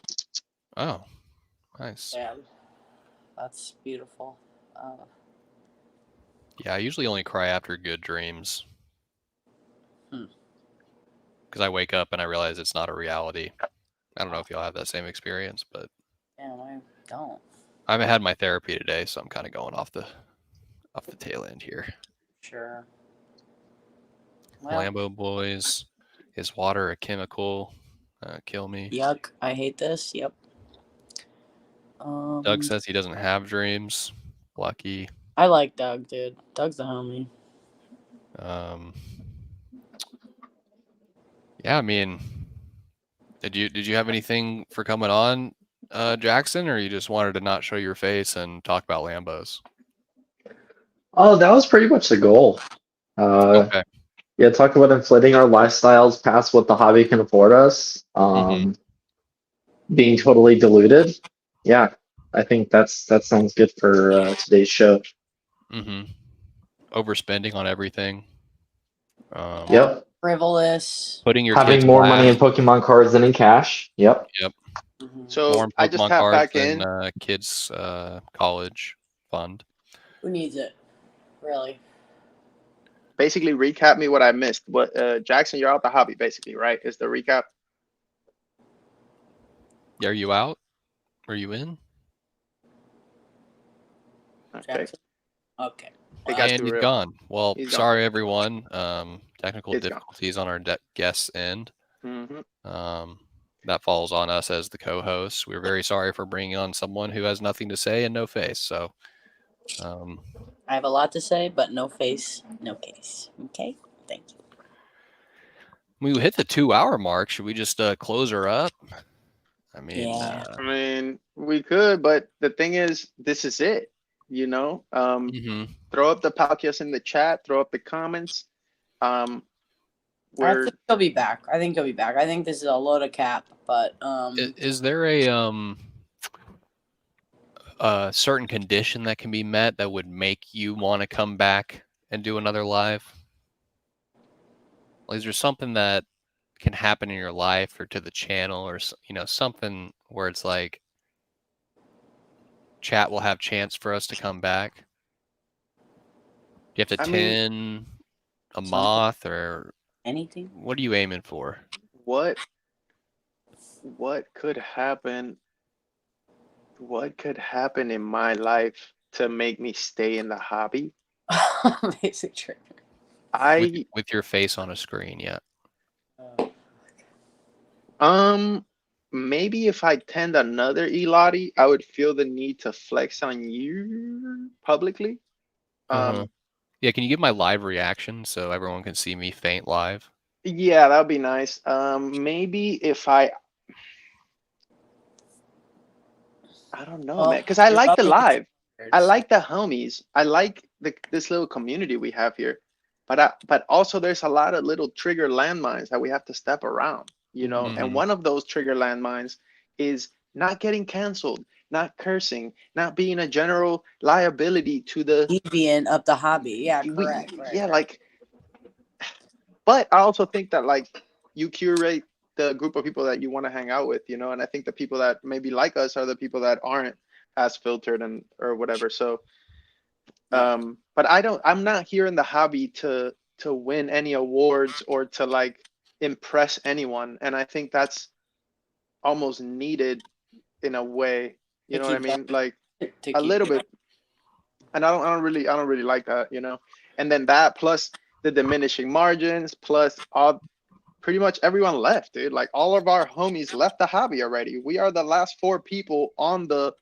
Oh, nice. Yeah, that's beautiful. Yeah, I usually only cry after good dreams. Because I wake up and I realize it's not a reality. I don't know if y'all have that same experience, but Damn, I don't. I haven't had my therapy today, so I'm kind of going off the tail end here. Sure. Well, Lambo boys, is water a chemical? Kill me. yuck! I hate this. Yep. Doug says he doesn't have dreams. Lucky. I like Doug, dude. Doug's the homie. Yeah, I mean, did you have anything for coming on, Jackson, or you just wanted to not show your face and talk about Lambos? Oh, that was pretty much the goal. Okay. Yeah, talk about inflating our lifestyles past what the hobby can afford us. Being totally deluded. Yeah, I think that sounds good for today's show. Overspending on everything. Yep. Frivolous. Putting your Having kids more last. money in Pokemon cards than in cash. Yep. So More in I just Pokemon tapped cards back than in. kids' college fund. Who needs it? Really? Basically, recap me what I missed. What Jackson, you're out the hobby, basically, right? Is the recap? Are you out? Are you in? Okay. Jackson? Okay. It got And too he's real. gone. Well, He's gone. sorry everyone. Technical He's gone. difficulties on our guest's end. Mm-hmm. That falls on us as the co-hosts. We're very sorry for bringing on someone who has nothing to say and no face. So, I have a lot to say, but no face, no case. Okay? Thank you. we hit the 2-hour mark. Should we just close her up? I mean, Yeah. I mean, we could, but the thing is, this is it. You know, throw up the Palkias in the chat. Throw up the comments. I think he'll be back. I think this is a load of cap, but is there a certain condition that can be met that would make you want to come back and do another live? Like, is there something that can happen in your life or to the channel, or something where it's like chat will have chance for us to come back? Do you have to tin a moth or anything? What are you aiming for? What could happen? What could happen in my life to make me stay in the hobby? Basic trigger. With your face on a screen, yeah. Maybe if I tend another Elottie, I would feel the need to flex on you publicly. Yeah, can you give my live reaction so everyone can see me faint live? Yeah, that would be nice. Maybe if I I don't know, Well, man, because I you're like the loving live. it. I like the homies. I like this little community we have here. But also there's a lot of little trigger landmines that we have to step around, you know. Mhm. And one of those trigger landmines is not getting canceled, not cursing, not being a general liability to the deviant of the hobby. Yeah, we correct. yeah, Right. like, but I also think that like you curate the group of people that you want to hang out with, you know, and I think the people that maybe like us are the people that aren't as filtered and or whatever. So but I'm not here in the hobby to win any awards or to like impress anyone. And I think that's almost needed in a way, you To know what I keep mean? Like to a keep little going. bit. And I don't really like that, you know. And then that plus the diminishing margins, plus all pretty much everyone left, dude. Like all of our homies left the hobby already. We are the last four people on the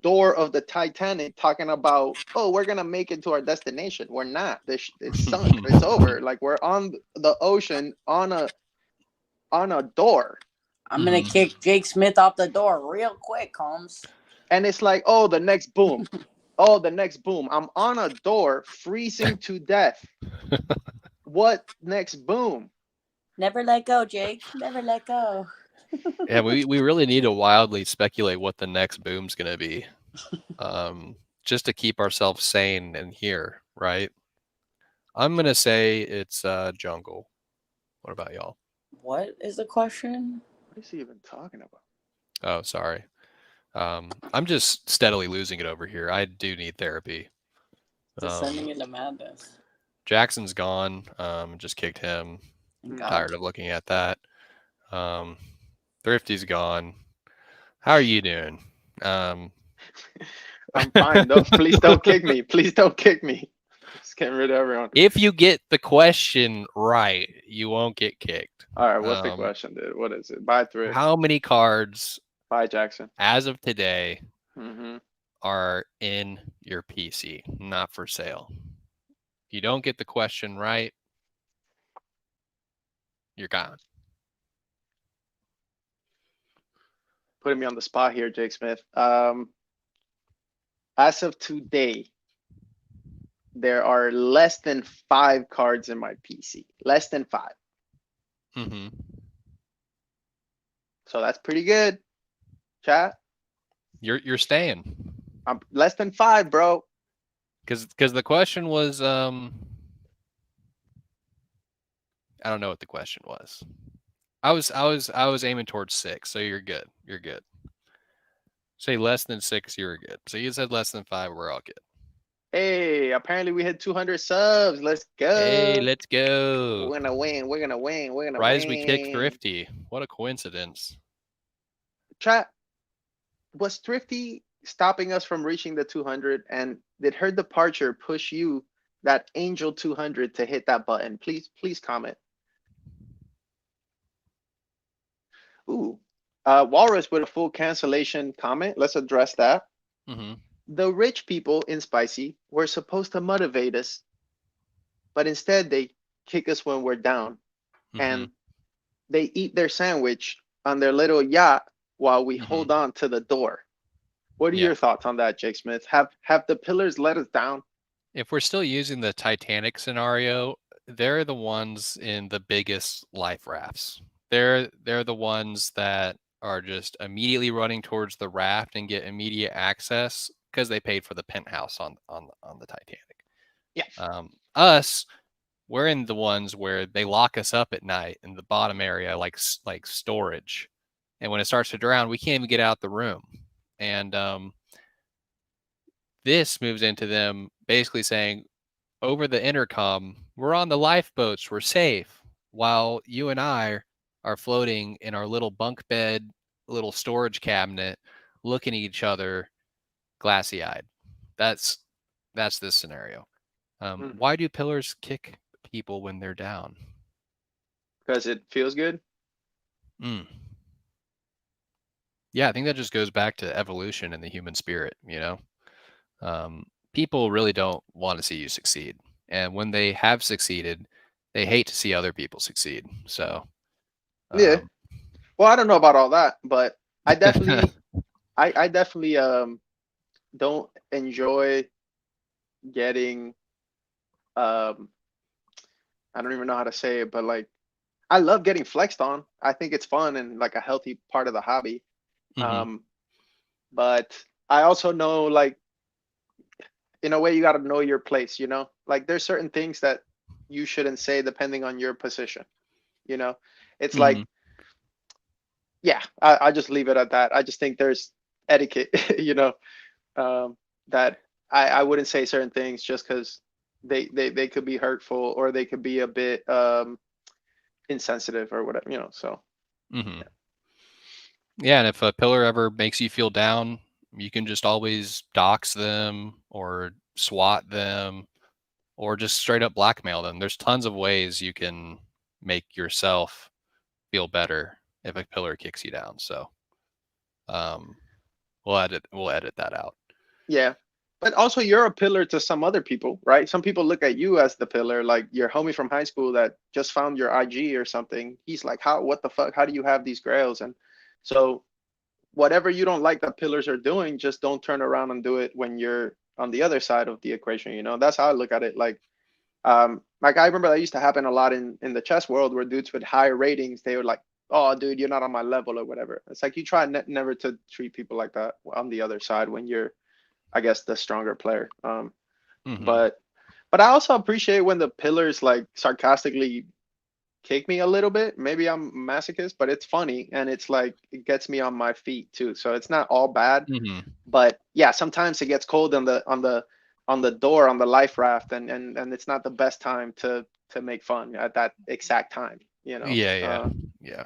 door of the Titanic talking about, oh, we're gonna make it to our destination. We're not. It's sunk. It's over. Like we're on the ocean on a door, I'm gonna kick Jake Smith off the door real quick, Holmes. and it's like, oh, the next boom. Oh, the next boom. I'm on a door, freezing to death. What next boom? Never let go, Jake. Never let go. Yeah, we really need to wildly speculate what the next boom's going to be, just to keep ourselves sane and here, right? I'm going to say it's jungle. What about y'all? What is the question? What is he even talking about? Oh, sorry. I'm just steadily losing it over here. I do need therapy. Descending into madness. Jackson's gone. Just kicked him. God. Tired of looking at that. Thrifty's gone. How are you doing? I'm fine. Don't please don't kick me. Please don't kick me. Just getting rid of everyone. If you get the question right, you won't get kicked. All right, what's the question, dude? What is it? Buy thrift. How many cards Buy Jackson. as of today Mm-hmm. are in your PC, not for sale? If you don't get the question right, you're gone. Putting me on the spot here, Jake Smith. As of today, there are less than 5 cards in my PC. Less than 5. Mm-hmm. So that's pretty good. Chat. You're staying. I'm less than 5, bro. Because the question was I don't know what the question was. I was aiming towards 6, so you're good. You're good. Say less than 6, you're good. So you said less than 5, we're all good. Hey, apparently we hit 200 subs. Let's go. Hey, let's go. We're gonna win. We're gonna win. We're gonna Right win. as we kick Thrifty. What a coincidence. Chat. Was Thrifty stopping us from reaching the 200? And did her departure push you, that angel 200, to hit that button? Please comment. Ooh, Walrus with a full cancellation comment. Let's address that. Mm-hmm. The rich people in Spicy were supposed to motivate us, but instead they kick us when we're down. Mm-hmm. And they eat their sandwich on their little yacht while we Mhm. hold on to the door. What are Yeah. your thoughts on that, Jake Smith? Have the pillars let us down? If we're still using the Titanic scenario, they're the ones in the biggest life rafts. They're the ones that are just immediately running towards the raft and get immediate access because they paid for the penthouse on the Titanic. Yeah. Us, we're in the ones where they lock us up at night in the bottom area, like storage, and when it starts to drown, we can't even get out the room. And this moves into them basically saying over the intercom, we're on the lifeboats, we're safe, while you and I are floating in our little bunk bed, little storage cabinet, looking at each other glassy eyed. That's this scenario. Why do pillars kick people when they're down? Because it feels good. Yeah, I think that just goes back to evolution and the human spirit, you know? People really don't want to see you succeed. And when they have succeeded, they hate to see other people succeed. So, Yeah. Well, I don't know about all that, but I definitely I definitely don't enjoy getting um I don't even know how to say it, but like I love getting flexed on. I think it's fun and like a healthy part of the hobby. Hmm. Um, but I also know like in a way you got to know your place, you know? Like there's certain things that you shouldn't say depending on your position, you know? It's Hmm. like, yeah, I just leave it at that. I just think there's etiquette, you know, um, that I wouldn't say certain things just because they could be hurtful or they could be a bit insensitive or whatever, you know. So Hmm. Yeah, and if a pillar ever makes you feel down, you can just always dox them or swat them or just straight up blackmail them. There's tons of ways you can make yourself feel better if a pillar kicks you down. So um, we'll edit that out. yeah. But also you're a pillar to some other people, right? Some people look at you as the pillar, like your homie from high school that just found your IG or something. He's like, how, what the fuck? How do you have these grails? And so whatever you don't like that pillars are doing, just don't turn around and do it when you're on the other side of the equation. You know, that's how I look at it. Like I remember that used to happen a lot in the chess world where dudes with higher ratings, they were like, oh, dude, you're not on my level or whatever. It's like you try never to treat people like that on the other side when you're, I guess, the stronger player. Hmm. But but I also appreciate when the pillars like sarcastically kick me a little bit. Maybe I'm masochist, but it's funny and it's like it gets me on my feet too. So it's not all bad. Hmm. But yeah, sometimes it gets cold on the door on the life raft and it's not the best time to make fun at that exact time, you know. Yeah, yeah.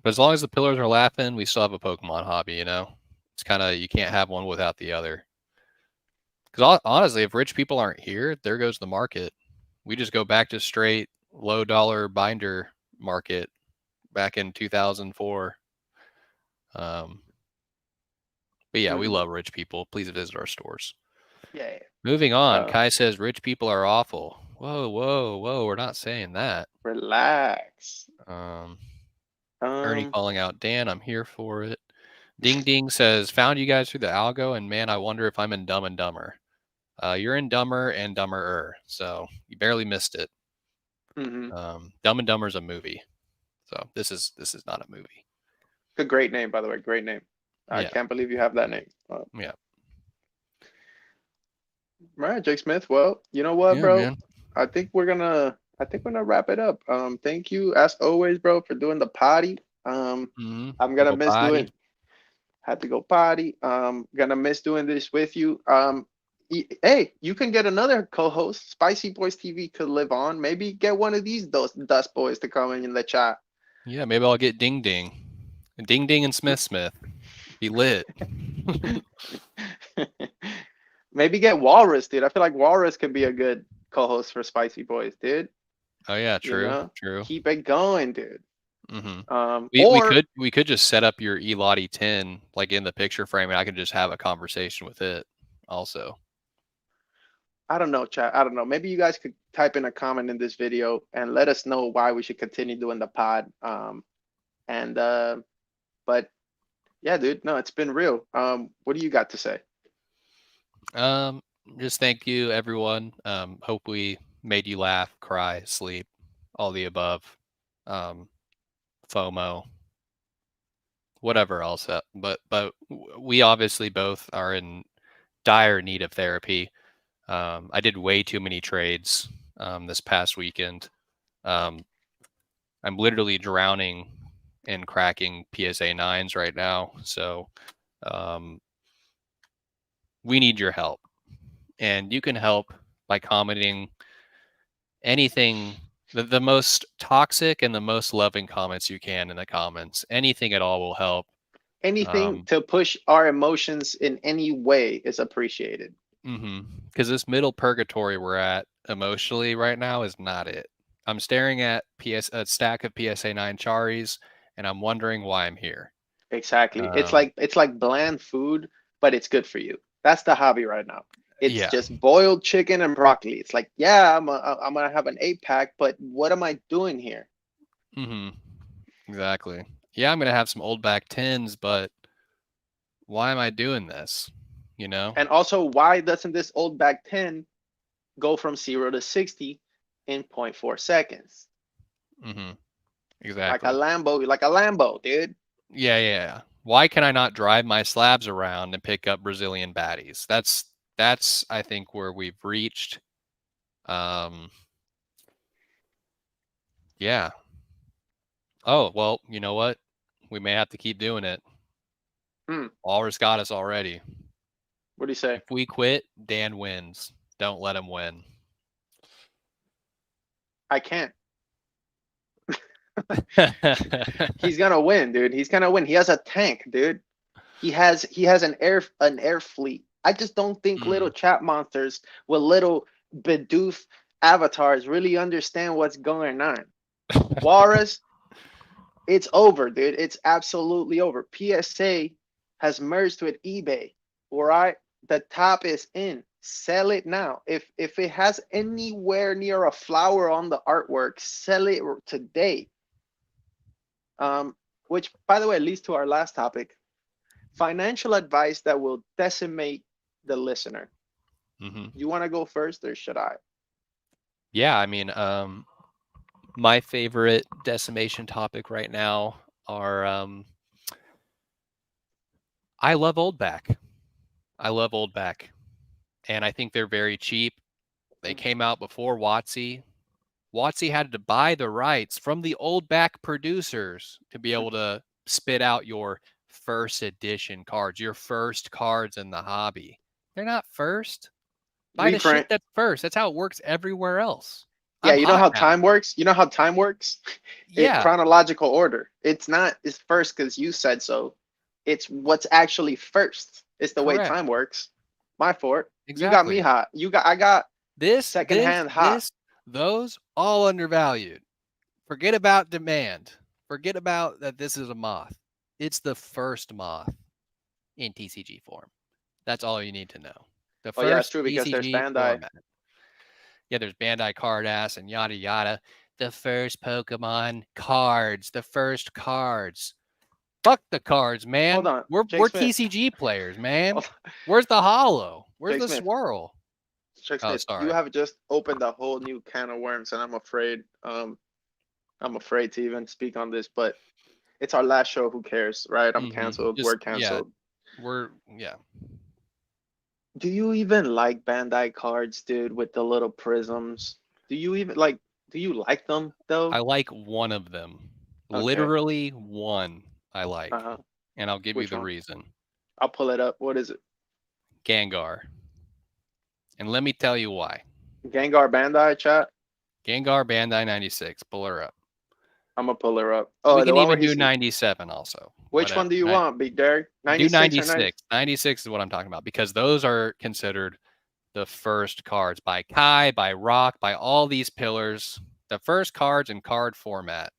But as long as the pillars are laughing, we still have a Pokemon hobby, you know? It's kind of, you can't have one without the other. Because honestly, if rich people aren't here, there goes the market. We just go back to straight low dollar binder market back in 2004. Um, but yeah, we Mhm. love rich people. Please visit our stores. Yeah. Moving on, Uh, Kai says rich people are awful. Whoa, whoa, whoa. We're not saying that. relax. Um, Ernie Um, calling out Dan, I'm here for it. Ding Ding says, found you guys through the algo, and man, I wonder if I'm in Dumb and Dumber. You're in Dumber and Dumberer, so you barely missed it. mhm. Dumb and Dumber is a movie, so this is not a movie. A great name, by the way. Great name. I Yeah, can't believe you have that name. yeah, All right, Jake Smith. Well, you know what, yeah, bro? man. I think we're gonna wrap it up. Thank you as always, bro, for doing the potty. I'm gonna Go miss doing. potty. Had to go potty. Gonna miss doing this with you. Hey, you can get another co-host. Spicy Boys TV could live on. Maybe get one of these dust boys to come in the chat. Yeah, maybe I'll get Ding Ding, Ding Ding and Smith Smith. Be lit. Maybe get Walrus, dude. I feel like Walrus could be a good co-host for Spicy Boys, dude. Oh yeah, You true, know, true. keep it going, dude. Hmm. We we Or could we could just set up your Elottie 10 like in the picture frame, and I could just have a conversation with it. Also, I don't know, chat. I don't know. Maybe you guys could type in a comment in this video and let us know why we should continue doing the pod. And but yeah, dude, no, it's been real. What do you got to say? um, just thank you everyone. Hope we made you laugh, cry, sleep, all the above. Um, FOMO, whatever else. But we obviously both are in dire need of therapy. I did way too many trades this past weekend. Um, I'm literally drowning in cracking PSA 9s right now. So um, we need your help. And you can help by commenting anything, the most toxic and the most loving comments you can in the comments. Anything at all will help. Anything to push our emotions in any way is appreciated. Because this middle purgatory we're at emotionally right now is not it. I'm staring at a stack of PSA 9 Charis, and I'm wondering why I'm here. Exactly. It's Um, like it's like bland food, but it's good for you. That's the hobby right now. It's yeah. just boiled chicken and broccoli. It's like, yeah, I'm gonna have an 8 pack, but what am I doing here? hmm Exactly. Yeah, I'm gonna have some old back 10s, but Why am I doing this? You know? And also, why doesn't this old back 10 go from 0 to 60 in 0.4 seconds? Mm-hmm. Like a Exactly. Lambo, dude. Yeah. Why can I not drive my slabs around and pick up Brazilian baddies? That's I think where we've reached. Yeah. Oh, well, you know what? We may have to keep doing it. Walrus got us already. What do you say? If we quit, Dan wins. Don't let him win. I can't. He's gonna win, dude. He's gonna win. He has a tank, dude. He has an air fleet. I just don't think little chat monsters with little Bidoof avatars really understand what's going on. Walrus, it's over, dude. It's absolutely over. PSA has merged with eBay. All right, the top is in. Sell it now. If it has anywhere near a flower on the artwork, sell it today. Which, by the way, leads to our last topic: financial advice that will decimate the listener. You want to go first, or should I? Yeah, I mean, my favorite decimation topic right now are I love old back. And I think they're very cheap. They came out before WotC. WotC had to buy the rights from the old back producers to be able to spit out your first edition cards, your first cards in the hobby. They're not first. Buy the shit that's first. That's how it works everywhere else. Yeah, you know how time works? You know how time works? Yeah. Chronological order. It's first because you said so. It's what's actually first. It's the way time works. My fault. Exactly. You got me hot. I got this secondhand hot. Those all undervalued. Forget about demand. Forget about that this is a moth. It's the first moth in TCG form. That's all you need to know. The first it's true because there's TCG Bandai. format. Yeah, there's Bandai card ass and yada yada. The first Pokemon cards. The first cards. Fuck the cards, man. Hold on. We're TCG players, man. Where's the hollow? Where's the swirl? Smith, you have just opened a whole new can of worms, and I'm afraid to even speak on this, but it's our last show. Who cares, right? I'm canceled. We're canceled. Yeah. Do you even like Bandai cards, dude, with the little prisms? Do you like them though? I like one of them. Okay. Literally one I like. And I'll give you the reason. I'll pull it up. What is it? Gengar. And let me tell you why. Gengar Bandai, chat? Gengar Bandai 96. Pull her up. I'm going to pull her up. Oh, we can even do 97 also. Which one do you want, Big Derek? 96 do 96. 96 is what I'm talking about because those are considered the first cards by Kai, by Rock, by all these pillars. The first cards in card format.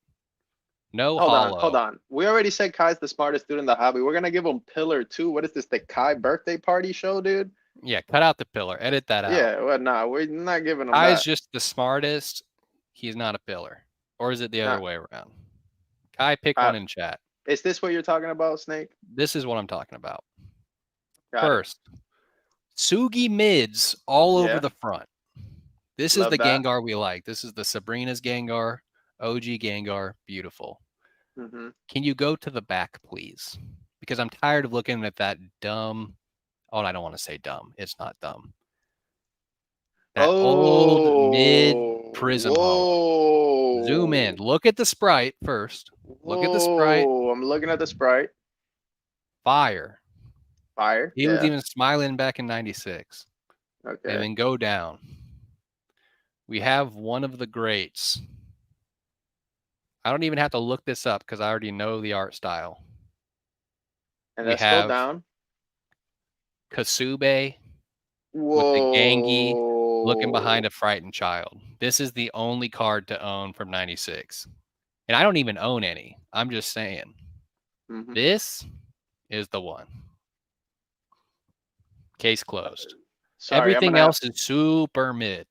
No hollow. Hold on. We already said Kai's the smartest dude in the hobby. We're going to give him Pillar 2. What is this, the Kai birthday party show, dude? Yeah, cut out the pillar. Edit that out. Yeah, well, nah, we're not giving him Kai's that. just the smartest. He's not a pillar. Or is it the other way around? Kai, pick one in chat. Is this what you're talking about, Snake? This is what I'm talking about. First, Sugi mids all over the front. This is the Gengar we like. This is the Sabrina's Gengar, OG Gengar. Beautiful. Can you go to the back, please? Because I'm tired of looking at that dumb... Oh, I don't want to say dumb. It's not dumb. That old mid prism hole. Zoom in. Look at the sprite first. Look at the sprite. I'm looking at the sprite. Fire. He was even smiling back in 96. Okay. And then go down. We have one of the greats. I don't even have to look this up because I already know the art style. And let's go down. Kasube with the Gengi looking behind a frightened child. This is the only card to own from 96. And I don't even own any. I'm just saying. This is the one. Case closed. Sorry, everything else is super mid.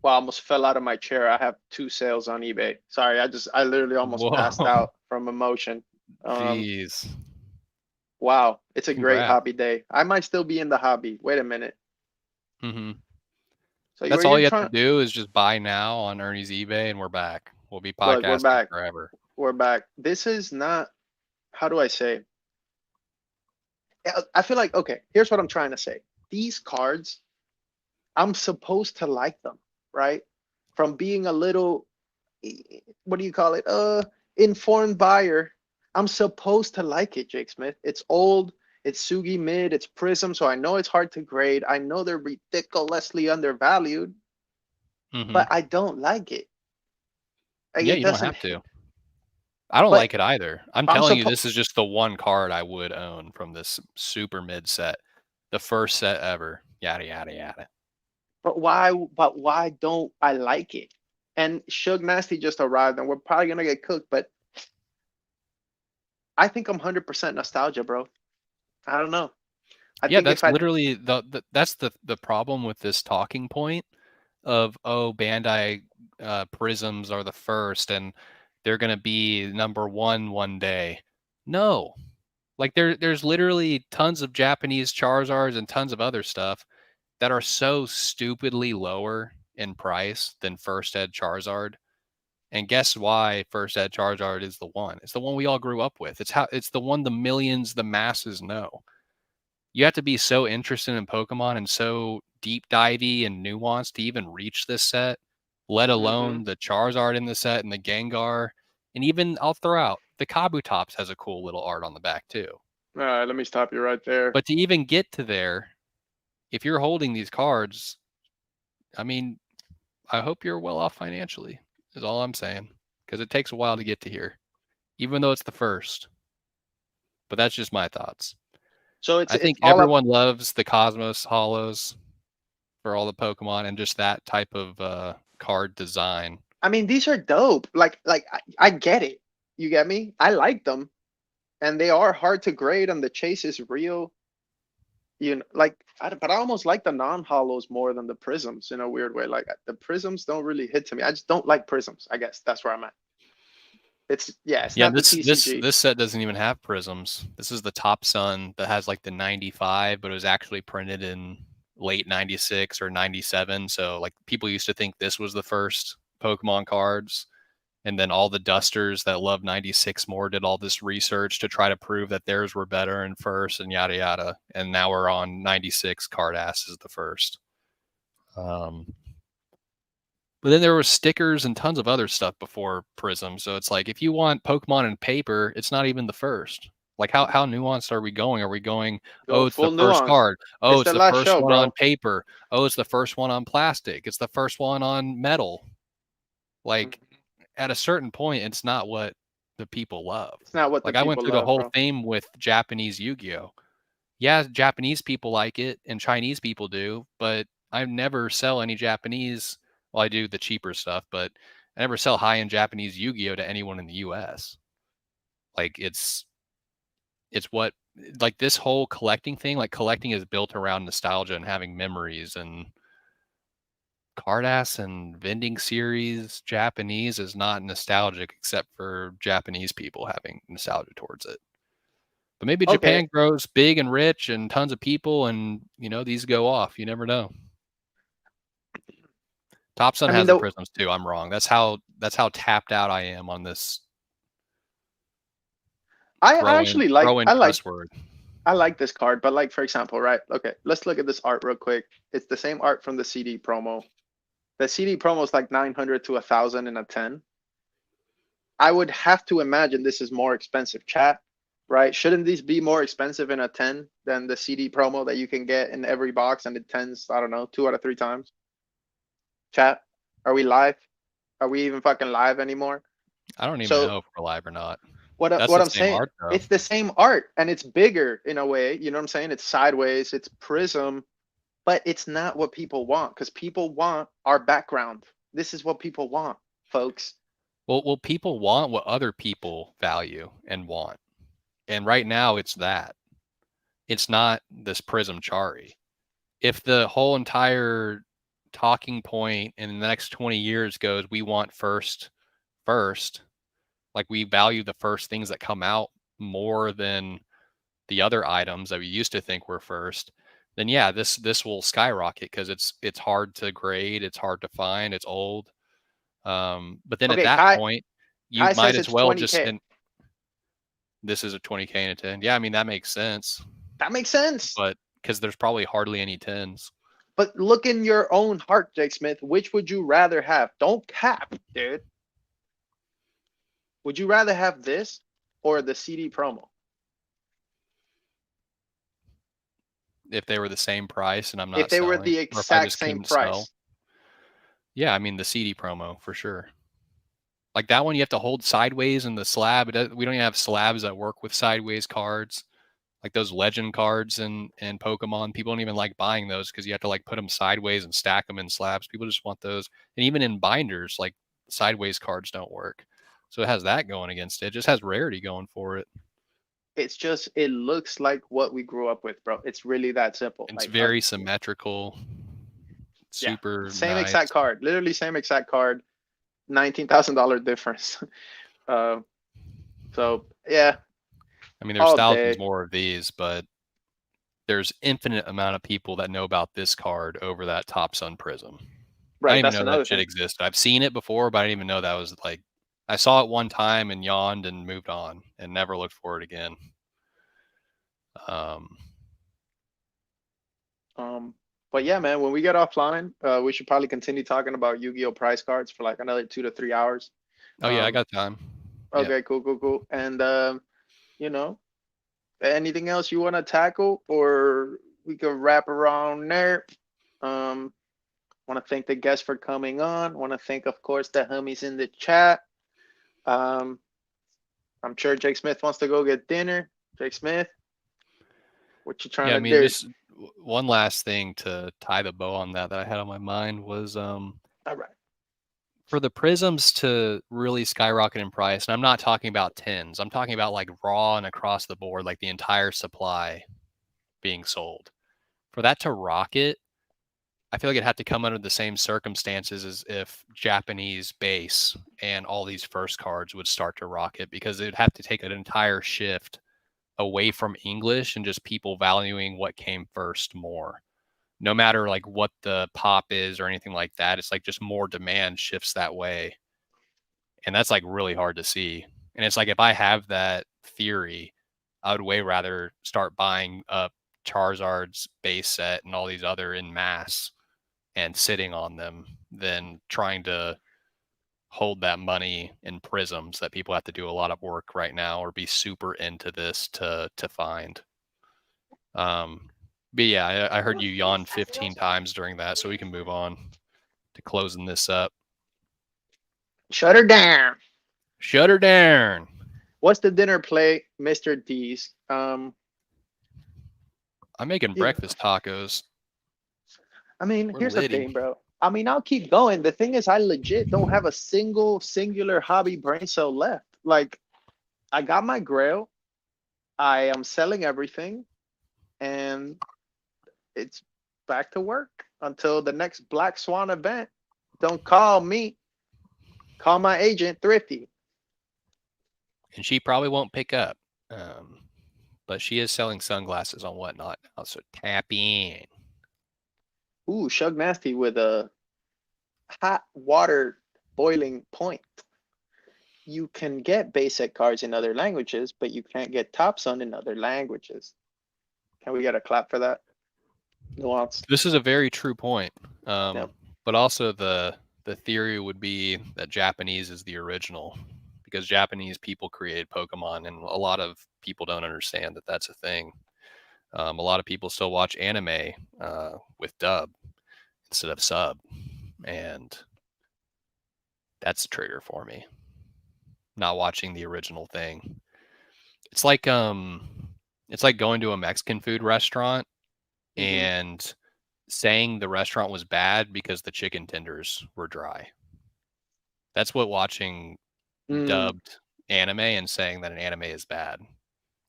Well, I almost fell out of my chair. I have 2 sales on eBay. Sorry, I literally almost passed out from emotion. Jeez. Wow, it's a great Congrats. hobby day. I might still be in the hobby. Wait a minute. Mm-hmm. So That's were all you you have to trying? do is just buy now on Ernie's eBay, and we're back. We'll be Look, we're podcasting back. forever. We're back. This is not. How do I say? I feel like, okay, here's what I'm trying to say. These cards, I'm supposed to like them, right? From being a little, what do you call it? Informed buyer. I'm supposed to like it, Jake Smith. It's old, it's Sugi mid, it's Prism, so I know it's hard to grade. I know they're ridiculously undervalued, Mm-hmm. but I don't like it. Like, Yeah, it you don't doesn't. have to. I don't But like it either. I'm I'm telling you, supposed. this is just the one card I would own from this super mid set. The first set ever. Yada, yada, yada. But why? But why don't I like it? And Suge Nasty just arrived, and we're probably gonna get cooked. But I think I'm 100% nostalgia, bro. I don't know. I Yeah, think that's if I. literally that's the problem with this talking point of, oh, Bandai Prisms are the first and they're gonna be number one day. No. Like there's literally tons of Japanese Charizards and tons of other stuff that are so stupidly lower in price than first ed Charizard. And guess why first ed Charizard is the one? It's the one we all grew up with. It's the one the millions, the masses know. You have to be so interested in Pokemon and so deep divey and nuanced to even reach this set, let Mhm. alone the Charizard in the set and the Gengar. And even I'll throw out the Kabutops has a cool little art on the back too. All right, let me stop you right there. But to even get to there, if you're holding these cards, I mean, I hope you're well off financially, is all I'm saying. Because it takes a while to get to here, even though it's the first. But that's just my thoughts. So I it's think all up. everyone loves the Cosmos Hollows for all the Pokemon and just that type of card design. I mean, these are dope. Like I get it. You get me? I like them, and they are hard to grade, and the chase is real. You know, like, but I almost like the non-hollows more than the prisms in a weird way. Like the prisms don't really hit to me. I just don't like prisms. I guess that's where I'm at. It's Yeah, not the this TCG. set doesn't even have prisms. This is the Top Sun that has like the 95, but it was actually printed in late 96 or 97. So like people used to think this was the first Pokemon cards. And then all the dusters that love 96 more did all this research to try to prove that theirs were better and first and yada yada. And now we're on 96 card ass is the first. But then there were stickers and tons of other stuff before Prism. So it's like if you want Pokemon in paper, it's not even the first. Like how nuanced are we going? Are we going, Go oh, it's the full first nuance. card. Oh, It's it's the the last first show, one on bro. paper. Oh, it's the first one on plastic. It's the first one on metal. Like at a certain point, it's not what the people love. It's not what the Like I went people through the love, whole bro. theme with Japanese Yu-Gi-Oh. Yeah, Japanese people like it and Chinese people do, but I never sell any Japanese. Well, I do the cheaper stuff, but I never sell high-end Japanese Yu-Gi-Oh to anyone in the US. Like it's what like this whole collecting thing, like collecting is built around nostalgia and having memories, and card ass and vending series Japanese is not nostalgic except for Japanese people having nostalgia towards it. But maybe Okay. Japan grows big and rich and tons of people and these go off. You never know. Top Sun I mean, has the though, prisms too. I'm wrong. That's how tapped out I am on this I actually like. throw in cuss word. I like this card, but like for example, right? Okay, let's look at this art real quick. It's the same art from the CD promo. The CD promo is like 900 to 1,000 in a 10. I would have to imagine this is more expensive, chat, right? Shouldn't these be more expensive in a 10 than the CD promo that you can get in every box and it tens, I don't know, 2 out of 3 times? Chat, are we live? Are we even fucking live anymore? I don't even So know if we're live or not. what That's what the I'm same saying, art though. it's the same art and it's bigger in a way. You know what I'm saying? It's sideways, it's prism, but it's not what people want because people want our background. This is what people want, folks. Well, people want what other people value and want. And right now it's that. It's not this Prism Chari. If the whole entire talking point in the next 20 years goes, we want first, like we value the first things that come out more than the other items that we used to think were first, then yeah, this will skyrocket because it's hard to grade, it's hard to find, it's old. But then at Okay, that Kai point, you Kai might says as it's well just 20K. send. This is a 20K and a 10. Yeah, I mean that makes sense, That makes sense. but because there's probably hardly any 10s. But look in your own heart, Jake Smith. Which would you rather have? Don't cap, dude. Would you rather have this or the CD promo? If they were the same price and I'm If not they were selling, the or if I exact just same couldn't sell. price. Yeah, I mean the CD promo for sure. Like that one, you have to hold sideways in the slab. We don't even have slabs that work with sideways cards. Like those legend cards in Pokemon, people don't even like buying those because you have to like put them sideways and stack them in slabs. People just want those. And even in binders, like sideways cards don't work. So it has that going against it. It just has rarity going for it. It's just, it looks like what we grew up with, bro. It's really that simple. It's Like, very symmetrical. yeah, Super same nice. exact card. Literally same exact card. $19,000 difference. So yeah, I mean, there's all thousands day. more of these, but there's infinite amount of people that know about this card over that Top Sun Prism. I Right, didn't that's even know another that shit thing. existed. I've seen it before, but I didn't even know that was like, I saw it one time and yawned and moved on and never looked for it again. But yeah, man, when we get offline, we should probably continue talking about Yu-Gi-Oh! Prize cards for like another 2 to 3 hours. Oh yeah, I Um, got time. okay, Yeah. cool. And you know, anything else you want to tackle, or we could wrap around there? Want to thank the guests for coming on. Want to thank, of course, the homies in the chat. I'm sure Jake Smith wants to go get dinner. Jake Smith, what you trying Yeah, I to mean, do? just one last thing to tie the bow on that I had on my mind was All right. for the prisms to really skyrocket in price, and I'm not talking about tens, I'm talking about like raw and across the board, like the entire supply being sold. For that to rocket, I feel like it'd have to come under the same circumstances as if Japanese base and all these first cards would start to rocket, because it'd have to take an entire shift away from English and just people valuing what came first more. No matter like what the pop is or anything like that, it's like just more demand shifts that way. And that's like really hard to see. And it's like if I have that theory, I would way rather start buying up Charizard's base set and all these other in mass and sitting on them than trying to hold that money in prisms that people have to do a lot of work right now or be super into this to find. But yeah, I heard you yawn 15 times during that, so we can move on to closing this up. Shut her down. Shut her down. What's the dinner plate, Mr. D's? I'm making breakfast tacos. I mean, We're here's litty. the thing, bro. I mean, I'll keep going. The thing is, I legit don't have a singular hobby brain cell left. Like, I got my grail. I am selling everything, and it's back to work until the next Black Swan event. Don't call me. Call my agent, Thrifty. And she probably won't pick up. But she is selling sunglasses on Whatnot now, so tap in. Ooh, Shug Nasty with a hot water boiling point. You can get basic cards in other languages, but you can't get Top Sun in other languages. Can we get a clap for that? Nuance. This is a very true point. Yep. But also the theory would be that Japanese is the original, because Japanese people created Pokemon, and a lot of people don't understand that that's a thing. A lot of people still watch anime with dub instead of sub, and that's a trigger for me. Not watching the original thing. It's like going to a Mexican food restaurant and saying the restaurant was bad because the chicken tenders were dry. That's what watching dubbed anime and saying that an anime is bad.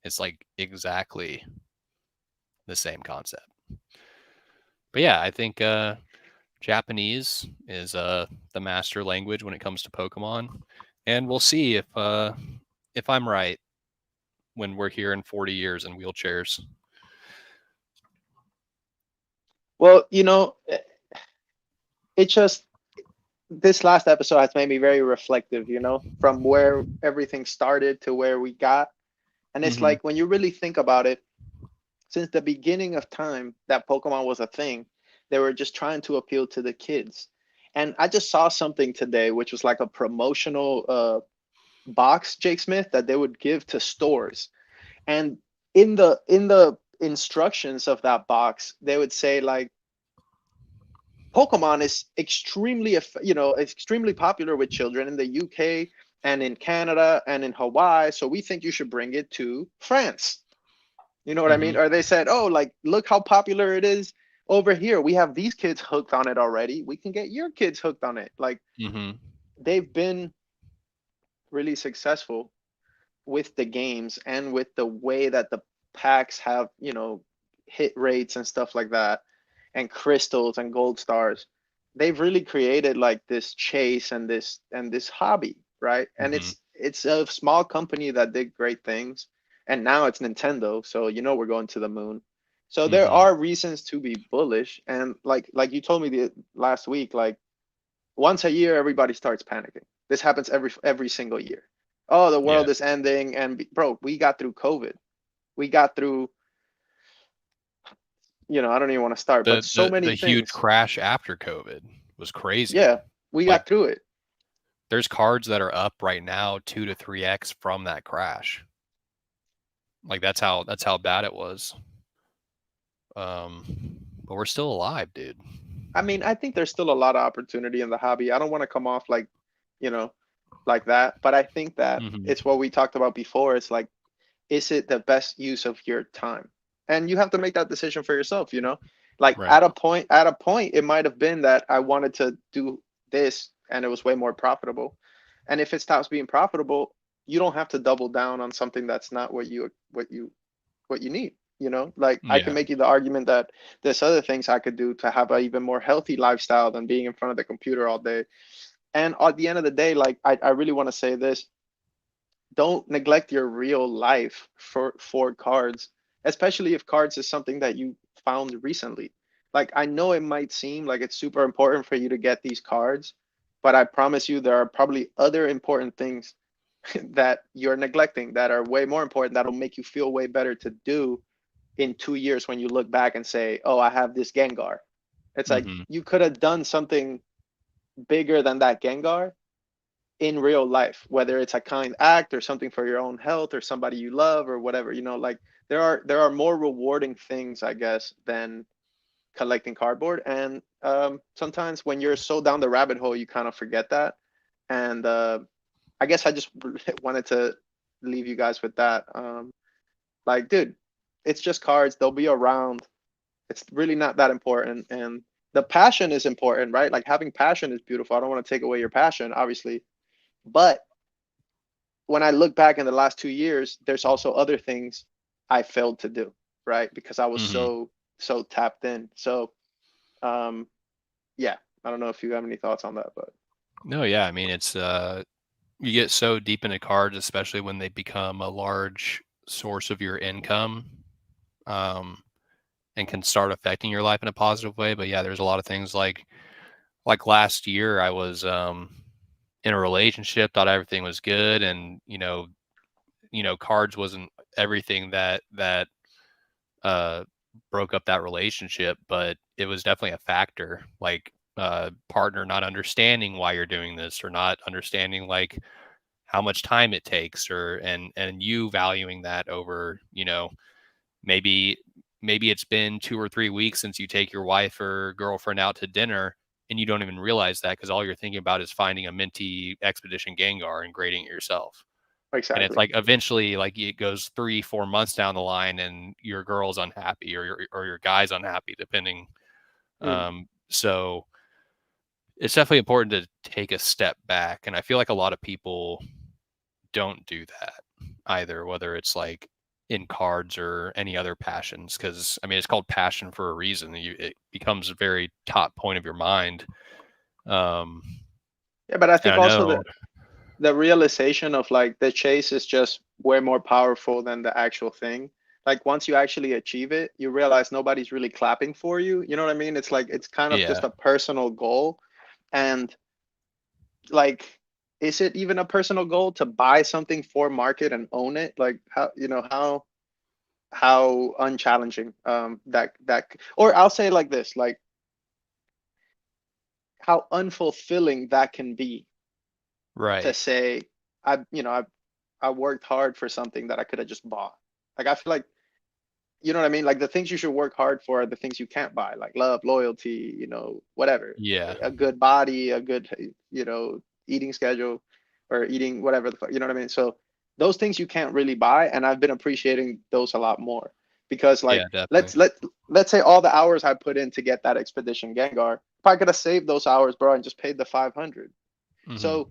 It's like exactly the same concept. But yeah, I think Japanese is the master language when it comes to Pokemon, and we'll see if I'm right when we're here in 40 years in wheelchairs. Well, it just this last episode has made me very reflective, from where everything started to where we got. And it's like when you really think about it, since the beginning of time that Pokemon was a thing, they were just trying to appeal to the kids. And I just saw something today, which was like a promotional box, Jake Smith, that they would give to stores. And in the instructions of that box, they would say like, Pokemon is extremely popular with children in the UK and in Canada and in Hawaii. So we think you should bring it to France. You know what I mean? Or they said, oh, like, look how popular it is over here. We have these kids hooked on it already. We can get your kids hooked on it. Like, they've been really successful with the games and with the way that the packs have, hit rates and stuff like that, and crystals and gold stars. They've really created like this chase and this hobby, right? And it's a small company that did great things, and now it's Nintendo, so we're going to the moon. So there are reasons to be bullish, and like you told me the last week, like once a year everybody starts panicking. This happens every single year. Oh, the world is ending, and bro, we got through COVID. We got through, I don't even want to start, but so many things. The huge crash after COVID was crazy. Yeah, we got through it. There's cards that are up right now 2 to 3x from that crash. Like that's how bad it was. But we're still alive, dude. I mean, I think there's still a lot of opportunity in the hobby. I don't want to come off like, like that, but I think that it's what we talked about before. It's like, is it the best use of your time? And you have to make that decision for yourself, like at a point, it might have been that I wanted to do this and it was way more profitable. And if it stops being profitable, you don't have to double down on something that's not what you need. Like I can make you the argument that there's other things I could do to have an even more healthy lifestyle than being in front of the computer all day. And at the end of the day, like I really want to say this: don't neglect your real life for cards, especially if cards is something that you found recently. Like I know it might seem like it's super important for you to get these cards, but I promise you there are probably other important things that you're neglecting that are way more important, that'll make you feel way better to do in 2 years when you look back and say, oh, I have this Gengar. It's like you could have done something bigger than that Gengar in real life, whether it's a kind act or something for your own health or somebody you love or whatever. Like there are more rewarding things, I guess, than collecting cardboard. And sometimes when you're so down the rabbit hole, you kind of forget that. And I guess I just wanted to leave you guys with that. Like, dude, it's just cards. They'll be around. It's really not that important. And the passion is important, right? Like having passion is beautiful. I don't want to take away your passion, obviously. But when I look back in the last 2 years, there's also other things I failed to do, right? Because I was so tapped in. So, yeah, I don't know if you have any thoughts on that, but. No, yeah. I mean, it's, you get so deep into cards, especially when they become a large source of your income, and can start affecting your life in a positive way. But yeah, there's a lot of things like last year I was, in a relationship, thought everything was good. And, cards wasn't everything that broke up that relationship, but it was definitely a factor. Like, partner not understanding why you're doing this, or not understanding like how much time it takes, or and you valuing that over, maybe it's been 2 or 3 weeks since you take your wife or girlfriend out to dinner, and you don't even realize that because all you're thinking about is finding a minty expedition Gengar and grading it yourself. Exactly. And it's like eventually, like it goes 3-4 months down the line, and your girl's unhappy, or your guy's unhappy, depending. So it's definitely important to take a step back, and I feel like a lot of people don't do that either, whether it's like in cards or any other passions, because I mean it's called passion for a reason. It becomes a very top point of your mind. Yeah, but I think also that the realization of like the chase is just way more powerful than the actual thing. Like once you actually achieve it, you realize nobody's really clapping for you. You know what I mean? It's like it's kind of just Yeah. a personal goal. And like, is it even a personal goal to buy something for market and own it? Like how, you know, how unchallenging that, or I'll say it like this, like how unfulfilling that can be to Right. say I worked hard for something that I could have just bought. Like I feel like, you know what I mean? Like the things you should work hard for are the things you can't buy, like love, loyalty, whatever. Yeah. A good body, a good, eating schedule or eating whatever the fuck, you know what I mean? So those things you can't really buy, and I've been appreciating those a lot more because Yeah, like definitely. let's say all the hours I put in to get that expedition Gengar, if I could have saved those hours, bro, and just paid the 500. Hmm. So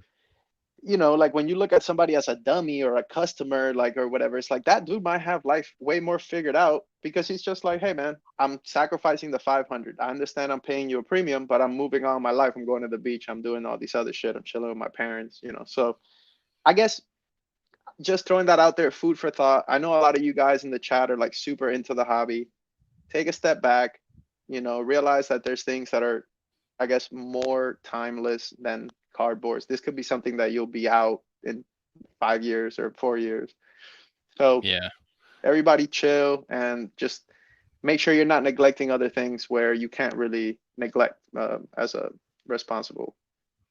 like when you look at somebody as a dummy or a customer, like or whatever, it's like that dude might have life way more figured out because he's just like, hey man, I'm sacrificing the 500. I understand I'm paying you a premium, but I'm moving on my life. I'm going to the beach. I'm doing all these other shit. I'm chilling with my parents, So I guess just throwing that out there, food for thought. I know a lot of you guys in the chat are like super into the hobby. Take a step back, realize that there's things that are, I guess, more timeless than cardboards. This could be something that you'll be out in 5 years or 4 years. So Yeah. everybody chill and just make sure you're not neglecting other things where you can't really neglect as a responsible,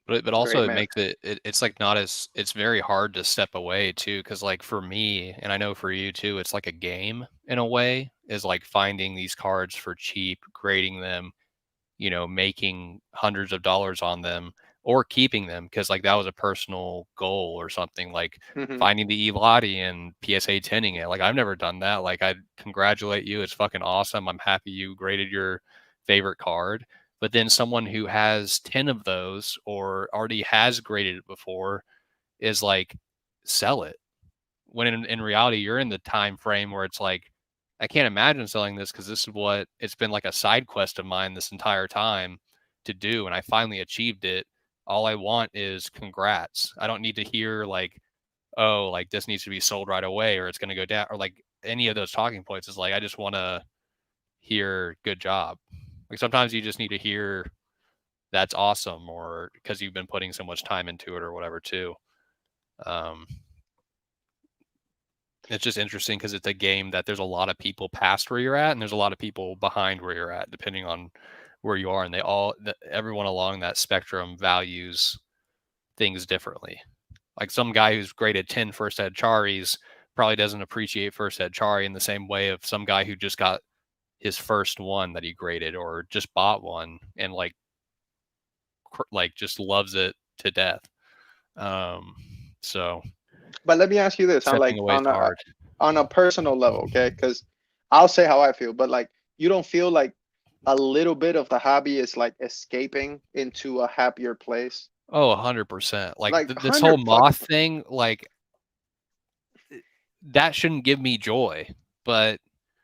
But great also it man. makes it's like not as it's very hard to step away too, because like for me, and I know for you too, it's like a game in a way, is like finding these cards for cheap, grading them, making hundreds of dollars on them or keeping them because like that was a personal goal or something like Hmm. finding the Elottie and PSA 10ing it. Like I've never done that. Like I congratulate you. It's fucking awesome. I'm happy you graded your favorite card. But then someone who has 10 of those or already has graded it before is like, sell it. When in reality, you're in the time frame where it's like, I can't imagine selling this because this is what it's been like a side quest of mine this entire time to do. And I finally achieved it. All I want is congrats. I don't need to hear like, oh, like this needs to be sold right away or it's going to go down or like any of those talking points. Is like, I just want to hear good job. Like sometimes you just need to hear that's awesome or because you've been putting so much time into it or whatever too. Um, It's just interesting because it's a game that there's a lot of people past where you're at, and there's a lot of people behind where you're at, depending on where you are. And everyone along that spectrum values things differently. Like some guy who's graded 10 first ed Charis probably doesn't appreciate first ed Chari in the same way of some guy who just got his first one that he graded or just bought one and like just loves it to death. Um, so But let me ask you this, on stepping like away is hard. on a personal level, okay? Because I'll say how I feel, but like you don't feel like a little bit of the hobby is like escaping into a happier place. Oh, 100%. Like Like this whole 100 fucking. moth thing, like that shouldn't give me joy, but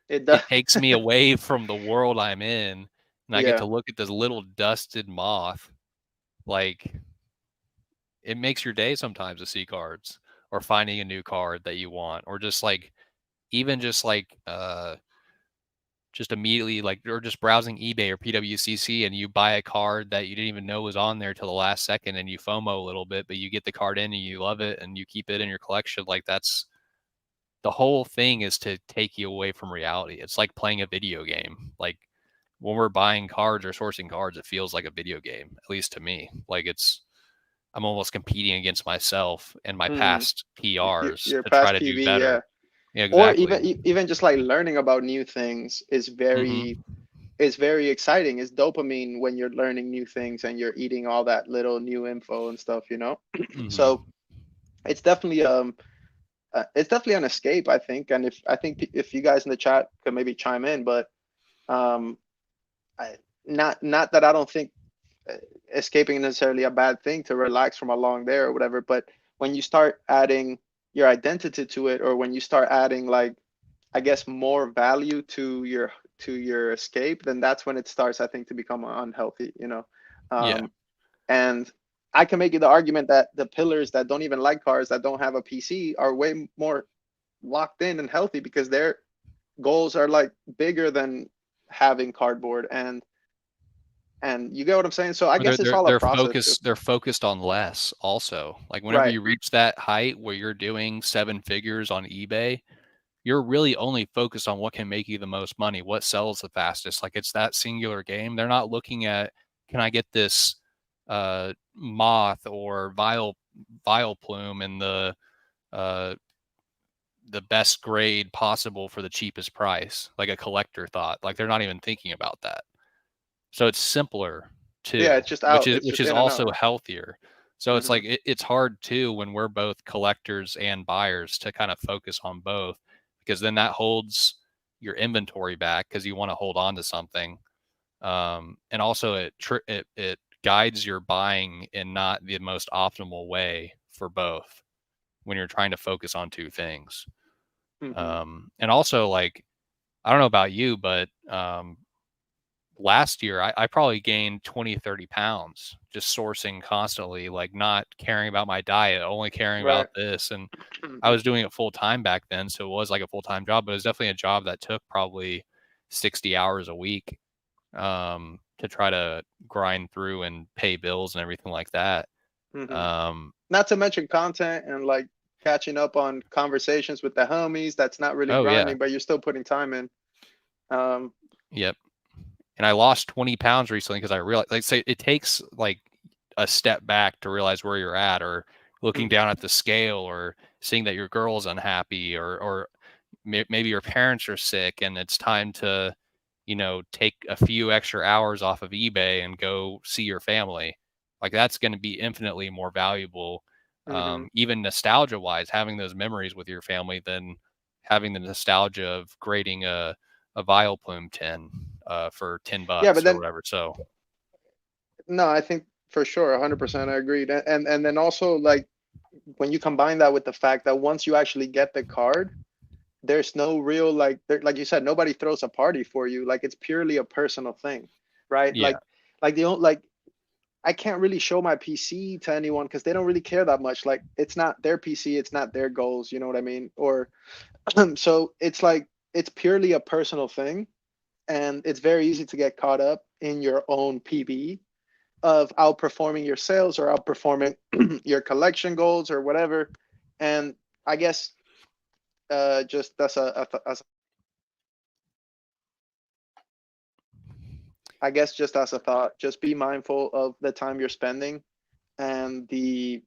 It does. it takes me away from the world I'm in, and I get Yeah. to look at this little dusted moth. Like it makes your day sometimes to see cards or finding a new card that you want, or just like even just immediately like or just browsing eBay or PWCC and you buy a card that you didn't even know was on there till the last second and you FOMO a little bit, but you get the card in and you love it and you keep it in your collection. Like that's the whole thing is to take you away from reality. It's like playing a video game. Like when we're buying cards or sourcing cards, it feels like a video game, at least to me. Like I'm almost competing against myself and my Hmm. past PRs Your to try past to do PV, better. yeah. Yeah, Or exactly. even just like learning about new things Mm-hmm. is very exciting. It's dopamine when you're learning new things and you're eating all that little new info and stuff. Mm-hmm. So it's definitely an escape, I think. And if you guys in the chat could maybe chime in, but um, not that I don't think uh, escaping is necessarily a bad thing to relax from a long day or whatever, but when you start adding your identity to it, or when you start adding like, I guess, more value to your escape, then that's when it starts, I think, to become unhealthy. Yeah. And I can make you the argument that the pillars that don't even like cars, that don't have a PC, are way more locked in and healthy because their goals are like bigger than having cardboard, and you get what I'm saying. So I Or guess it's all a process too. they're focused on less also. Like whenever Right. you reach that height where you're doing 7 figures on eBay, you're really only focused on what can make you the most money, what sells the fastest. Like it's that singular game. They're not looking at, can I get this moth or vile plume in uh, the best grade possible for the cheapest price, like a collector thought. Like they're not even thinking about that. So it's simpler Yeah, too, it's just out. It's which just is in and out. also healthier. So it's Hmm. like it's hard too when we're both collectors and buyers to kind of focus on both, because then that holds your inventory back because you want to hold on to something, and also it guides your buying in not the most optimal way for both when you're trying to focus on two things. Hmm. And also, like, I don't know about you, but last year I probably gained 20-30 pounds just sourcing constantly, like not caring about my diet, only caring Right. about this. And I Hmm. was doing it full time back then, so it was like a full time job, but it was definitely a job that took probably 60 hours a week, to try to grind through and pay bills and everything like that. Hmm. um Not to mention content and like catching up on conversations with the homies. That's not really oh yeah, grinding, but you're still putting time in. Um, yep. And I lost 20 pounds recently because I realized, like, say, it takes like a step back to realize where you're at, or looking mhm, down at the scale, or seeing that your girl's unhappy, or maybe your parents are sick and it's time to, take a few extra hours off of eBay and go see your family. Like that's going to be infinitely more valuable, mhm. even nostalgia wise, having those memories with your family than having the nostalgia of grading a Vileplume tin for 10 Yeah, but bucks or then whatever. So, no, I think for sure, 100%, I agreed. And then also like when you combine that with the fact that once you actually get the card, there's no real like like you said, nobody throws a party for you. Like it's purely a personal thing, right? yeah. Like the only like I can't really show my PC to anyone because they don't really care that much. Like it's not their PC, it's not their goals, you know what I mean? Or so it's like it's purely a personal thing, and it's very easy to get caught up in your own PB of outperforming your sales or outperforming your collection goals or whatever. And I guess just that's as I guess just as a thought, just be mindful of the time you're spending and the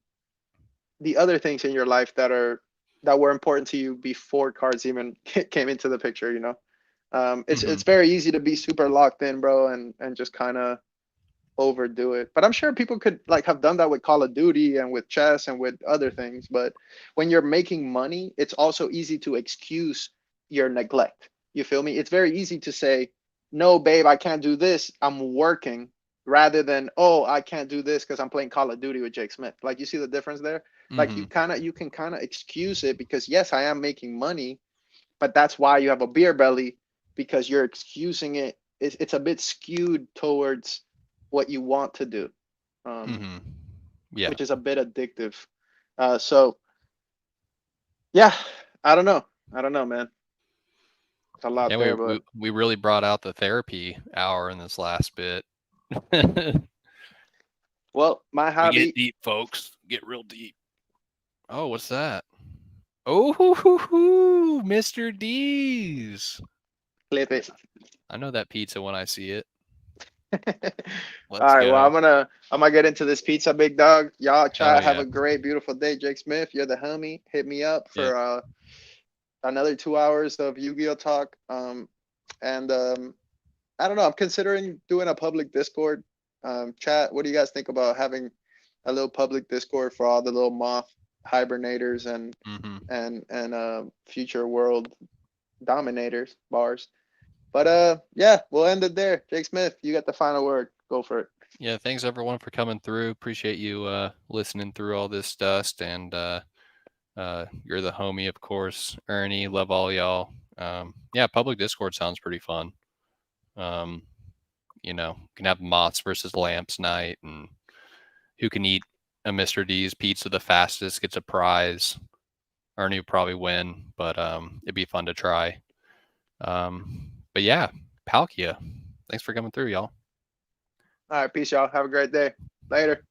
other things in your life that were important to you before cards even came into the picture. You know, Hmm. it's very easy to be super locked in, bro, and just kind of overdo it. But I'm sure people could like have done that with Call of Duty and with chess and with other things. But when you're making money, it's also easy to excuse your neglect. You feel me? It's very easy to say, "No, babe, I can't do this. I'm working." Rather than, "Oh, I can't do this because I'm playing Call of Duty with Jake Smith." Like you see the difference there? Like Hmm. you can kind of excuse it because yes, I am making money, but that's why you have a beer belly because you're excusing it. It's a bit skewed towards what you want to do, um, Hmm. Yeah. which is a bit addictive. So yeah, I don't know. I don't know, man. It's a lot Yeah. there, We, but we really brought out the therapy hour in this last bit. We well, my get hobby, deep, folks. Get real deep. Oh, what's that? Oh, hoo, hoo, hoo, Mr. D's. clip it. I know that pizza when I see it. All Let's right, well, go. I'm gonna get into this pizza, big dog. Y'all Oh chat. Have yeah. a great, beautiful day, Jake Smith. You're the homie. Hit me up Yep. for another 2 hours of Yu-Gi-Oh talk. And I don't know. I'm considering doing a public Discord chat. What do you guys think about having a little public Discord for all the little moth hibernators Hmm. and future world dominators bars? But yeah, we'll end it there. Jake Smith, you got the final word. Go for it. Yeah. Thanks everyone for coming through. Appreciate you listening through all this dust. And you're the homie, of course. Ernie, love all y'all. Yeah, public Discord sounds pretty fun. Um, can have moths versus lamps night, and who can eat a Mr. D's pizza the fastest gets a prize. Ernie would probably win, but it'd be fun to try. But yeah, Palkia. Thanks for coming through, y'all. All right, peace, y'all. Have a great day. Later.